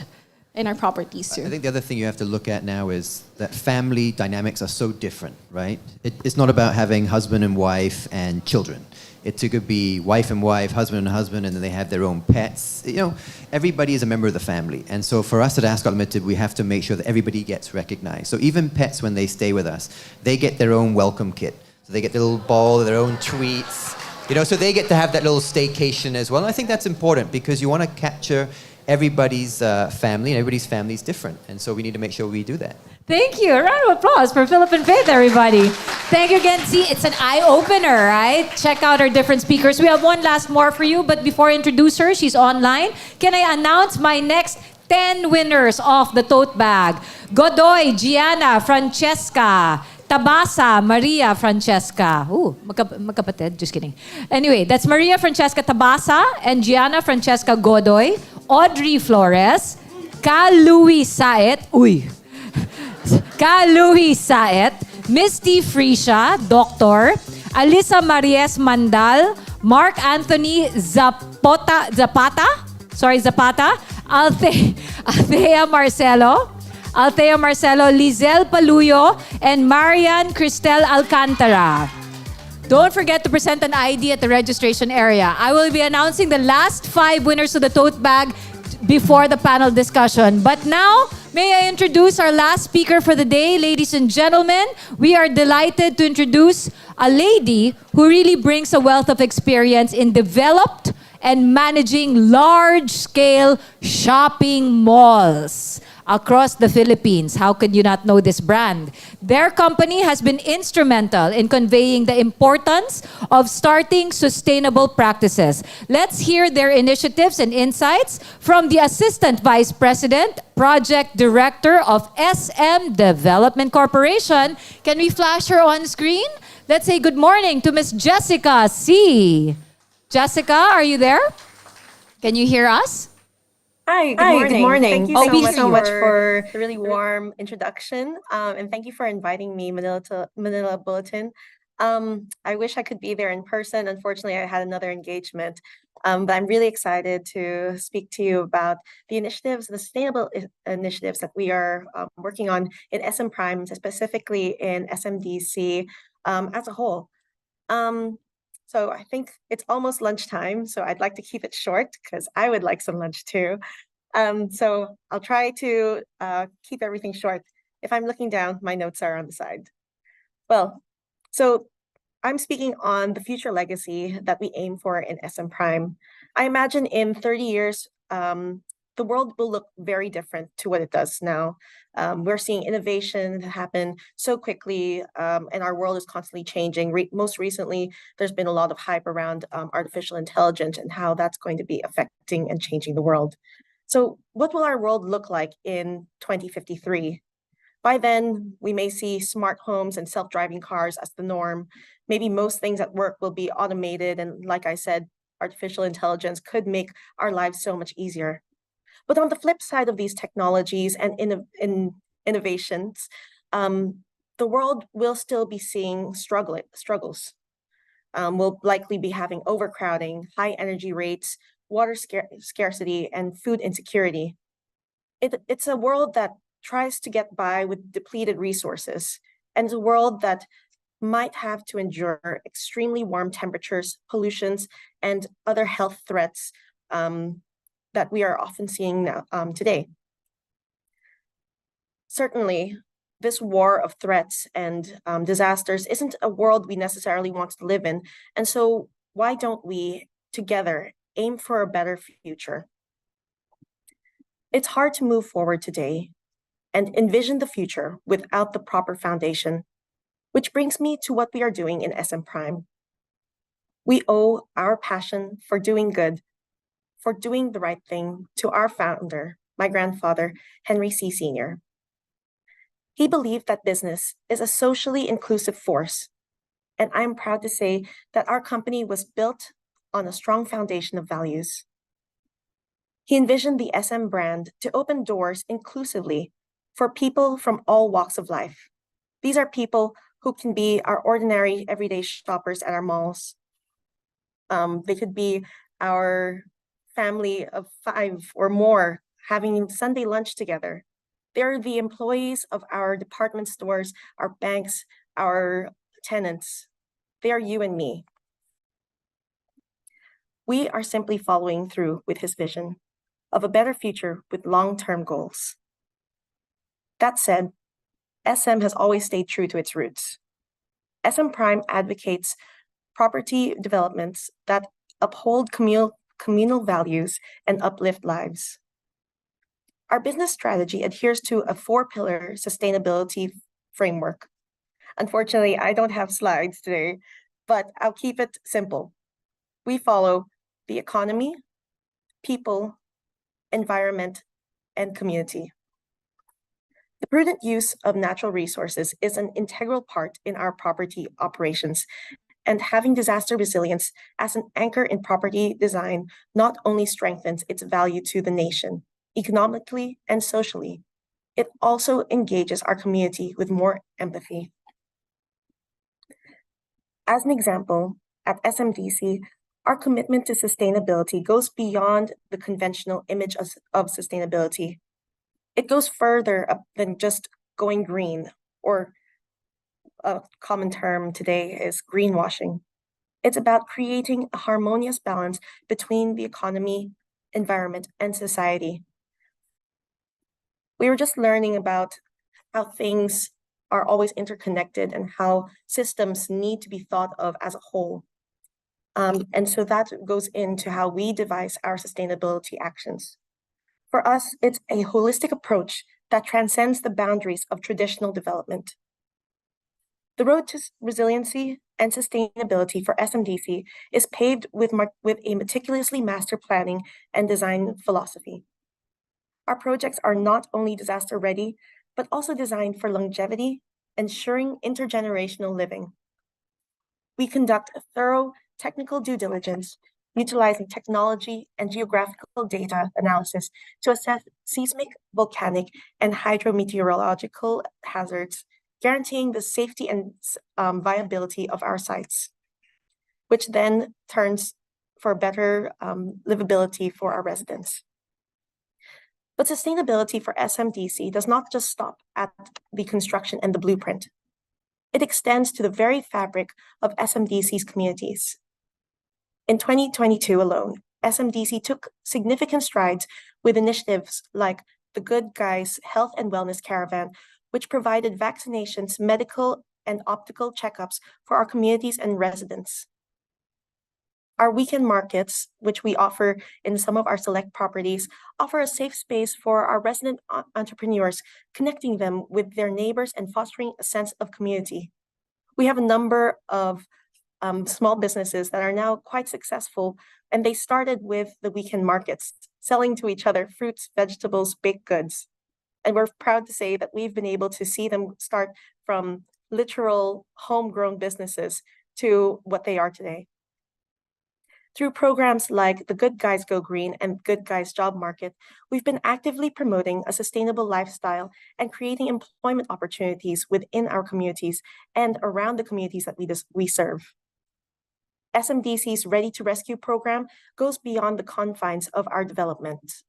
in our properties too. I think the other thing you have to look at now is that family dynamics are so different, right? It's not about having husband and wife and children. It could be wife and wife, husband and husband, and then they have their own pets. You know, everybody is a member of the family. And so for us at Ascott Limited, we have to make sure that everybody gets recognized. So even pets, when they stay with us, they get their own welcome kit. So they get their little ball, their own treats. You know, so they get to have that little staycation as well. And I think that's important because you want to capture everybody's family, and everybody's family is different. And so we need to make sure we do that. Thank you. A round of applause for Philip and Faith, everybody. Thank you again. See, it's an eye-opener, right? Check out our different speakers. We have one last more for you, but before I introduce her, she's online. Can I announce my next 10 winners of the tote bag? Godoy, Gianna, Francesca, Tabasa, Maria Francesca. Ooh, magkapatid. Just kidding. Anyway, that's Maria Francesca Tabasa and Gianna Francesca Godoy, Audrey Flores, Ka Louie Saet. Uy. Ka Louie Saet, Misty Frisha, Doctor, Alisa Maries Mandal, Mark Anthony Zapata, Althea Marcelo, Lizelle Paluyo, and Marian Cristel Alcantara. Don't forget to present an ID at the registration area. I will be announcing the last 5 winners of the tote bag before the panel discussion. But now, may I introduce our last speaker for the day, ladies and gentlemen. We are delighted to introduce a lady who really brings a wealth of experience in developed and managing large-scale shopping malls across the Philippines. How could you not know this brand? Their company has been instrumental in conveying the importance of starting sustainable practices. Let's hear their initiatives and insights from the Assistant Vice President, Project Director of SM Development Corporation. Can we flash her on screen? Let's say good morning to Miss Jessica C. Jessica, are you there? Can you hear us? Hi, good morning. Thank you we so hear much you. for the really warm introduction. And thank you for inviting me, Manila Bulletin, I wish I could be there in person. Unfortunately, I had another engagement. But I'm really excited to speak to you about the initiatives, the sustainable initiatives that we are working on in SM Prime, specifically in SMDC as a whole. So I think it's almost lunchtime, so I'd like to keep it short because I would like some lunch too. So I'll try to keep everything short. If I'm looking down, my notes are on the side. Well, so I'm speaking on the future legacy that we aim for in SM Prime. I imagine in 30 years, the world will look very different to what it does now. We're seeing innovation happen so quickly, and our world is constantly changing. Most recently, there's been a lot of hype around artificial intelligence and how that's going to be affecting and changing the world. So what will our world look like in 2053? By then, we may see smart homes and self-driving cars as the norm. Maybe most things at work will be automated. And like I said, artificial intelligence could make our lives so much easier. But on the flip side of these technologies and innovations, the world will still be seeing struggles. We'll likely be having overcrowding, high energy rates, water scarcity, and food insecurity. It's a world that tries to get by with depleted resources, and it's a world that might have to endure extremely warm temperatures, pollutions, and other health threats that we are often seeing now, today. Certainly, this war of threats and disasters isn't a world we necessarily want to live in, and so why don't we together aim for a better future? It's hard to move forward today and envision the future without the proper foundation, which brings me to what we are doing in SM Prime. We owe our passion for doing good, for doing the right thing to our founder, my grandfather, Henry C. Sr. He believed that business is a socially inclusive force, and I'm proud to say that our company was built on a strong foundation of values. He envisioned the SM brand to open doors inclusively for people from all walks of life. These are people who can be our ordinary everyday shoppers at our malls. They could be our family of 5 or more having Sunday lunch together. They're the employees of our department stores, our banks, our tenants. They are you and me. We are simply following through with his vision of a better future with long-term goals. That said, SM has always stayed true to its roots. SM Prime advocates property developments that uphold communal values and uplift lives. Our business strategy adheres to a 4-pillar sustainability framework. Unfortunately, I don't have slides today, but I'll keep it simple. We follow the economy, people, environment, and community. The prudent use of natural resources is an integral part in our property operations, and having disaster resilience as an anchor in property design not only strengthens its value to the nation, economically and socially, it also engages our community with more empathy. As an example, at SMDC, our commitment to sustainability goes beyond the conventional image of sustainability. It goes further than just going green, or a common term today is greenwashing. It's about creating a harmonious balance between the economy, environment, and society. We were just learning about how things are always interconnected and how systems need to be thought of as a whole. And so that goes into how we devise our sustainability actions. For us, it's a holistic approach that transcends the boundaries of traditional development. The road to resiliency and sustainability for SMDC is paved with a meticulously master planning and design philosophy. Our projects are not only disaster ready, but also designed for longevity, ensuring intergenerational living. We conduct a thorough technical due diligence, utilizing technology and geographical data analysis to assess seismic, volcanic, and hydrometeorological hazards guaranteeing the safety and viability of our sites, which then turns for better livability for our residents. But sustainability for SMDC does not just stop at the construction and the blueprint. It extends to the very fabric of SMDC's communities. In 2022 alone, SMDC took significant strides with initiatives like the Good Guys Health and Wellness Caravan, which provided vaccinations, medical, and optical checkups for our communities and residents. Our weekend markets, which we offer in some of our select properties, offer a safe space for our resident entrepreneurs, connecting them with their neighbors and fostering a sense of community. We have a number of small businesses that are now quite successful, and they started with the weekend markets, selling to each other fruits, vegetables, baked goods. And we're proud to say that we've been able to see them start from literal homegrown businesses to what they are today. Through programs like the Good Guys Go Green and Good Guys Job Market, we've been actively promoting a sustainable lifestyle and creating employment opportunities within our communities and around the communities that we serve. SMDC's Ready to Rescue program goes beyond the confines of our development.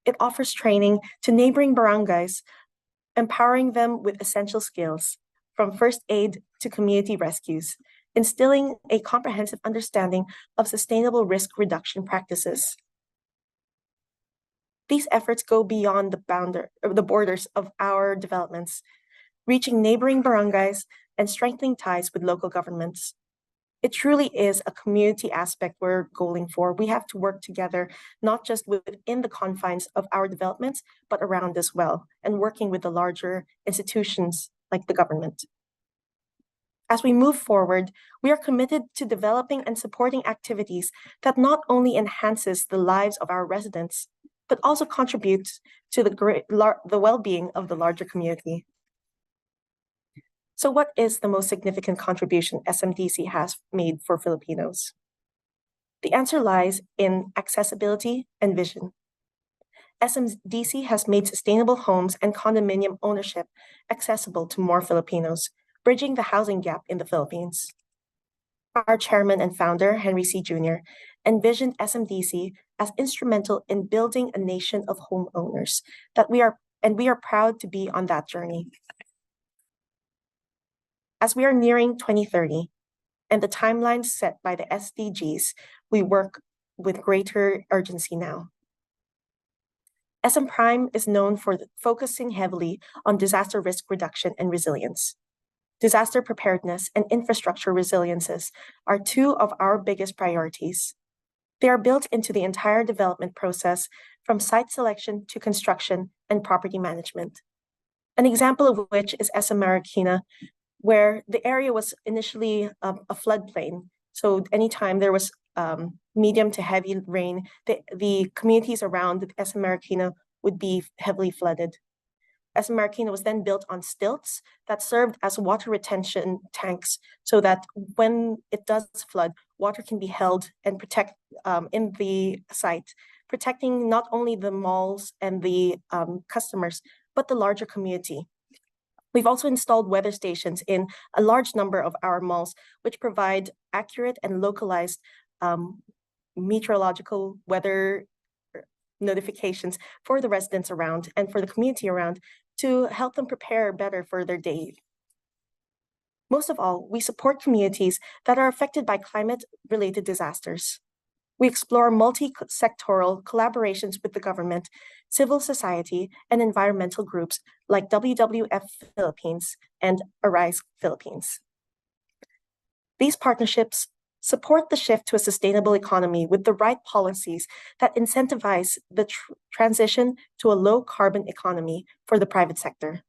It offers training to neighboring barangays, empowering them with essential skills, from first aid to community rescues, instilling a comprehensive understanding of sustainable risk reduction practices. These efforts go beyond the borders of our developments, reaching neighboring barangays and strengthening ties with local governments. It truly is a community aspect we're going for. We have to work together, not just within the confines of our developments, but around as well, and working with the larger institutions like the government. As we move forward, we are committed to developing and supporting activities that not only enhances the lives of our residents, but also contributes to the well-being of the larger community. So what is the most significant contribution SMDC has made for Filipinos? The answer lies in accessibility and vision. SMDC has made sustainable homes and condominium ownership accessible to more Filipinos, bridging the housing gap in the Philippines. Our chairman and founder, Henry C. Jr., envisioned SMDC as instrumental in building a nation of homeowners, we are proud to be on that journey. As we are nearing 2030 and the timelines set by the SDGs, we work with greater urgency now. SM Prime is known for focusing heavily on disaster risk reduction and resilience. Disaster preparedness and infrastructure resiliences are two of our biggest priorities. They are built into the entire development process, from site selection to construction and property management. An example of which is SM Marikina, where the area was initially a floodplain. So anytime there was medium to heavy rain, the communities around SM Marikina would be heavily flooded. SM Marikina was then built on stilts that served as water retention tanks so that when it does flood, water can be held and protect in the site, protecting not only the malls and the customers, but the larger community. We've also installed weather stations in a large number of our malls, which provide accurate and localized meteorological weather notifications for the residents around and for the community around to help them prepare better for their day. Most of all, we support communities that are affected by climate-related disasters. We explore multi-sectoral collaborations with the government, civil society, and environmental groups like WWF Philippines and Arise Philippines. These partnerships support the shift to a sustainable economy with the right policies that incentivize the transition to a low-carbon economy for the private sector.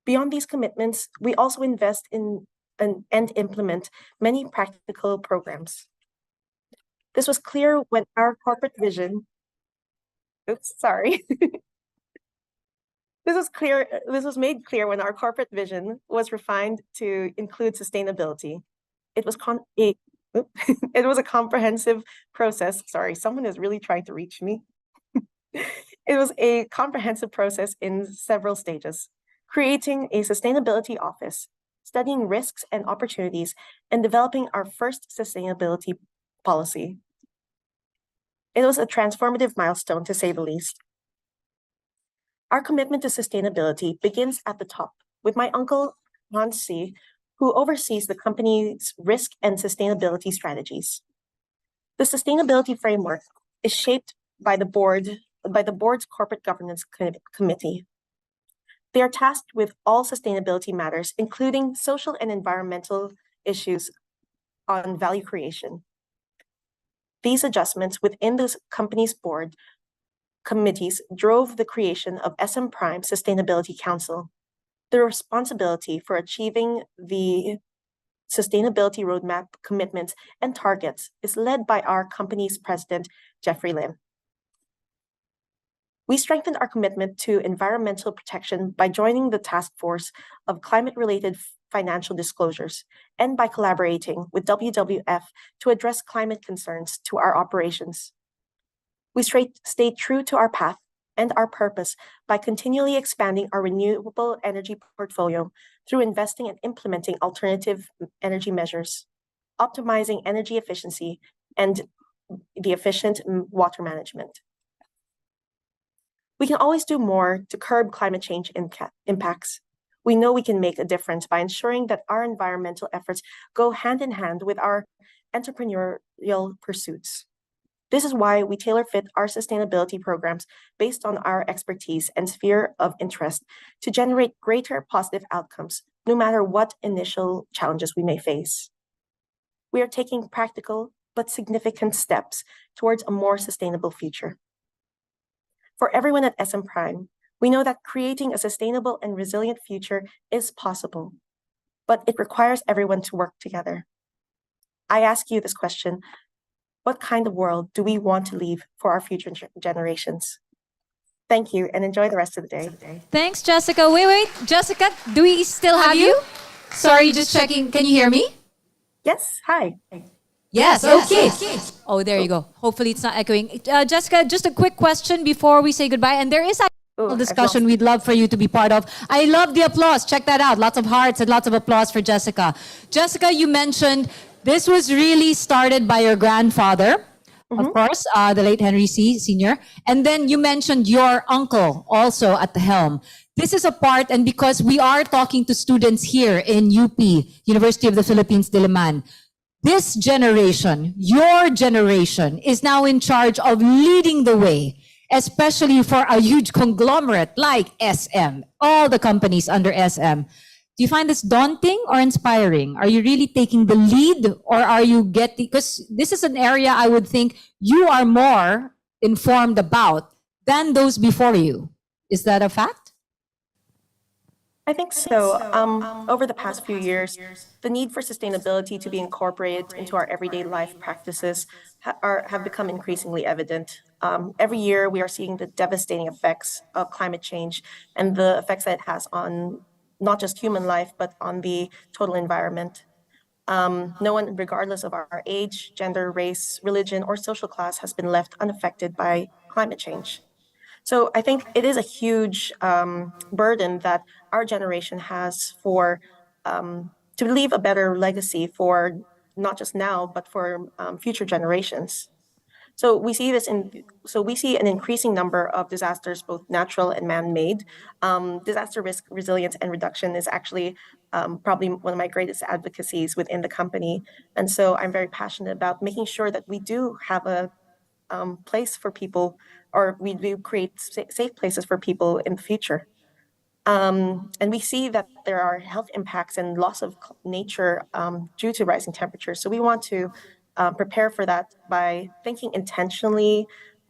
Beyond these commitments, we also invest in and implement many practical programs. This was clear when our corporate vision, This was made clear when our corporate vision was refined to include sustainability. It was it was a comprehensive process. Sorry, someone is really trying to reach me. It was a comprehensive process in several stages. creating a sustainability office, studying risks and opportunities, and developing our first sustainability policy. It was a transformative milestone, to say the least. Our commitment to sustainability begins at the top with my uncle, Hans C., who oversees the company's risk and sustainability strategies. The sustainability framework is shaped by the board's corporate governance committee. They are tasked with all sustainability matters, including social and environmental issues on value creation. These adjustments within the company's board committees drove the creation of SM Prime Sustainability Council. The responsibility for achieving the sustainability roadmap commitments and targets is led by our company's president, Jeffrey Lim. We strengthened our commitment to environmental protection by joining the task force of climate-related financial disclosures and by collaborating with WWF to address climate concerns to our operations. We stayed true to our path and our purpose by continually expanding our renewable energy portfolio through investing and implementing alternative energy measures, optimizing energy efficiency, and the efficient water management. We can always do more to curb climate change impacts. We know we can make a difference by ensuring that our environmental efforts go hand in hand with our entrepreneurial pursuits. This is why we tailor-fit our sustainability programs based on our expertise and sphere of interest to generate greater positive outcomes, no matter what initial challenges we may face. We are taking practical but significant steps towards a more sustainable future. For everyone at SM Prime, we know that creating a sustainable and resilient future is possible, but it requires everyone to work together. I ask you this question: what kind of world do we want to leave for our future generations? Thank you, and enjoy the rest of the day. Thanks, Jessica. Wait. Jessica, do we still have you? Sorry, just checking. Can you hear me? Yes, hi. Yes, okay. Oh, there you go. Hopefully it's not echoing. Jessica, just a quick question before we say goodbye. And there is a discussion we'd love for you to be part of. I love the applause. Check that out. Lots of hearts and lots of applause for Jessica. Jessica, you mentioned this was really started by your grandfather, of course, the late Henry C. Sr. And then you mentioned your uncle also at the helm. This is a part, and because we are talking to students here in UP, University of the Philippines, Diliman, this generation, your generation, is now in charge of leading the way, especially for a huge conglomerate like SM, all the companies under SM. Do you find this daunting or inspiring? Are you really taking the lead, or are you getting, because this is an area I would think you are more informed about than those before you. Is that a fact? I think so. Over the past few years, the need for sustainability to be incorporated into our everyday life practices have become increasingly evident. Every year, we are seeing the devastating effects of climate change and the effects that it has on not just human life, but on the total environment. No one, regardless of our age, gender, race, religion, or social class, has been left unaffected by climate change. So I think it is a huge burden that our generation has for to leave a better legacy for not just now, but for future generations. So we see an increasing number of disasters, both natural and man-made. Disaster risk resilience and reduction is actually probably one of my greatest advocacies within the company. And so I'm very passionate about making sure that we do have a place for people, or we do create safe places for people in the future. And we see that there are health impacts and loss of nature due to rising temperatures. So we want to prepare for that by thinking intentionally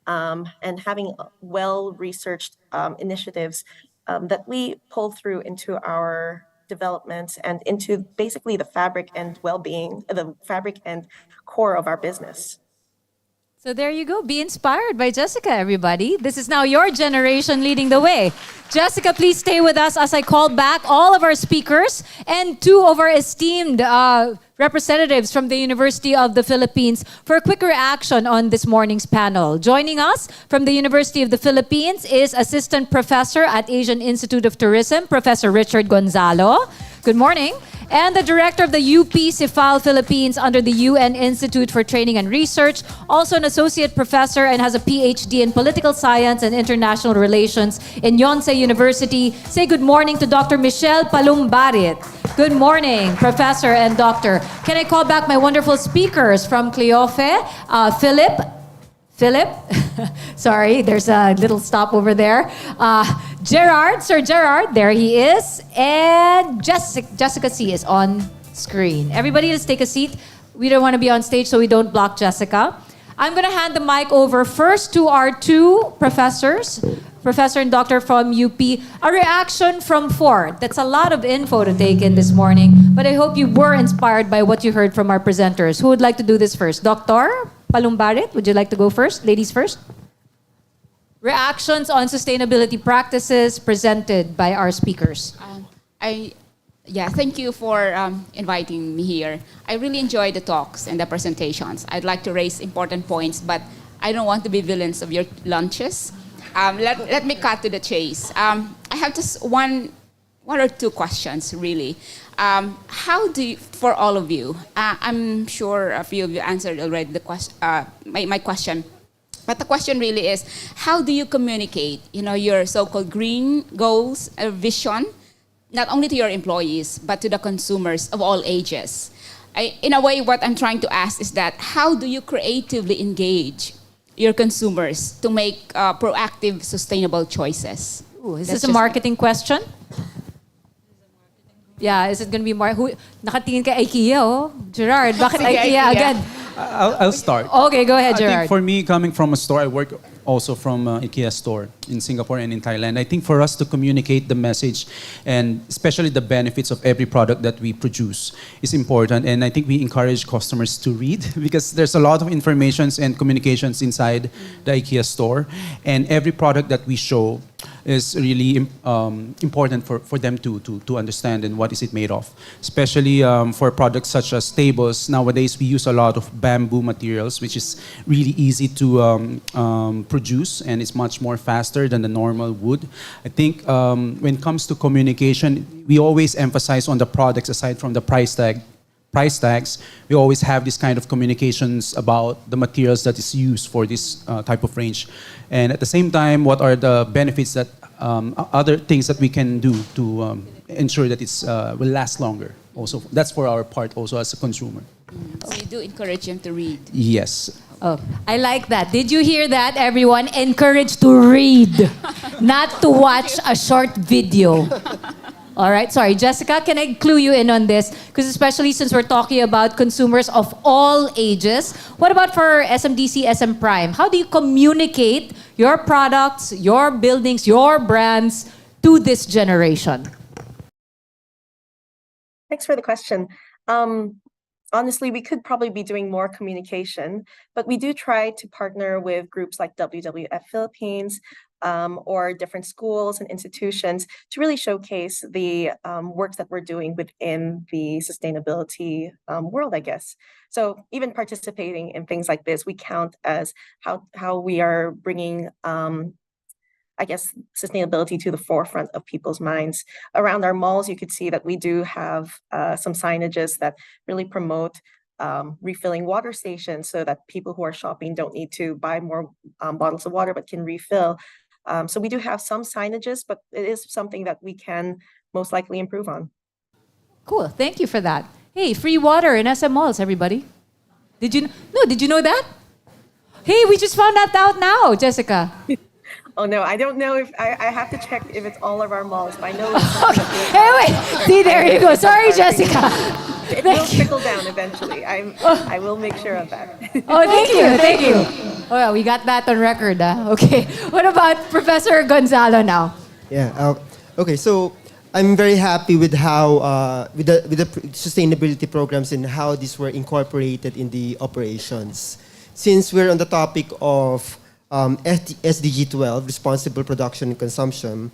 and having well-researched initiatives that we pull through into our development and into basically the fabric and well-being, the fabric and core of our business. So there you go. Be inspired by Jessica, everybody. This is now your generation leading the way. Jessica, please stay with us as I call back all of our speakers and two of our esteemed representatives from the University of the Philippines for a quick reaction on this morning's panel. Joining us from the University of the Philippines is Assistant Professor at Asian Institute of Tourism, Professor Richard Gonzalo. Good morning. And the Director of the UP CIFAL Philippines under the UN Institute for Training and Research, also an Associate Professor and has a PhD in Political Science and International Relations in Yonsei University. Say good morning to Dr. Michelle Palumbarit. Good morning, Professor and Doctor. Can I call back my wonderful speakers from Cleofe? Philip, sorry, there's a little stop over there. Gerard, Sir Gerard, there he is. And Jessica C is on screen. Everybody, let's take a seat. We don't want to be on stage, so we don't block Jessica. I'm going to hand the mic over first to our two professors, Professor and Doctor from UP. A reaction from four. That's a lot of info to take in this morning, but I hope you were inspired by what you heard from our presenters. Who would like to do this first? Dr. Palumbarit, would you like to go first? Ladies first. Reactions on sustainability practices presented by our speakers. Thank you for inviting me here. I really enjoyed the talks and the presentations. I'd like to raise important points, but I don't want to be villains of your lunches. Let me cut to the chase. I have just one or two questions, really. How do you, for all of you, I'm sure a few of you answered already my question. But the question really is, how do you communicate, your so-called green goals, vision, not only to your employees, but to the consumers of all ages? In a way, what I'm trying to ask is that, how do you creatively engage your consumers to make proactive, sustainable choices? Ooh, is this a marketing question? Yeah, is it going to be more? Nakatingin ka Ikea, oh. Gerard, bakit Ikea again? I'll start. Okay, go ahead, Gerard. I think for me, coming from a store, I work also from Ikea store in Singapore and in Thailand. I think for us to communicate the message and especially the benefits of every product that we produce is important. And I think we encourage customers to read because there's a lot of informations and communications inside the Ikea store. And every product that we show is really important for them to understand and what is it made of. Especially for products such as tables. Nowadays, we use a lot of bamboo materials, which is really easy to produce, and it's much more faster than the normal wood. I think when it comes to communication, we always emphasize on the products aside from the price tags. We always have this kind of communications about the materials that is used for this type of range. And at the same time, what are the benefits that other things that we can do to ensure that it's will last longer. Also, that's for our part also as a consumer. So you do encourage them to read? Yes. Oh, I like that. Did you hear that, everyone? Encouraged to read, not to watch a short video. All right, sorry, Jessica, can I clue you in on this? Because especially since we're talking about consumers of all ages, what about for SMDC, SM Prime? How do you communicate your products, your buildings, your brands to this generation? Thanks for the question. Honestly, we could probably be doing more communication, but we do try to partner with groups like WWF Philippines or different schools and institutions to really showcase the works that we're doing within the sustainability world, I guess. So even participating in things like this, we count as how we are bringing I guess, sustainability to the forefront of people's minds. Around our malls, you could see that we do have some signages that really promote refilling water stations so that people who are shopping don't need to buy more bottles of water but can refill. So we do have some signages, but it is something that we can most likely improve on. Cool, thank you for that. Hey, free water in SM malls, everybody. Did you know that? Hey, we just found that out now, Jessica. Oh no, I don't know if I have to check if it's all of our malls. But I know. Hey, wait. See, there you go. Sorry, Jessica. It will trickle down eventually. I will make sure of that. Oh, thank you. Oh, yeah, we got that on record. Okay. What about Professor Gonzalo now? Yeah. Okay. So I'm very happy with how with the sustainability programs and how these were incorporated in the operations. since we're on the topic of SDG 12, responsible production and consumption,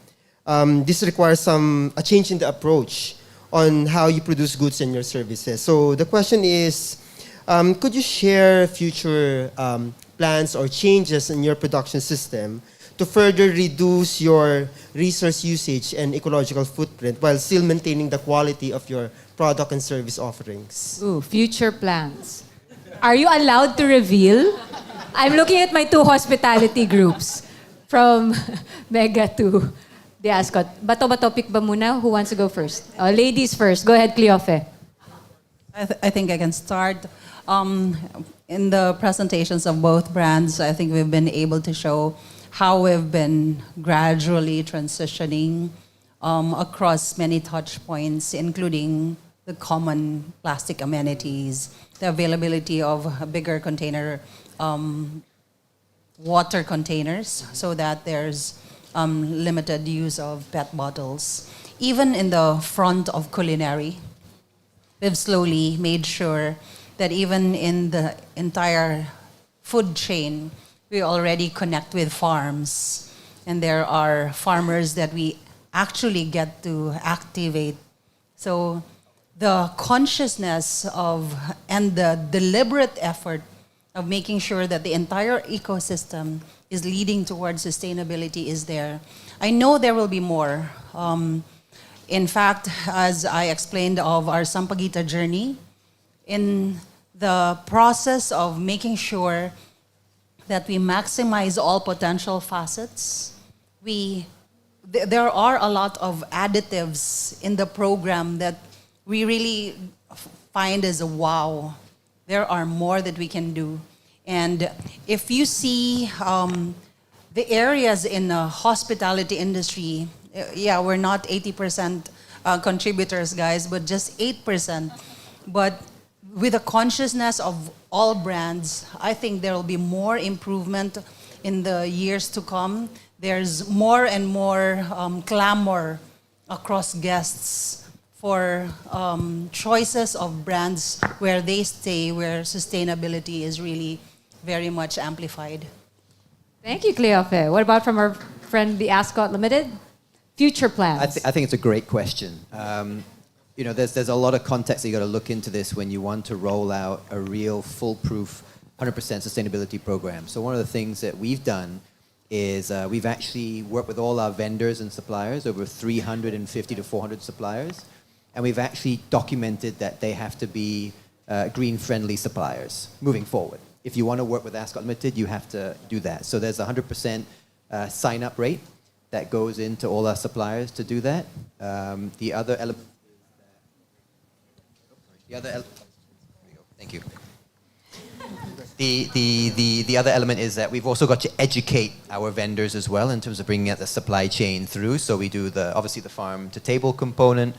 this requires a change in the approach on how you produce goods and your services. So the question is, could you share future plans or changes in your production system to further reduce your resource usage and ecological footprint while still maintaining the quality of your product and service offerings? Ooh, future plans. Are you allowed to reveal? I'm looking at my 2 hospitality groups from Mega to the Ascott. Bato-bato pick ba muna? Who wants to go first? Ladies first. Go ahead, Cleofe. I think I can start. In the presentations of both brands, I think we've been able to show how we've been gradually transitioning across many touch points, including the common plastic amenities, the availability of bigger container, water containers, so that there's limited use of PET bottles. Even in the front of culinary, we've slowly made sure that even in the entire food chain, we already connect with farms. And there are farmers that we actually get to activate. So the consciousness of and the deliberate effort of making sure that the entire ecosystem is leading towards sustainability is there. I know there will be more. In fact, as I explained of our Sampaguita journey, in the process of making sure that we maximize all potential facets, there are a lot of additives in the program that we really find as a wow. There are more that we can do. And if you see the areas in the hospitality industry, yeah, we're not 80% contributors, guys, but just 8%. But with the consciousness of all brands, I think there will be more improvement in the years to come. There's more and more clamor across guests for choices of brands where they stay, where sustainability is really very much amplified. Thank you, Cleofe. What about from our friend, the Ascott Limited? Future plans. I think it's a great question. There's a lot of context that you got to look into this when you want to roll out a real foolproof 100% sustainability program. So one of the things that we've done is we've actually worked with all our vendors and suppliers, over 350 to 400 suppliers, and we've actually documented that they have to be green-friendly suppliers moving forward. If you want to work with Ascott Limited, you have to do that. So there's a 100% sign-up rate that goes into all our suppliers to do that. The other element... Thank you. The other element is that we've also got to educate our vendors as well in terms of bringing out the supply chain through. So we do obviously the farm to table component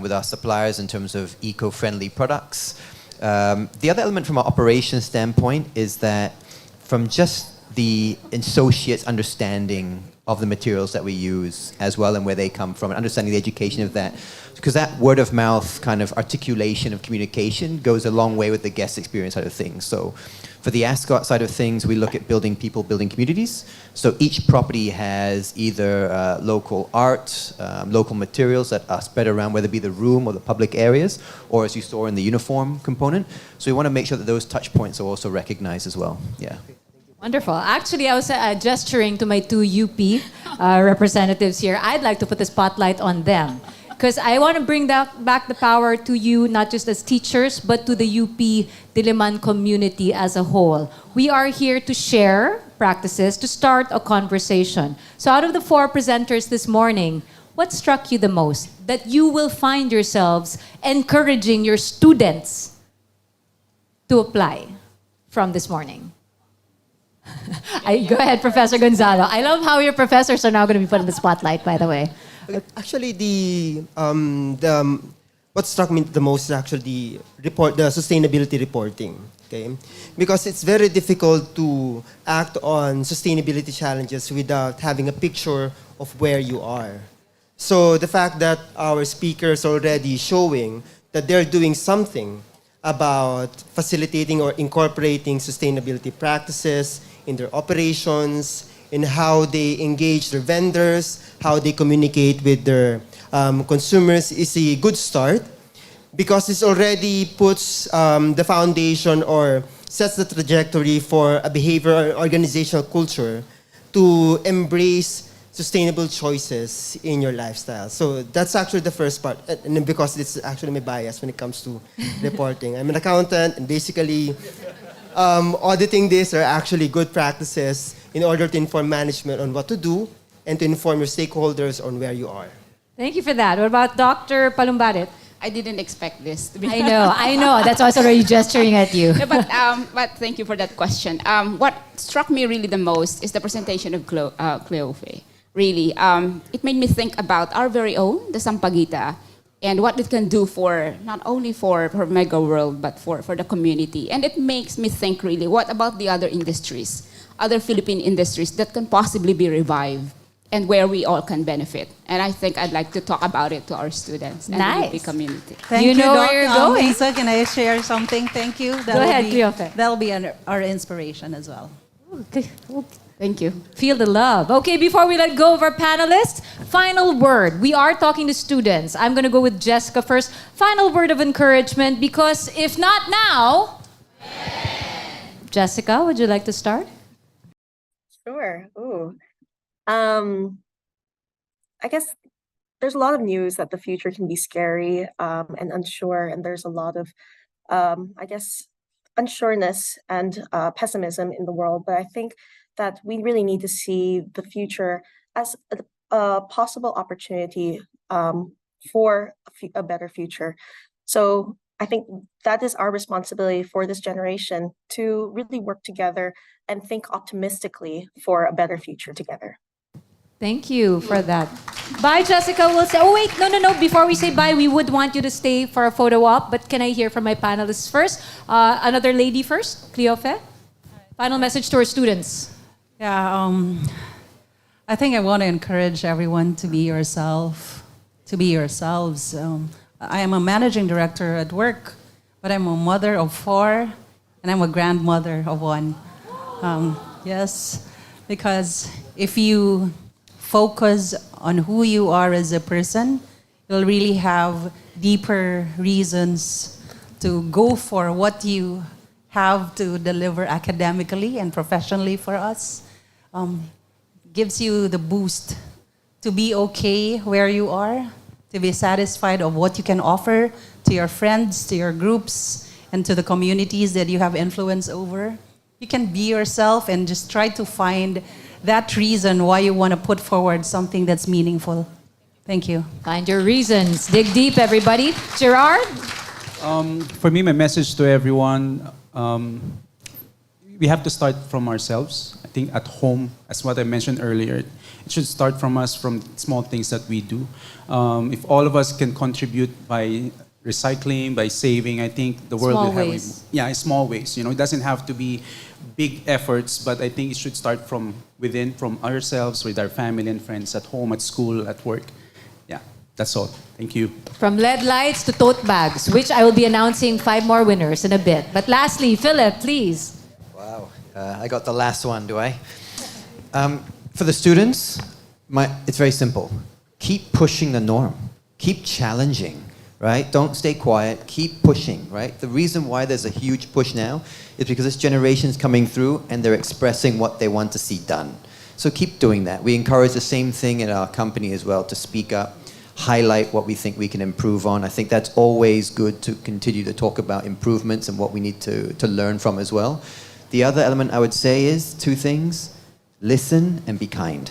with our suppliers in terms of eco-friendly products. The other element from our operations standpoint is that from just the associates' understanding of the materials that we use as well and where they come from, and understanding the education of that. Because that word of mouth kind of articulation of communication goes a long way with the guest experience side of things. So for the Ascott side of things, we look at building people, building communities. So each property has either local art, local materials that are spread around, whether it be the room or the public areas, or as you saw in the uniform component. So we want to make sure that those touch points are also recognized as well. Yeah. Wonderful. Actually, I was gesturing to my 2 UP representatives here. I'd like to put the spotlight on them. Because I want to bring back the power to you, not just as teachers, but to the UP Diliman community as a whole. We are here to share practices, to start a conversation. So out of the 4 presenters this morning, what struck you the most? That you will find yourselves encouraging your students to apply from this morning. Go ahead, Professor Gonzalo. I love how your professors are now going to be put in the spotlight, by the way. Actually, what struck me the most is actually the sustainability reporting. Okay, because it's very difficult to act on sustainability challenges without having a picture of where you are. So the fact that our speakers are already showing that they're doing something about facilitating or incorporating sustainability practices in their operations, in how they engage their vendors, how they communicate with their consumers is a good start because it already puts the foundation or sets the trajectory for a behavior or organizational culture to embrace sustainable choices in your lifestyle. So that's actually the first part. And because it's actually my bias when it comes to reporting. I'm an accountant, and basically auditing this are actually good practices in order to inform management on what to do and to inform your stakeholders on where you are. Thank you for that. What about Dr. Palumbarit? I didn't expect this to be. I know. That's why I was already gesturing at you. No, but thank you for that question. What struck me really the most is the presentation of Cleofe. Really, it made me think about our very own, the Sampaguita, and what it can do for not only for Megaworld, but for the community. And it makes me think really, what about the other industries, other Philippine industries that can possibly be revived and where we all can benefit. And I think I'd like to talk about it to our students and the UP community. Thank You you, know Doc. where you're going. Lisa, can I share something? Thank you. Go ahead, Cleofe. That'll be our inspiration as well. Okay. Thank you. Feel the love. Okay, before we let go of our panelists, final word. We are talking to students. I'm going to go with Jessica first. Final word of encouragement, because if not now, Jessica, would you like to start? Sure. Ooh. I guess there's a lot of news that the future can be scary and unsure, and there's a lot of, I guess, unsureness and pessimism in the world. But I think that we really need to see the future as a possible opportunity for a better future. So I think that is our responsibility for this generation to really work together and think optimistically for a better future together. Thank you for that. Bye, Jessica. We'll say, oh, wait, no. Before we say bye, we would want you to stay for a photo op, but can I hear from my panelists first? Another lady first, Cleofe. Final message to our students. Yeah, I think I want to encourage everyone to be yourself, to be yourselves. I am a managing director at work, but I'm a mother of 4, and I'm a grandmother of 1. Yes, because if you focus on who you are as a person, you'll really have deeper reasons to go for what you have to deliver academically and professionally for us. Gives you the boost to be okay where you are, to be satisfied of what you can offer to your friends, to your groups, and to the communities that you have influence over. You can be yourself and just try to find that reason why you want to put forward something that's meaningful. Thank you. Find your reasons. Dig deep, everybody. Gerard? For me, my message to everyone, we have to start from ourselves. I think at home, as what I mentioned earlier, it should start from us, from small things that we do. If all of us can contribute by recycling, by saving, I think the world Small will have ways. in small ways. You know, it doesn't have to be big efforts, but I think it should start from within, from ourselves, with our family and friends, at home, at school, at work. Yeah, that's all. Thank you. From LED lights to tote bags, which I will be announcing 5 more winners in a bit. But lastly, Philip, please. Wow, I got the last one, do I? For the students, it's very simple. Keep pushing the norm. Keep challenging, right? Don't stay quiet. Keep pushing, right? The reason why there's a huge push now is because this generation's coming through and they're expressing what they want to see done. So keep doing that. We encourage the same thing in our company as well, to speak up, highlight what we think we can improve on. I think that's always good to continue to talk about improvements and what we need to learn from as well. The other element I would say is 2 things. Listen and be kind.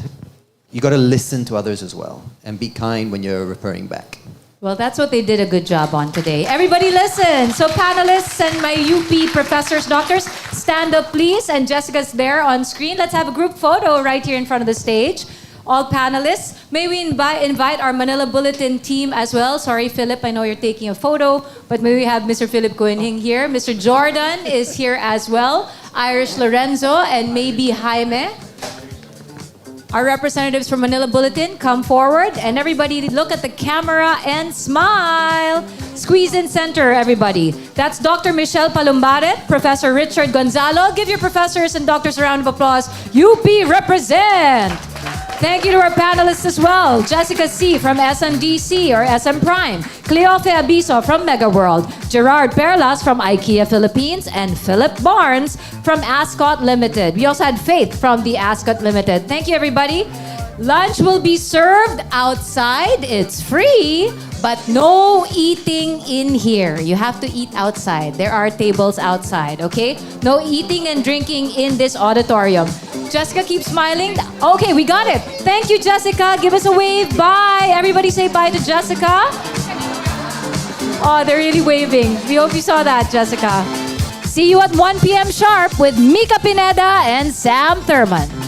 You got to listen to others as well and be kind when you're referring back. Well, that's what they did a good job on today. Everybody listen. So panelists and my UP professors, doctors, stand up please. And Jessica's there on screen. Let's have a group photo right here in front of the stage. All panelists. May we invite our Manila Bulletin team as well. Sorry, Philip, I know you're taking a photo, but may we have Mr. Philip Guinhing here. Mr. Jordan is here as well. Irish Lorenzo and maybe Jaime. Our representatives from Manila Bulletin, come forward. And everybody look at the camera and smile. Squeeze in center, everybody. That's Dr. Michelle Palumbaret, Professor Richard Gonzalo. Give your professors and doctors a round of applause. UP represent! Thank you to our panelists as well. Jessica C. from SMDC or SM Prime. Cleofe Abiso from Megaworld. Gerard Perlas from Ikea Philippines. And Philip Barnes from Ascott Limited. We also had Faith from the Ascott Limited. Thank you, everybody. Lunch will be served outside. It's free, but no eating in here. You have to eat outside. There are tables outside, okay? No eating and drinking in this auditorium. Jessica, keep smiling. Okay, we got it. Thank you, Jessica. Give us a wave. Bye. Everybody say bye to Jessica. Oh, they're really waving. We hope you saw that, Jessica. See you at 1 p.m. sharp with Mika Pineda and Sam Thurman.